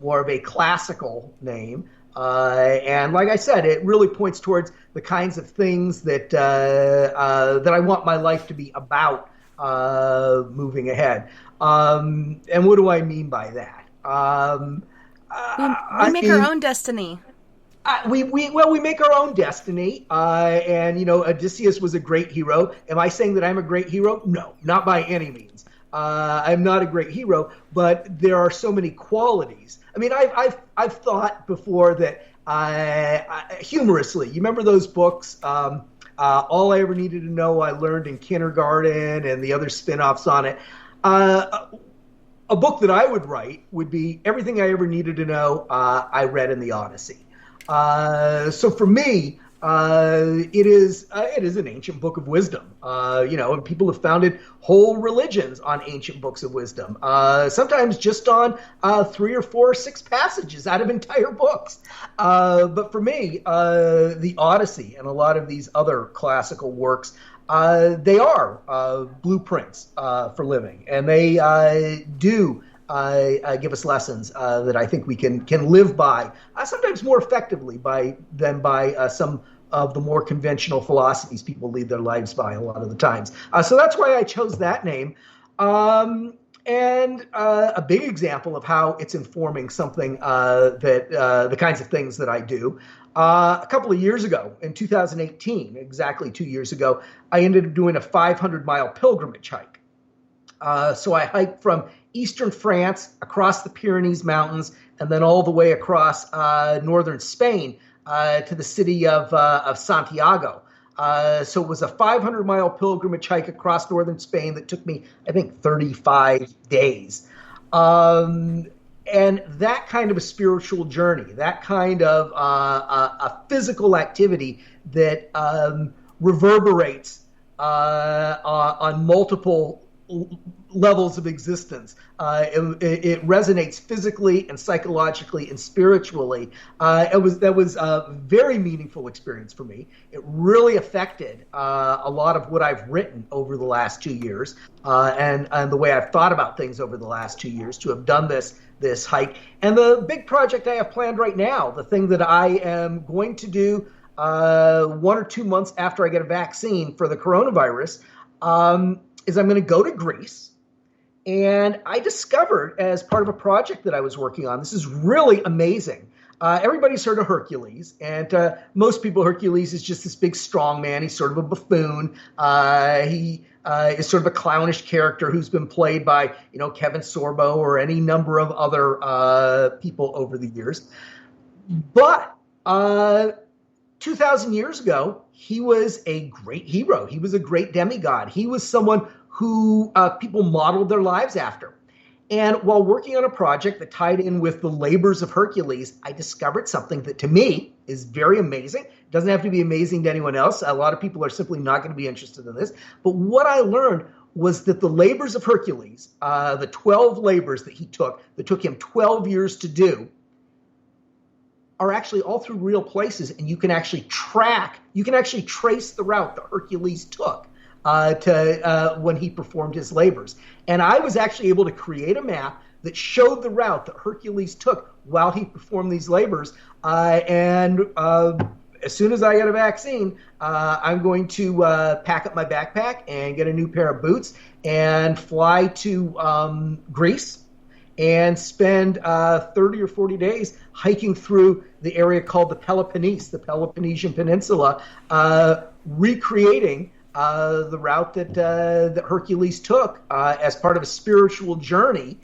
more of a classical name. And like I said, it really points towards the kinds of things that I want my life to be about moving ahead. And what do I mean by that? we make our own destiny. We make our own destiny. And, you know, Odysseus was a great hero. Am I saying that I'm a great hero? No, not by any means. I'm not a great hero, but there are so many qualities. I mean, I've thought before that humorously, you remember those books, All I Ever Needed to Know I Learned in Kindergarten, and the other spin-offs on it. A book that I would write would be Everything I Ever Needed to Know I Read in the Odyssey. So for me, it is an ancient book of wisdom, and people have founded whole religions on ancient books of wisdom, sometimes just on 3 or 4 or 6 passages out of entire books. But for me, the Odyssey and a lot of these other classical works, they are blueprints for living, and they do give us lessons that I think we can live by, sometimes more effectively than by some of the more conventional philosophies people lead their lives by a lot of the times. So that's why I chose that name. And a big example of how it's informing something that the kinds of things that I do. A couple of years ago, in 2018, exactly 2 years ago, I ended up doing a 500-mile pilgrimage hike. So I hiked from eastern France, across the Pyrenees Mountains, and then all the way across northern Spain to the city of Santiago. So it was a 500-mile pilgrimage hike across northern Spain that took me, I think, 35 days. And that kind of a spiritual journey, that kind of a physical activity that reverberates on multiple levels of existence. It resonates physically and psychologically and spiritually. That was a very meaningful experience for me. It really affected a lot of what I've written over the last 2 years, and the way I've thought about things over the last 2 years to have done this hike. And the big project I have planned right now, the thing that I am going to do 1 or 2 months after I get a vaccine for the coronavirus, is I'm going to go to Greece. And I discovered, as part of a project that I was working on, this is really amazing. everybody's heard of Hercules, and most people, Hercules is just this big strong man. He's sort of a buffoon. He is sort of a clownish character who's been played by, Kevin Sorbo or any number of other people over the years. But 2,000 years ago, he was a great hero. He was a great demigod. He was someone who people modeled their lives after. And while working on a project that tied in with the labors of Hercules, I discovered something that to me is very amazing. It doesn't have to be amazing to anyone else. A lot of people are simply not going to be interested in this. But what I learned was that the labors of Hercules, the 12 labors that took him 12 years to do, are actually all through real places. And you can actually trace the route that Hercules took to when he performed his labors. And I was actually able to create a map that showed the route that Hercules took while he performed these labors. And as soon as I get a vaccine, I'm going to pack up my backpack and get a new pair of boots and fly to Greece and spend 30 or 40 days hiking through the area called the Peloponnesian Peninsula, recreating the route that Hercules took as part of a spiritual journey,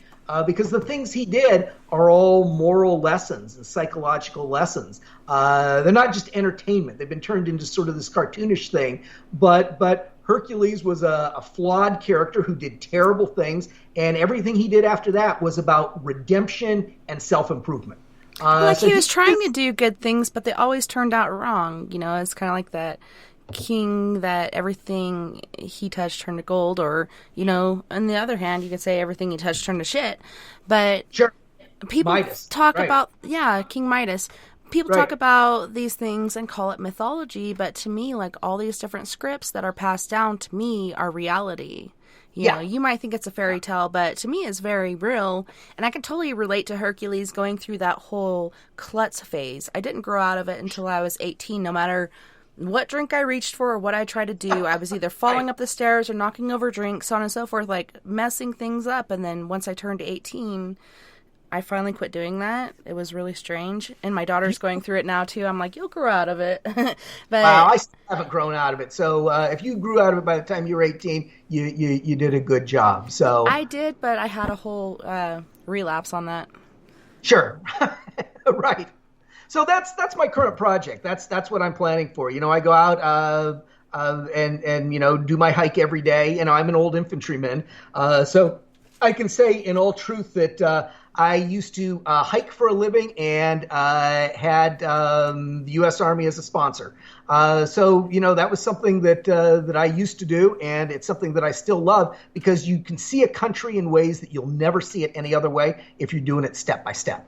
because the things he did are all moral lessons and psychological lessons. They're not just entertainment. They've been turned into sort of this cartoonish thing, but Hercules was a flawed character who did terrible things, and everything he did after that was about redemption and self-improvement. He was trying to do good things, but they always turned out wrong. It's kind of like that king that everything he touched turned to gold, or on the other hand, you could say everything he touched turned to shit. But sure, people Midas, talk right. about King Midas. People talk about these things and call it mythology, but to me, like, all these different scripts that are passed down to me are reality. You know, you might think it's a fairy tale, but to me it's very real. And I can totally relate to Hercules going through that whole klutz phase. I didn't grow out of it until I was 18. No matter what drink I reached for or what I tried to do, I was either falling up the stairs or knocking over drinks, so on and so forth, like messing things up. And then once I turned to 18, I finally quit doing that. It was really strange. And my daughter's going through it now, too. I'm like, you'll grow out of it. But wow, I still haven't grown out of it. So if you grew out of it by the time you were 18, you did a good job. So I did, but I had a whole relapse on that. Sure. Right. So that's my current project. That's what I'm planning for. I go out and do my hike every day. I'm an old infantryman. So I can say in all truth that I used to hike for a living and had the U.S. Army as a sponsor. So that was something that I used to do, and it's something that I still love, because you can see a country in ways that you'll never see it any other way if you're doing it step by step.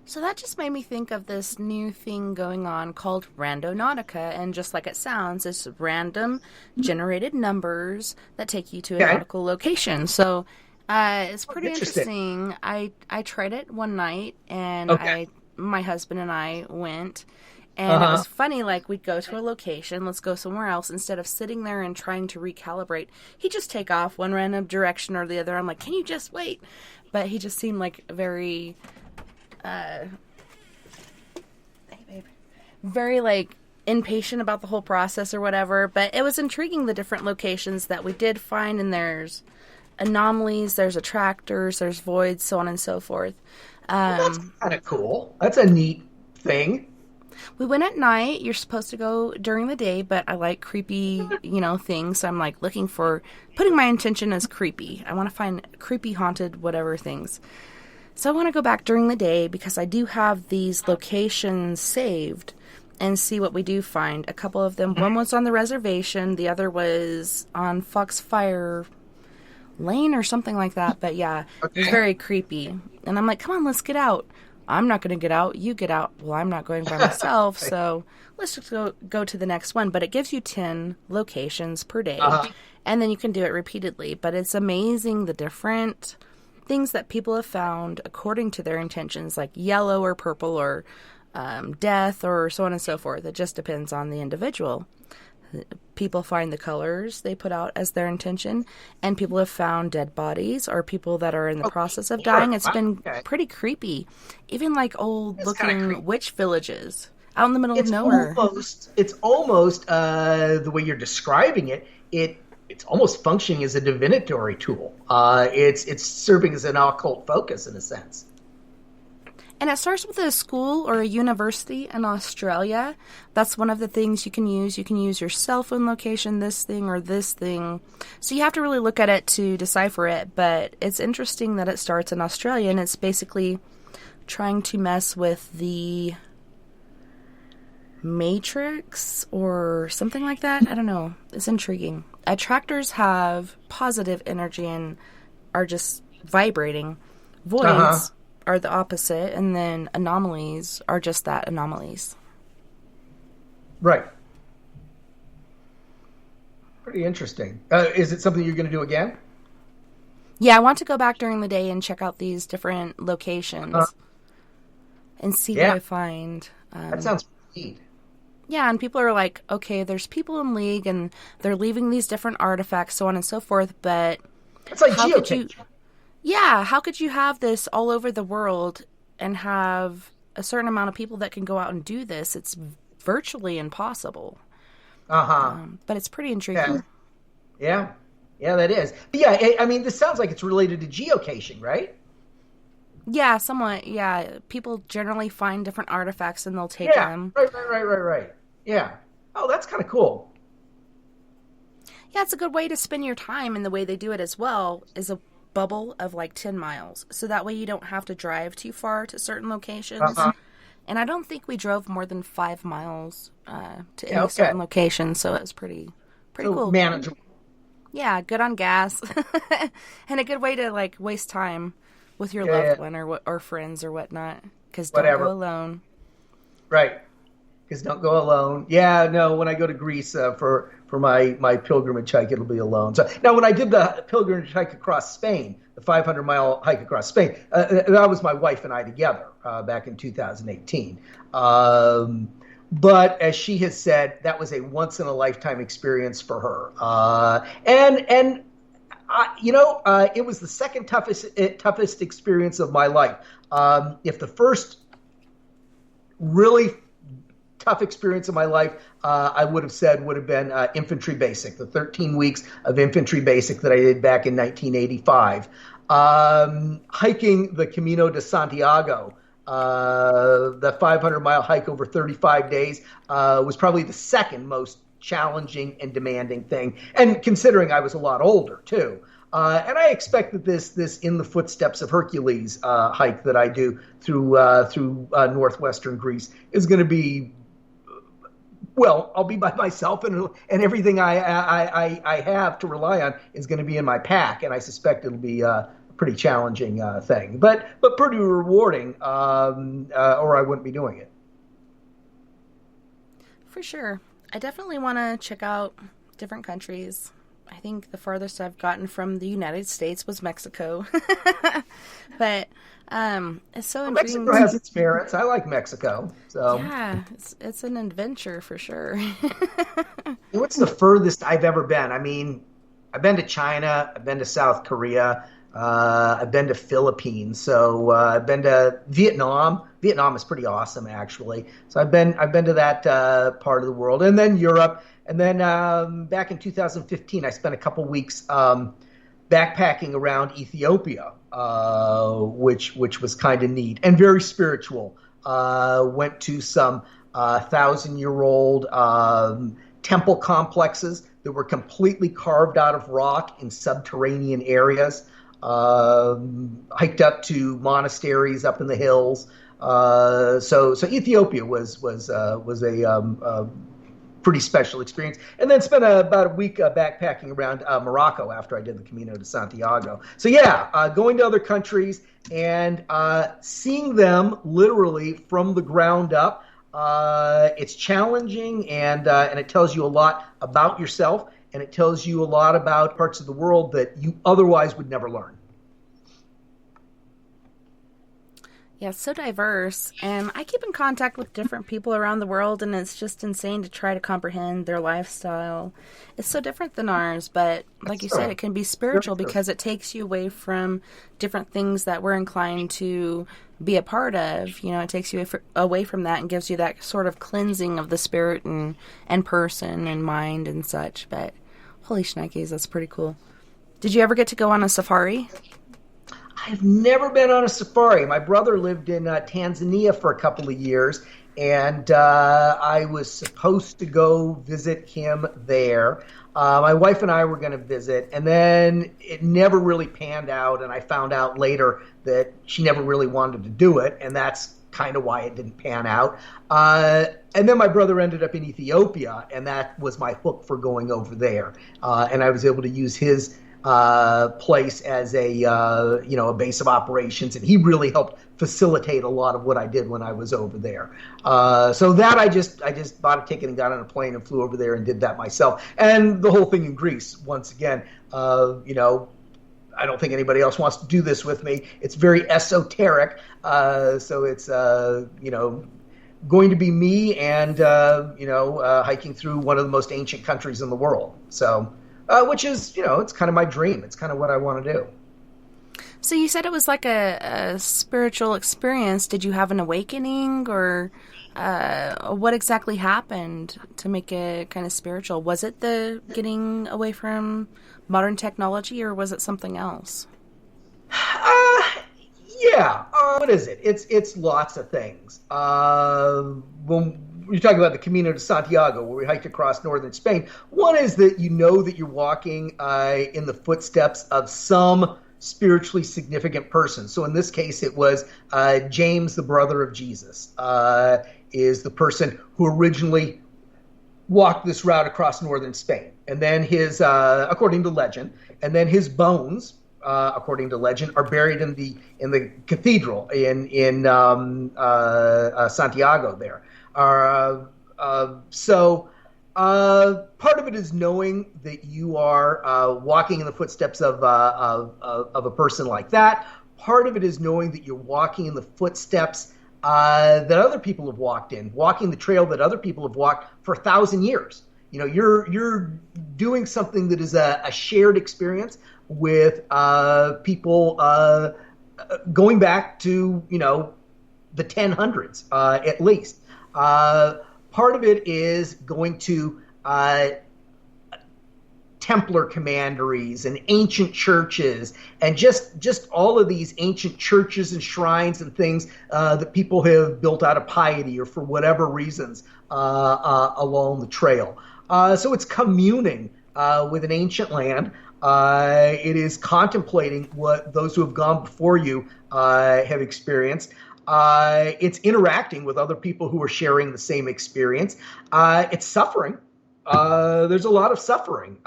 So that just made me think of this new thing going on called Randonautica, and just like it sounds, it's random generated numbers that take you to a nautical location. So it's pretty interesting. I tried it one night, and my husband and I went, and it was funny. Like, we'd go to a location, let's go somewhere else. Instead of sitting there and trying to recalibrate, he'd just take off one random direction or the other. I'm like, can you just wait? But he just seemed like very, very like impatient about the whole process or whatever. But it was intriguing, the different locations that we did find, and there's anomalies, there's attractors, there's voids, so on and so forth. That's kind of cool. That's a neat thing. We went at night. You're supposed to go during the day, but I like creepy, things. So I'm like putting my intention as creepy. I want to find creepy, haunted, whatever things. So I want to go back during the day, because I do have these locations saved, and see what we do find. A couple of them. One was on the reservation. The other was on Foxfire Lane or something like that. But yeah, it's very creepy. And I'm like, come on, let's get out. I'm not going to get out. You get out. Well, I'm not going by myself. So let's just go to the next one. But it gives you 10 locations per day. And then you can do it repeatedly. But it's amazing the different things that people have found according to their intentions, like yellow or purple or death or so on and so forth. It just depends on the individual. People find the colors they put out as their intention, and people have found dead bodies or people that are in the process of dying. It's been pretty creepy. Even like old-looking witch villages out in the middle of nowhere. It's almost the way you're describing it. It's almost functioning as a divinatory tool. It's serving as an occult focus in a sense. And it starts with a school or a university in Australia. That's one of the things you can use. You can use your cell phone location, this thing or this thing. So you have to really look at it to decipher it. But it's interesting that it starts in Australia, and it's basically trying to mess with the matrix or something like that. I don't know. It's intriguing. Attractors have positive energy and are just vibrating. Voids are the opposite, and then anomalies are just that, anomalies. Right. Pretty interesting. Is it something you're going to do again? Yeah, I want to go back during the day and check out these different locations and see what I find. That sounds neat. Yeah, and people are like, okay, there's people in League, and they're leaving these different artifacts, so on and so forth, but... It's like geocaching. Yeah, how could you have this all over the world and have a certain amount of people that can go out and do this? It's virtually impossible. But it's pretty intriguing. Yeah, that is. But yeah, I mean, this sounds like it's related to geocaching, right? Yeah, somewhat. Yeah, people generally find different artifacts and they'll take them. Right. Yeah. Oh, that's kind of cool. Yeah, it's a good way to spend your time, and the way they do it as well is a bubble of like 10 miles. So that way you don't have to drive too far to certain locations. And I don't think we drove more than 5 miles to any certain location, so it was pretty cool. Manageable. Yeah, good on gas. And a good way to like waste time with your loved one or friends or whatnot. Because don't go alone. Right. Because don't go alone. Yeah, no, when I go to Greece for my pilgrimage hike, it'll be alone. So now when I did the pilgrimage hike across Spain, the 500-mile hike across Spain, that was my wife and I together back in 2018. But as she has said, that was a once-in-a-lifetime experience for her. It was the second toughest experience of my life. If the first really tough experience of my life, I would have said would have been infantry basic, the 13 weeks of infantry basic that I did back in 1985. Hiking the Camino de Santiago, the 500-mile hike over 35 days, was probably the second most challenging and demanding thing. And considering I was a lot older, too. And I expect that this in the footsteps of Hercules hike that I do through northwestern Greece is going to be, well, I'll be by myself, and everything I have to rely on is going to be in my pack, and I suspect it'll be a pretty challenging thing, but pretty rewarding, or I wouldn't be doing it. For sure. I definitely want to check out different countries. I think the farthest I've gotten from the United States was Mexico. But it's so intriguing. Mexico has its merits. I like Mexico. So yeah, it's an adventure for sure. What's the furthest I've ever been? I mean, I've been to China. I've been to South Korea. I've been to Philippines. So I've been to Vietnam. Vietnam is pretty awesome, actually. So I've been to that part of the world, and then Europe. And then back in 2015, I spent a couple weeks backpacking around Ethiopia, which was kind of neat and very spiritual. Went to some 1,000-year-old temple complexes that were completely carved out of rock in subterranean areas. Hiked up to monasteries up in the hills. So Ethiopia was a pretty special experience. And then spent about a week backpacking around Morocco after I did the Camino de Santiago. So yeah, going to other countries and seeing them literally from the ground up. It's challenging, and it tells you a lot about yourself, and it tells you a lot about parts of the world that you otherwise would never learn. Yeah, it's so diverse, and I keep in contact with different people around the world, and it's just insane to try to comprehend their lifestyle. It's so different than ours, but like you said, it can be spiritual because it takes you away from different things that we're inclined to be a part of. You know, it takes you away from that and gives you that sort of cleansing of the spirit and person and mind and such. But holy shnikes, that's pretty cool. Did you ever get to go on a safari? I've never been on a safari. My brother lived in Tanzania for a couple of years, and I was supposed to go visit him there. My wife and I were going to visit, and then it never really panned out, and I found out later that she never really wanted to do it, and that's kind of why it didn't pan out. And then my brother ended up in Ethiopia, and that was my hook for going over there. And I was able to use his place as a base of operations, and he really helped facilitate a lot of what I did when I was over there. So that I just bought a ticket and got on a plane and flew over there and did that myself. And the whole thing in Greece, once again, I don't think anybody else wants to do this with me. It's very esoteric, so it's going to be me and hiking through one of the most ancient countries in the world. So. Which is, it's kind of my dream. It's kind of what I want to do. So you said it was like a spiritual experience. Did you have an awakening, or what exactly happened to make it kind of spiritual? Was it the getting away from modern technology, or was it something else? Yeah. What is it? It's lots of things. When you're talking about the Camino de Santiago, where we hiked across northern Spain, one is that you know that you're walking in the footsteps of some spiritually significant person. So in this case, it was James, the brother of Jesus, is the person who originally walked this route across northern Spain. And then his, according to legend, and then his bones, according to legend, are buried in the cathedral in Santiago there. So part of it is knowing that you are walking in the footsteps of a person like that. Part of it is knowing that you're walking in the footsteps that other people have walked in, walking the trail that other people have walked for 1,000 years. You're doing something that is a shared experience with people going back to the 1000s at least. Part of it is going to Templar commanderies and ancient churches, and just all of these ancient churches and shrines and things that people have built out of piety or for whatever reasons along the trail. So it's communing with an ancient land. It is contemplating what those who have gone before you have experienced. It's interacting with other people who are sharing the same experience. It's suffering. There's a lot of suffering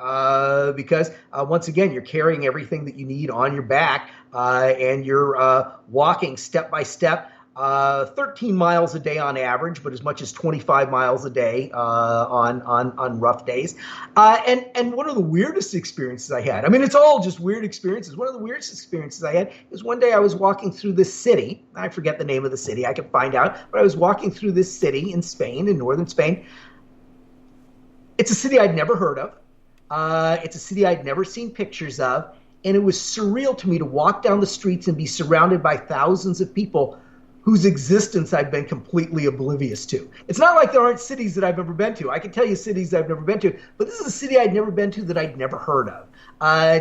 because, once again, you're carrying everything that you need on your back, and you're walking step by step, 13 miles a day on average, but as much as 25 miles a day on rough days. And one of the weirdest experiences I had, I mean, it's all just weird experiences. One of the weirdest experiences I had is one day I was walking through this city. I forget the name of the city. I can find out. But I was walking through this city in Spain, in northern Spain. It's a city I'd never heard of. It's a city I'd never seen pictures of. And it was surreal to me to walk down the streets and be surrounded by thousands of people whose existence I've been completely oblivious to. It's not like there aren't cities that I've never been to. I can tell you cities I've never been to, but this is a city I'd never been to that I'd never heard of.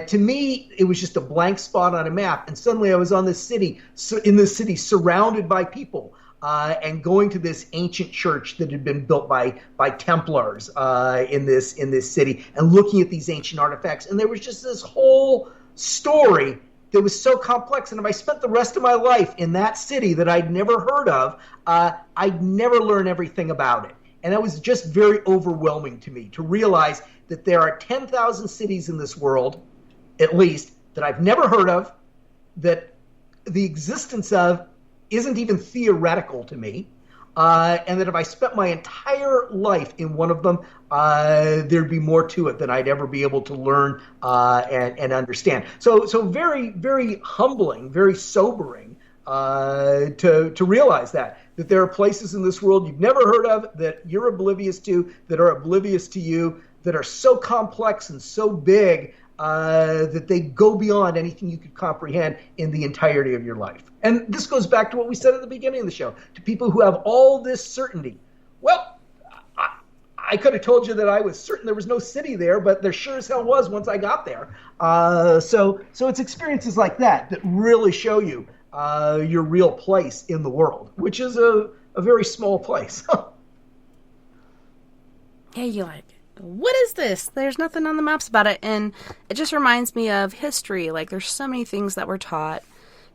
To me, it was just a blank spot on a map, and suddenly I was in this city surrounded by people, and going to this ancient church that had been built by Templars in this city, and looking at these ancient artifacts, and there was just this whole story that was so complex. And if I spent the rest of my life in that city that I'd never heard of, I'd never learn everything about it. And that was just very overwhelming to me, to realize that there are 10,000 cities in this world, at least, that I've never heard of, that the existence of isn't even theoretical to me, and that if I spent my entire life in one of them, there'd be more to it than I'd ever be able to learn and understand. So very, very humbling, very sobering, to realize that there are places in this world you've never heard of, that you're oblivious to, that are oblivious to you, that are so complex and so big that they go beyond anything you could comprehend in the entirety of your life. And this goes back to what we said at the beginning of the show, to people who have all this certainty. Well, I could have told you that I was certain there was no city there, but there sure as hell was once I got there. So it's experiences like that really show you your real place in the world, which is a very small place. Yeah, you like, what is this? There's nothing on the maps about it. And it just reminds me of history. Like, there's so many things that we're taught.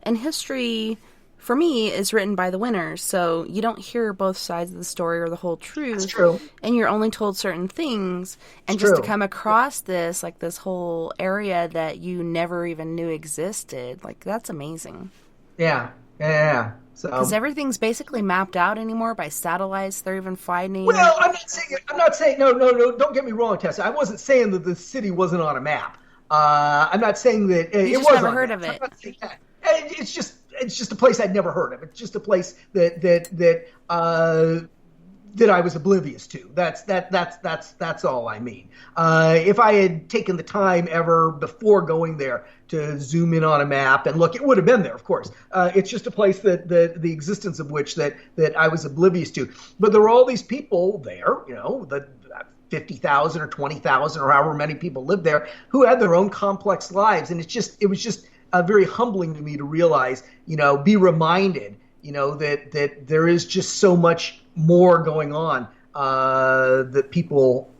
And history, for me, is written by the winners. So you don't hear both sides of the story or the whole truth. That's true. And you're only told certain things. And It's just true. to come across this, like this whole area that you never even knew existed, like, that's amazing. Yeah. So, Because everything's basically mapped out anymore by satellites. They're even finding... well, I'm not saying, no, don't get me wrong, Tessa. I wasn't saying that the city wasn't on a map. I'm not saying that it just was never on heard maps. of it. I'm not saying that. It's just a place I'd never heard of. It's just a place that I was oblivious to. That's all I mean. If I had taken the time ever before going there to zoom in on a map and look, it would have been there, of course. It's just a place that the existence of which that I was oblivious to. But there were all these people there, the 50,000 or 20,000 or however many people lived there, who had their own complex lives, and it was just very humbling to me to realize, be reminded, that there is just so much more going on that people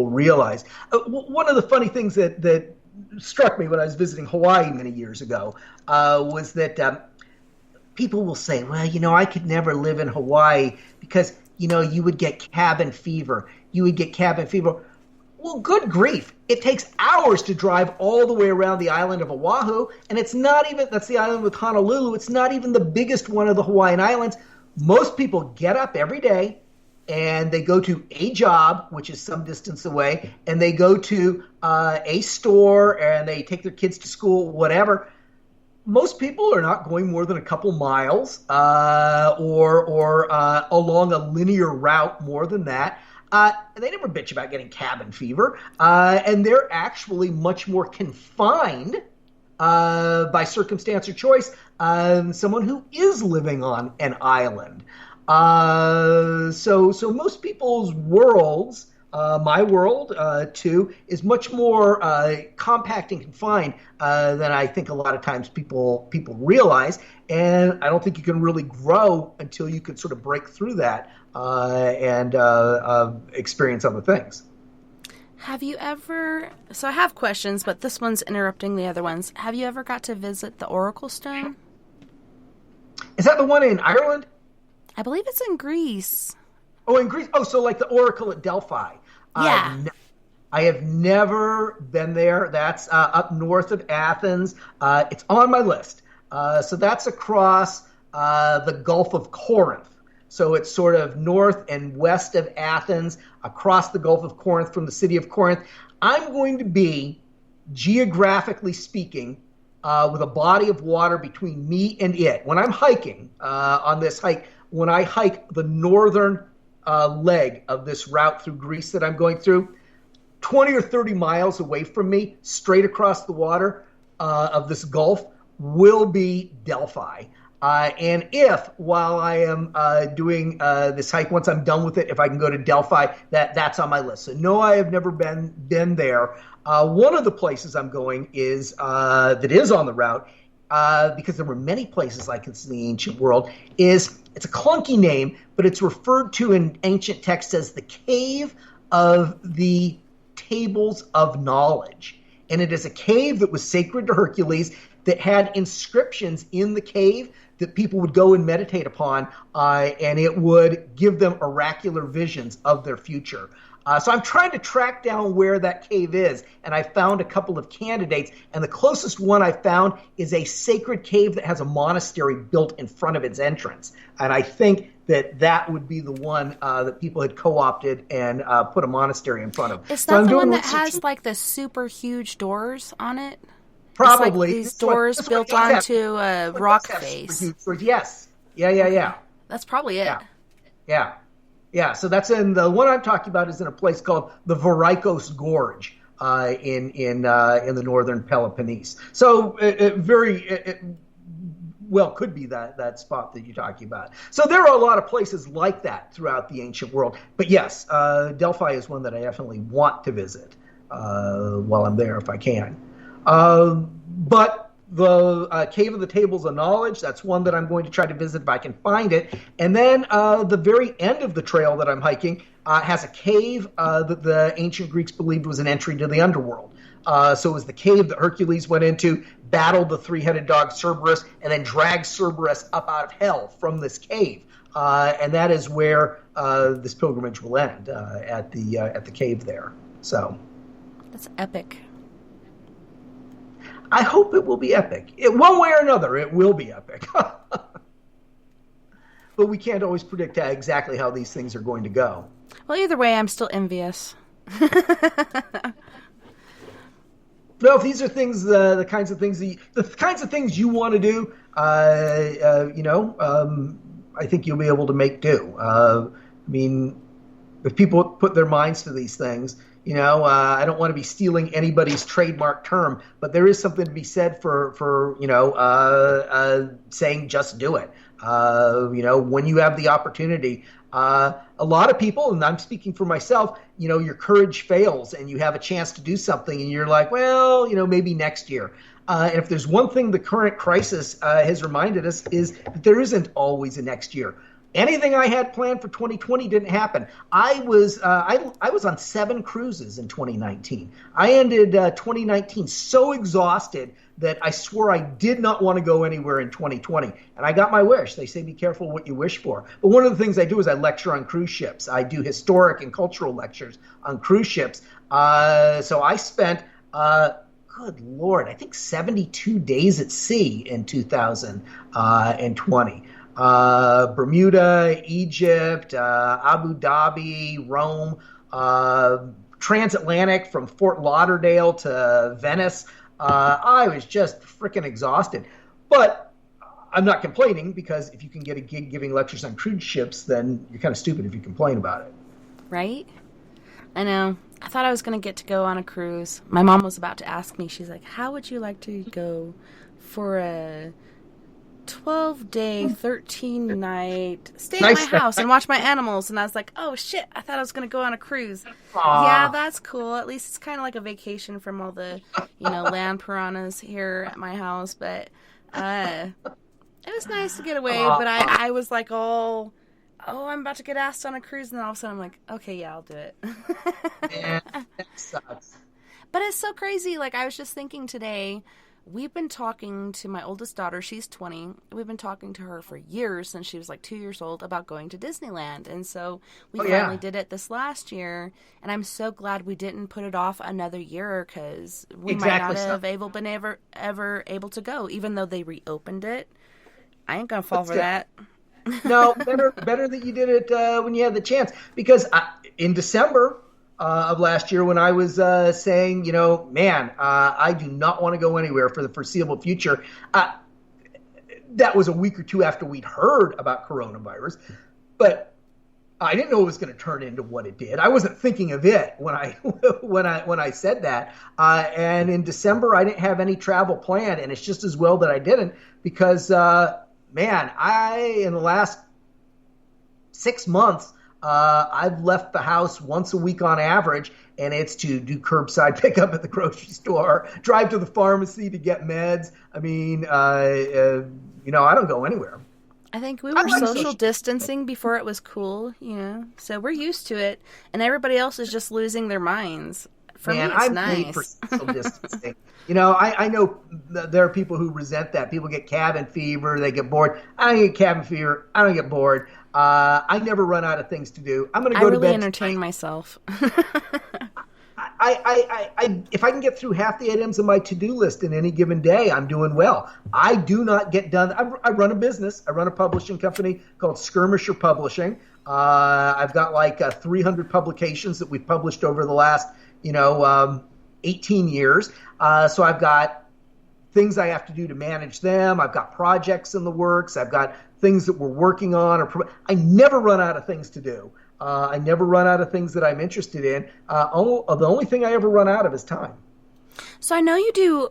realize. One of the funny things that struck me when I was visiting Hawaii many years ago was that people will say, well, I could never live in Hawaii because, you would get cabin fever. Well, good grief. It takes hours to drive all the way around the island of Oahu, and that's the island with Honolulu. It's not even the biggest one of the Hawaiian Islands. Most people get up every day, and they go to a job, which is some distance away, and they go to a store, and they take their kids to school, whatever. Most people are not going more than a couple miles or along a linear route more than that. They never bitch about getting cabin fever, and they're actually much more confined by circumstance or choice than someone who is living on an island. So most people's worlds, my world too, is much more compact and confined than I think a lot of times people realize. And I don't think you can really grow until you can sort of break through that and experience other things. Have you ever... So I have questions, but this one's interrupting the other ones. Have you ever got to visit the Oracle Stone? Is that the one in Ireland? I believe it's in Greece. Oh, in Greece. Oh, so like the Oracle at Delphi. Yeah. I have never been there. That's up north of Athens. It's on my list. So that's across the Gulf of Corinth. So it's sort of north and west of Athens, across the Gulf of Corinth from the city of Corinth. I'm going to be, geographically speaking, with a body of water between me and it. When I'm hiking on this hike, when I hike the northern leg of this route through Greece that I'm going through, 20 or 30 miles away from me, straight across the water of this gulf, will be Delphi. And if, while I am doing this hike, once I'm done with it, if I can go to Delphi, that's on my list. So no, I have never been there. One of the places I'm going is that is on the route, because there were many places like this in the ancient world, it's a clunky name, but it's referred to in ancient texts as the Cave of the Tables of Knowledge. And it is a cave that was sacred to Hercules, that had inscriptions in the cave that people would go and meditate upon, and it would give them oracular visions of their future. So I'm trying to track down where that cave is, and I found a couple of candidates, and the closest one I found is a sacred cave that has a monastery built in front of its entrance. And I think that would be the one that people had co-opted and put a monastery in front of. Is that the one that has like the super huge doors on it? Probably. It's like these doors built onto a rock face. Yes. Yeah. That's probably it. Yeah. So that's in the one I'm talking about is in a place called the Varhola Gorge in the northern Peloponnese. So well, could be that spot that you're talking about. So there are a lot of places like that throughout the ancient world. But yes, Delphi is one that I definitely want to visit while I'm there if I can. But the Cave of the Tables of Knowledge, that's one that I'm going to try to visit if I can find it. And then the very end of the trail that I'm hiking has a cave that the ancient Greeks believed was an entry to the underworld. So it was the cave that Hercules went into, battled the three-headed dog Cerberus, and then dragged Cerberus up out of hell from this cave. And that is where this pilgrimage will end, at the cave there. So that's epic. I hope it will be epic. One way or another, it will be epic. But we can't always predict exactly how these things are going to go. Well, either way, I'm still envious. No, if these are things, the kinds of things you want to do, I think you'll be able to make do. I mean, if people put their minds to these things, I don't want to be stealing anybody's trademark term, but there is something to be said for saying just do it. When you have the opportunity. A lot of people, and I'm speaking for myself, your courage fails and you have a chance to do something and you're like, well, maybe next year. And if there's one thing the current crisis has reminded us is that there isn't always a next year. Anything I had planned for 2020 didn't happen. I was on 7 cruises in 2019. I ended 2019 so exhausted that I swore I did not want to go anywhere in 2020. And I got my wish. They say be careful what you wish for. But one of the things I do is I lecture on cruise ships. I do historic and cultural lectures on cruise ships. So I spent, good Lord, I think 72 days at sea in 2020. Bermuda, Egypt, Abu Dhabi, Rome, transatlantic from Fort Lauderdale to Venice. I was just freaking exhausted. But I'm not complaining because if you can get a gig giving lectures on cruise ships, then you're kind of stupid if you complain about it. Right? I know. I thought I was going to get to go on a cruise. My mom was about to ask me, she's like, how would you like to go for a 12-day, 13-night stay at my house and watch my animals? And I was like, oh shit, I thought I was going to go on a cruise. Aww. Yeah, that's cool. At least it's kind of like a vacation from all the, land piranhas here at my house. But it was nice to get away. But I was like, oh, I'm about to get asked on a cruise. And all of a sudden I'm like, okay, yeah, I'll do it. Yeah, that sucks. But it's so crazy. Like, I was just thinking today, we've been talking to my oldest daughter. She's 20. We've been talking to her for years, since she was like 2 years old, about going to Disneyland. And so we finally did it this last year. And I'm so glad we didn't put it off another year, because we might not have been ever able to go, even though they reopened it. I ain't going to fall for that. No, better that you did it when you had the chance. Because in December of last year, when I was saying, I do not want to go anywhere for the foreseeable future, that was a week or two after we'd heard about coronavirus. But I didn't know it was going to turn into what it did. I wasn't thinking of it when I said that. And in December, I didn't have any travel planned, and it's just as well that I didn't, because in the last 6 months, I've left the house once a week on average, and it's to do curbside pickup at the grocery store, drive to the pharmacy to get meds. I mean, I don't go anywhere. I think we were social distancing before it was cool, so we're used to it, and everybody else is just losing their minds. For me, it's I'm nice. made for social distancing. I know there are people who resent that. People get cabin fever. They get bored. I don't get cabin fever. I don't get bored. I never run out of things to do. I'm going to go to bed. I really entertain myself. If I can get through half the items on my to-do list in any given day, I'm doing well. I do not get done. I run a business. I run a publishing company called Skirmisher Publishing. I've got like 300 publications that we've published over the last 18 years. So I've got things I have to do to manage them. I've got projects in the works. I've got things that we're working on. I never run out of things to do. I never run out of things that I'm interested in. The only thing I ever run out of is time. So I know you do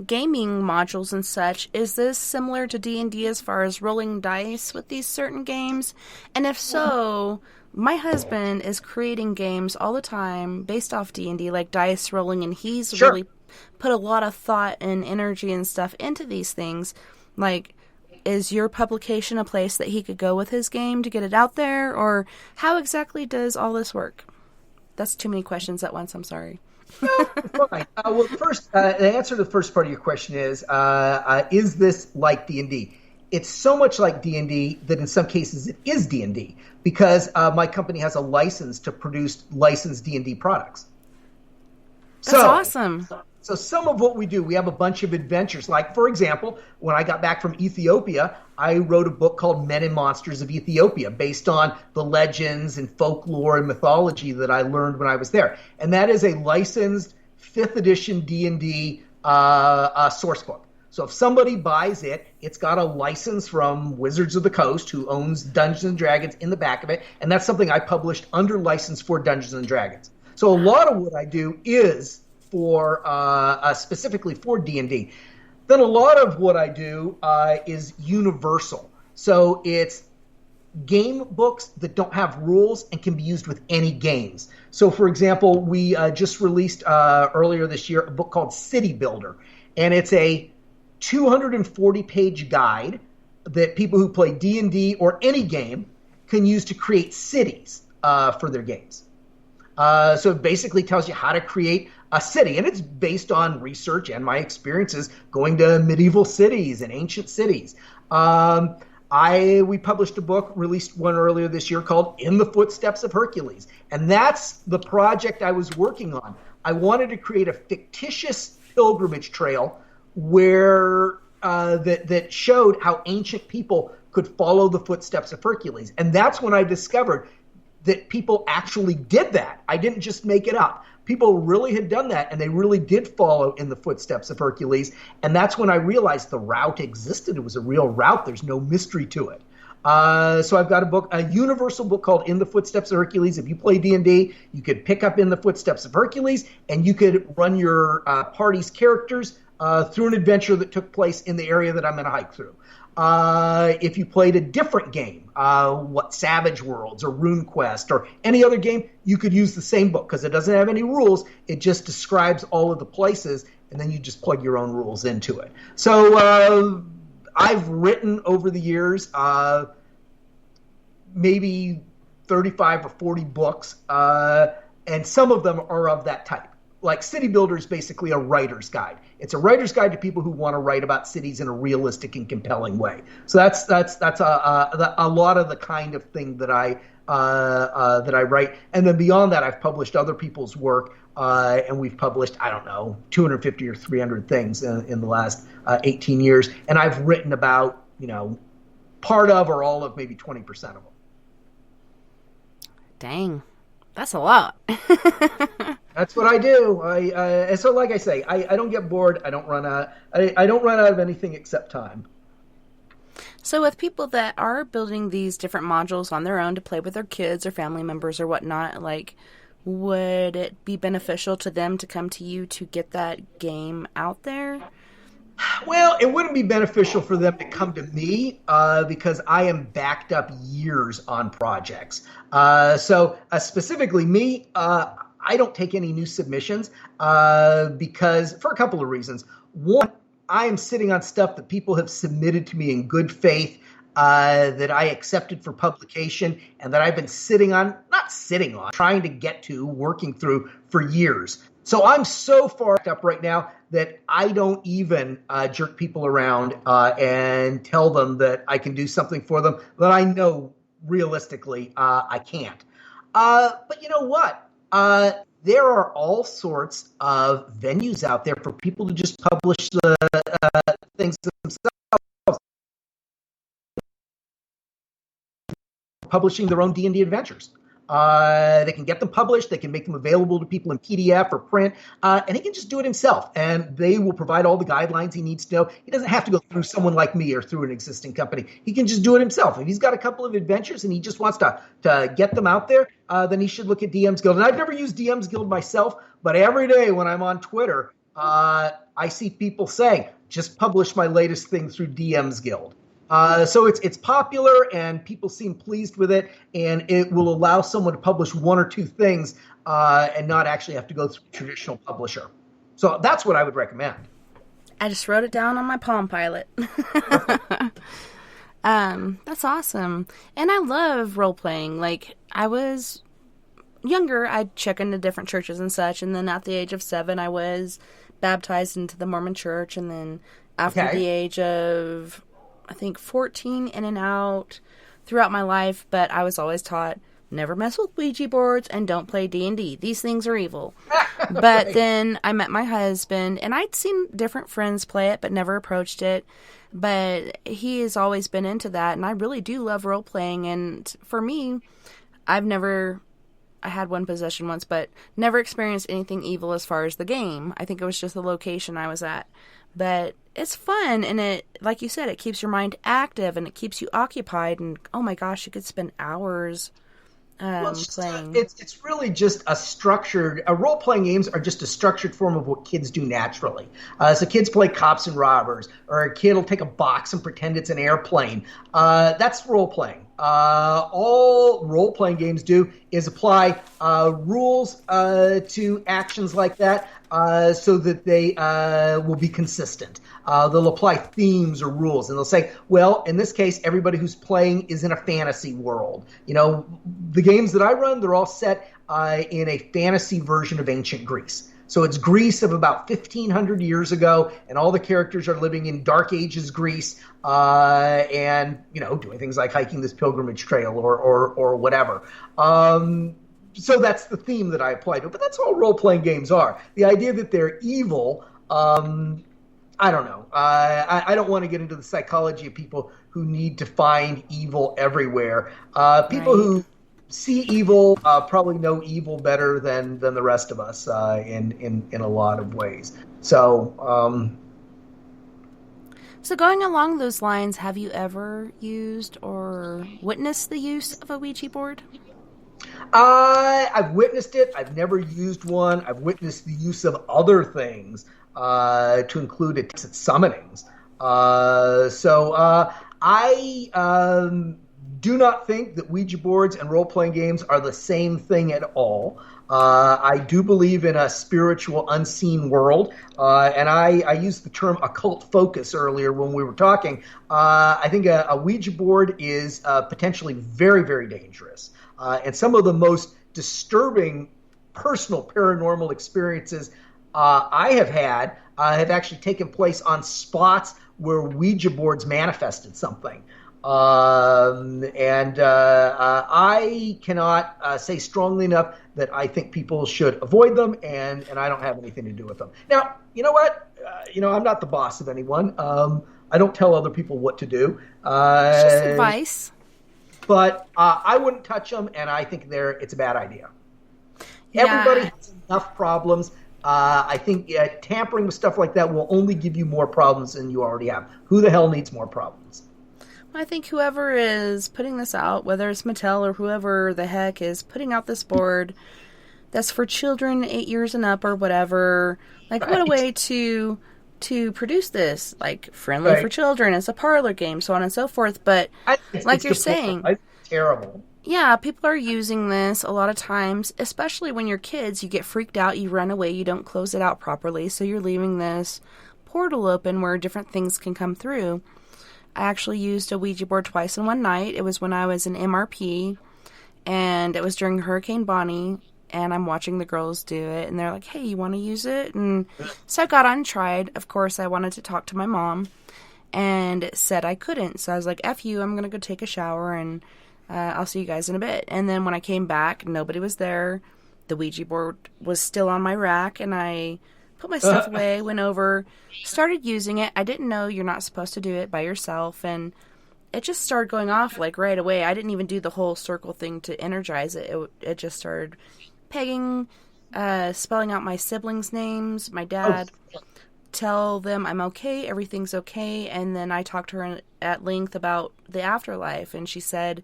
gaming modules and such. Is this similar to D&D as far as rolling dice with these certain games? And if so, my husband is creating games all the time based off D&D, like dice rolling, and he's really put a lot of thought and energy and stuff into these things. Like, is your publication a place that he could go with his game to get it out there? Or how exactly does all this work? That's too many questions at once, I'm sorry. No, fine. Well, first, the answer to the first part of your question is this like D&D? It's so much like D&D that in some cases it is D&D, because my company has a license to produce licensed D&D products. That's awesome. So some of what we do, we have a bunch of adventures. Like, for example, when I got back from Ethiopia, I wrote a book called Men and Monsters of Ethiopia, based on the legends and folklore and mythology that I learned when I was there. And that is a licensed 5th edition D&D source book. So if somebody buys it, it's got a license from Wizards of the Coast, who owns Dungeons & Dragons, in the back of it. And that's something I published under license for Dungeons & Dragons. So a lot of what I do is for specifically for D&D. Then a lot of what I do is universal. So it's game books that don't have rules and can be used with any games. So, for example, we just released earlier this year a book called City Builder. And it's a 240-page guide that people who play D&D or any game can use to create cities for their games. So it basically tells you how to create a city, and it's based on research and my experiences going to medieval cities and ancient cities. We published a book, released one earlier this year, called In the Footsteps of Hercules, and that's the project I was working on. I wanted to create a fictitious pilgrimage trail where that showed how ancient people could follow the footsteps of Hercules, and that's when I discovered that people actually did that. I didn't just make it up. People really had done that, and they really did follow in the footsteps of Hercules. And that's when I realized the route existed. It was a real route. There's no mystery to it. So I've got a book, a universal book called In the Footsteps of Hercules. If you play D&D, you could pick up In the Footsteps of Hercules, and you could run your party's characters through an adventure that took place in the area that I'm going to hike through. If you played a different game, Savage Worlds or RuneQuest or any other game, you could use the same book because it doesn't have any rules. It just describes all of the places, and then you just plug your own rules into it. So I've written over the years maybe 35 or 40 books, and some of them are of that type. Like City Builder is basically a writer's guide. It's a writer's guide to people who want to write about cities in a realistic and compelling way. So that's a lot of the kind of thing that I write. And then beyond that, I've published other people's work, and we've published 250 or 300 things in the last 18 years. And I've written about part of or all of maybe 20% of them. Dang, that's a lot. That's what I do. And so, like I say, I don't get bored. I don't run out. I don't run out of anything except time. So, with people that are building these different modules on their own to play with their kids or family members or whatnot, like, would it be beneficial to them to come to you to get that game out there? Well, it wouldn't be beneficial for them to come to me because I am backed up years on projects. So specifically me, I don't take any new submissions because for a couple of reasons. One, I am sitting on stuff that people have submitted to me in good faith that I accepted for publication and that I've been trying to get to, working through for years. So I'm so far up right now that I don't even jerk people around and tell them that I can do something for them that I know realistically I can't. But you know what? There are all sorts of venues out there for people to just publish the things themselves, publishing their own D&D adventures. They can get them published. They can make them available to people in PDF or print, and he can just do it himself. And they will provide all the guidelines he needs to know. He doesn't have to go through someone like me or through an existing company. He can just do it himself. If he's got a couple of adventures and he just wants to get them out there, then he should look at DM's Guild. And I've never used DM's Guild myself, but every day when I'm on Twitter, I see people saying, just publish my latest thing through DM's Guild. So it's popular and people seem pleased with it, and it will allow someone to publish one or two things and not actually have to go through a traditional publisher. So that's what I would recommend. I just wrote it down on my Palm Pilot. That's awesome. And I love role-playing. Like, I was younger, I'd check into different churches and such, and then at the age of 7, I was baptized into the Mormon church, and then after the age of, I think, 14, in and out throughout my life, but I was always taught, never mess with Ouija boards and don't play D&D. These things are evil. But then I met my husband, and I'd seen different friends play it, but never approached it. But he has always been into that, and I really do love role-playing. And for me, I had one possession once, but never experienced anything evil as far as the game. I think it was just the location I was at. But it's fun, and it, like you said, it keeps your mind active, and it keeps you occupied, and oh my gosh, you could spend hours playing. It's really just role-playing games are just a structured form of what kids do naturally. So kids play cops and robbers, or a kid will take a box and pretend it's an airplane. That's role-playing. All role-playing games do is apply rules to actions like that so that they will be consistent. They'll apply themes or rules, and they'll say, well, in this case, everybody who's playing is in a fantasy world. You know, the games that I run, they're all set in a fantasy version of ancient Greece. So it's Greece of about 1,500 years ago, and all the characters are living in Dark Ages Greece, and, you know, doing things like hiking this pilgrimage trail or whatever. So that's the theme that I apply to it. But that's all role-playing games are. The idea that they're evil, I don't know. I don't want to get into the psychology of people who need to find evil everywhere. People who see evil probably know evil better than the rest of us in a lot of ways. So going along those lines, have you ever used or witnessed the use of a Ouija board? I've witnessed it. I've never used one. I've witnessed the use of other things to include attempts at summonings. I do not think that Ouija boards and role-playing games are the same thing at all. I do believe in a spiritual, unseen world, and I used the term occult focus earlier when we were talking. I think a Ouija board is potentially very, very dangerous. And some of the most disturbing personal paranormal experiences I have had have actually taken place on spots where Ouija boards manifested something. I cannot say strongly enough that I think people should avoid them, and I don't have anything to do with them. Now, you know what? I'm not the boss of anyone. I don't tell other people what to do. It's just advice. But I wouldn't touch them, and I think it's a bad idea. Everybody has enough problems. I think tampering with stuff like that will only give you more problems than you already have. Who the hell needs more problems? I think whoever is putting this out, whether it's Mattel or whoever the heck is putting out this board that's for children 8 years and up or whatever, like what a way to produce this, like friendly for children. It's a parlor game, so on and so forth. But like you're saying, it's terrible. Yeah, people are using this a lot of times, especially when you're kids. You get freaked out, you run away, you don't close it out properly, so you're leaving this portal open where different things can come through. I actually used a Ouija board twice in one night. It was when I was in MRP, and it was during Hurricane Bonnie, and I'm watching the girls do it, and they're like, hey, you want to use it? And so I got on and tried. Of course, I wanted to talk to my mom, and it said I couldn't. So I was like, F you, I'm going to go take a shower, and I'll see you guys in a bit. And then when I came back, nobody was there. The Ouija board was still on my rack, and I put my stuff away, went over, started using it. I didn't know you're not supposed to do it by yourself, and it just started going off like right away. I didn't even do the whole circle thing to energize it. It just started pegging, spelling out my siblings' names, my dad, tell them I'm okay, everything's okay, and then I talked to her at length about the afterlife, and she said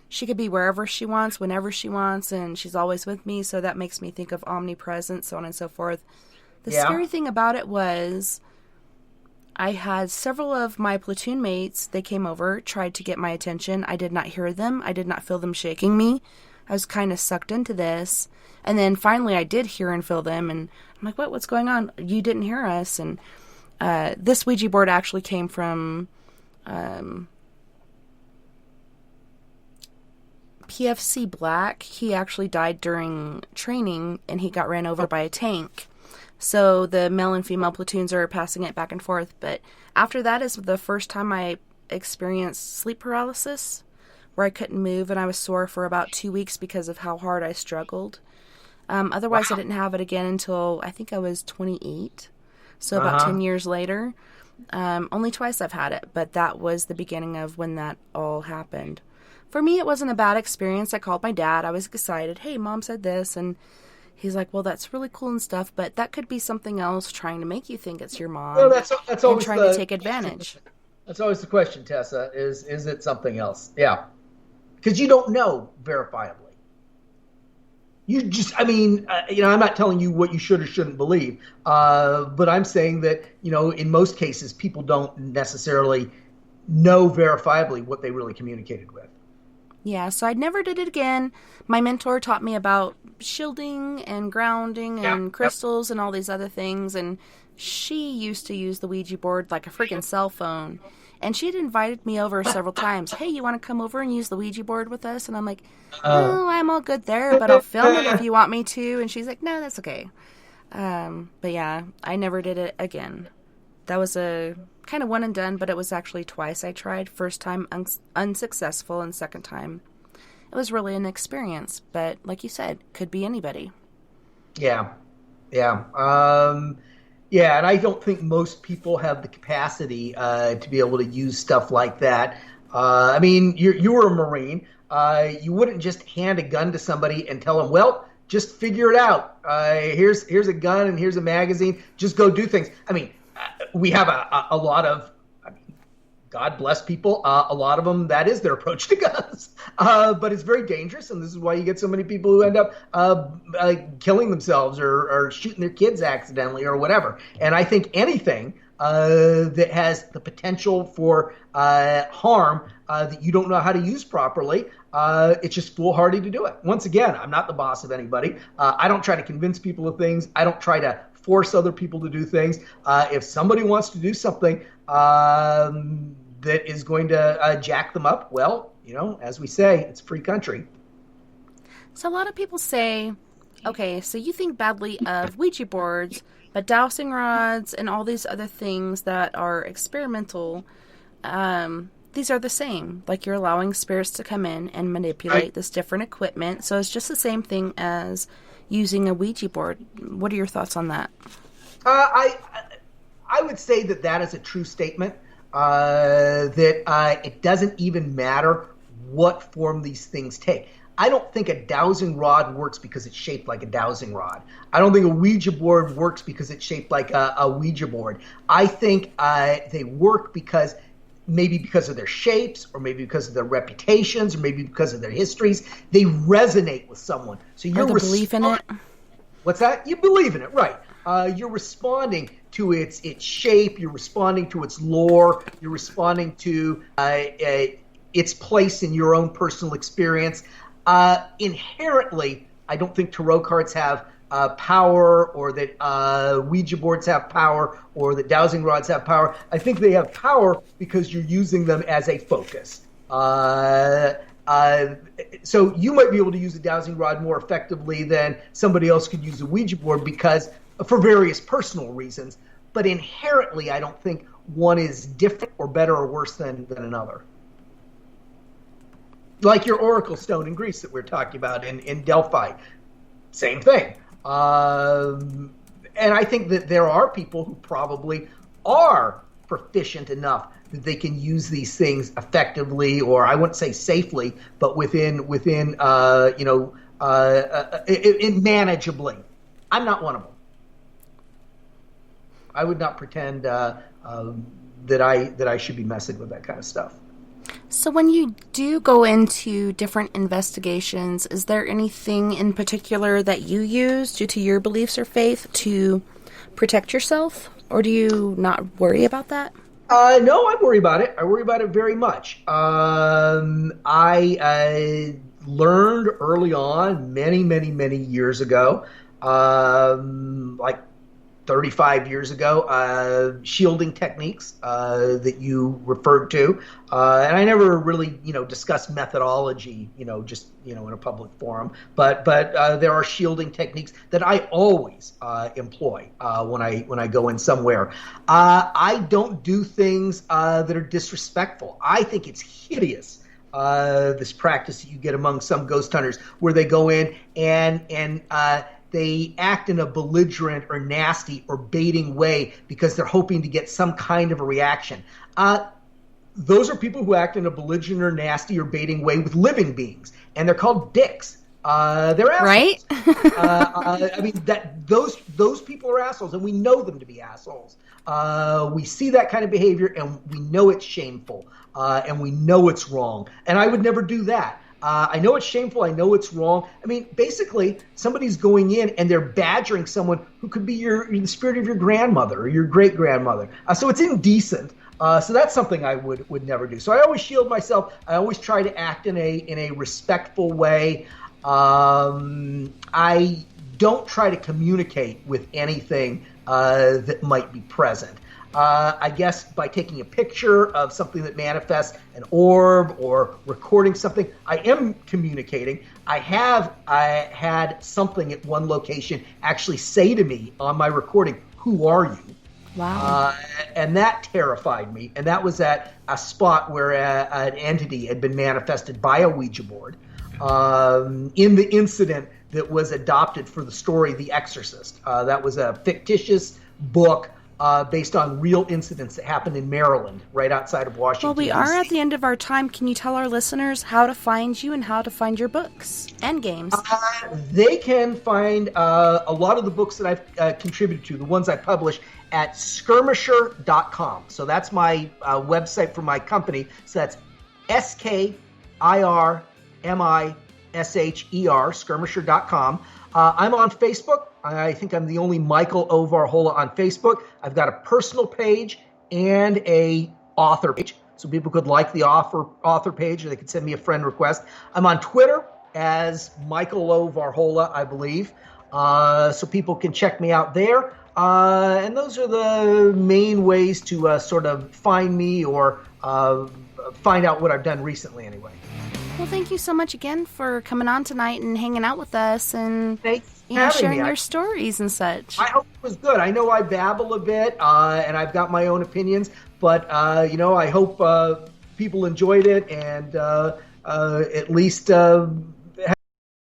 she could be wherever she wants, whenever she wants, and she's always with me, so that makes me think of omnipresence, so on and so forth. The scary thing about it was I had several of my platoon mates, they came over, tried to get my attention. I did not hear them. I did not feel them shaking me. I was kind of sucked into this. And then finally I did hear and feel them, and I'm like, what's going on? You didn't hear us. And this Ouija board actually came from PFC Black. He actually died during training, and he got ran over by a tank. So the male and female platoons are passing it back and forth. But after that is the first time I experienced sleep paralysis, where I couldn't move and I was sore for about 2 weeks because of how hard I struggled. Otherwise, I didn't have it again until I think I was 28. So about 10 years later. Only twice I've had it, but that was the beginning of when that all happened. For me, it wasn't a bad experience. I called my dad. I was excited. Hey, Mom said this. And he's like, well, that's really cool and stuff, but that could be something else trying to make you think it's your mom. Well, that's always and trying to take advantage. That's always the question, Tessa, is it something else? Yeah. Because you don't know verifiably. You just, I'm not telling you what you should or shouldn't believe, but I'm saying that, in most cases, people don't necessarily know verifiably what they really communicated with. Yeah, so I never did it again. My mentor taught me about shielding and grounding and crystals and all these other things, and she used to use the Ouija board like a freaking cell phone. And she had invited me over several times. Hey, you want to come over and use the Ouija board with us? And I'm like, no, I'm all good there, but I'll film it if you want me to. And she's like, no, that's okay. But yeah, I never did it again. That was a kind of one and done, but it was actually twice I tried. First time unsuccessful, and second time it was really an experience. But like you said, could be anybody. Yeah. Yeah, and I don't think most people have the capacity to be able to use stuff like that. You were a Marine. You wouldn't just hand a gun to somebody and tell them, well, just figure it out. Here's a gun and here's a magazine. Just go do things. We have a lot of, God bless people, a lot of them, that is their approach to guns. But it's very dangerous, and this is why you get so many people who end up killing themselves or shooting their kids accidentally or whatever. And I think anything that has the potential for harm that you don't know how to use properly, it's just foolhardy to do it. Once again, I'm not the boss of anybody. I don't try to convince people of things. I don't try to force other people to do things. If somebody wants to do something that is going to jack them up, well, as we say, it's a free country. So a lot of people say, okay, so you think badly of Ouija boards, but dowsing rods and all these other things that are experimental, these are the same. Like, you're allowing spirits to come in and manipulate this different equipment. So it's just the same thing as using a Ouija board. What are your thoughts on that? I would say that is a true statement, that it doesn't even matter what form these things take. I don't think a dowsing rod works because it's shaped like a dowsing rod. I don't think a Ouija board works because it's shaped like a Ouija board. I think they work because of their shapes, or maybe because of their reputations, or maybe because of their histories. They resonate with someone. So you're belief in it. What's that? You believe in it, right? You're responding to its shape. You're responding to its lore. You're responding to its place in your own personal experience. Inherently, I don't think tarot cards have power, or that Ouija boards have power, or that dowsing rods have power. I think they have power because you're using them as a focus. So you might be able to use a dowsing rod more effectively than somebody else could use a Ouija board, because for various personal reasons. But inherently, I don't think one is different or better or worse than another. Like your Oracle Stone in Greece that we're talking about in Delphi. Same thing. And I think that there are people who probably are proficient enough that they can use these things effectively, or I wouldn't say safely, but within manageably. I'm not one of them. I would not pretend that I should be messing with that kind of stuff. So when you do go into different investigations, is there anything in particular that you use due to your beliefs or faith to protect yourself? Or do you not worry about that? No, I worry about it. I worry about it very much. I learned early on, many years ago, like 35 years ago, shielding techniques that you referred to. And I never really, discussed methodology, just, in a public forum. But there are shielding techniques that I always employ when I go in somewhere. I don't do things that are disrespectful. I think it's hideous. This practice that you get among some ghost hunters where they go in and they act in a belligerent or nasty or baiting way because they're hoping to get some kind of a reaction. Those are people who act in a belligerent or nasty or baiting way with living beings, and they're called dicks. They're assholes. Right? I mean, those people are assholes, and we know them to be assholes. We see that kind of behavior, and we know it's shameful, and we know it's wrong. And I would never do that. I know it's shameful. I know it's wrong. I mean, basically, somebody's going in and they're badgering someone who could be the spirit of your grandmother or your great-grandmother. So it's indecent. So that's something I would never do. So I always shield myself. I always try to act in a respectful way. I don't try to communicate with anything that might be present. I guess by taking a picture of something that manifests an orb or recording something, I am communicating. I had something at one location actually say to me on my recording, "Who are you?" Wow. And that terrified me. And that was at a spot where an entity had been manifested by a Ouija board in the incident that was adopted for the story The Exorcist. That was a fictitious book based on real incidents that happened in Maryland, right outside of Washington. Well, we are at the end of our time. Can you tell our listeners how to find you and how to find your books and games? They can find a lot of the books that I've contributed to, the ones I publish, at skirmisher.com. So that's my website for my company. So that's SKIRMISHER, skirmisher.com. I'm on Facebook. I think I'm the only Michael O. Varhola on Facebook. I've got a personal page and a author page. So people could like the author page, or they could send me a friend request. I'm on Twitter as Michael O. Varhola, I believe. So people can check me out there. And those are the main ways to sort of find me or find out what I've done recently anyway. Well, thank you so much again for coming on tonight and hanging out with us and sharing your stories and such. I hope it was good. I know I babble a bit and I've got my own opinions, but I hope people enjoyed it and at least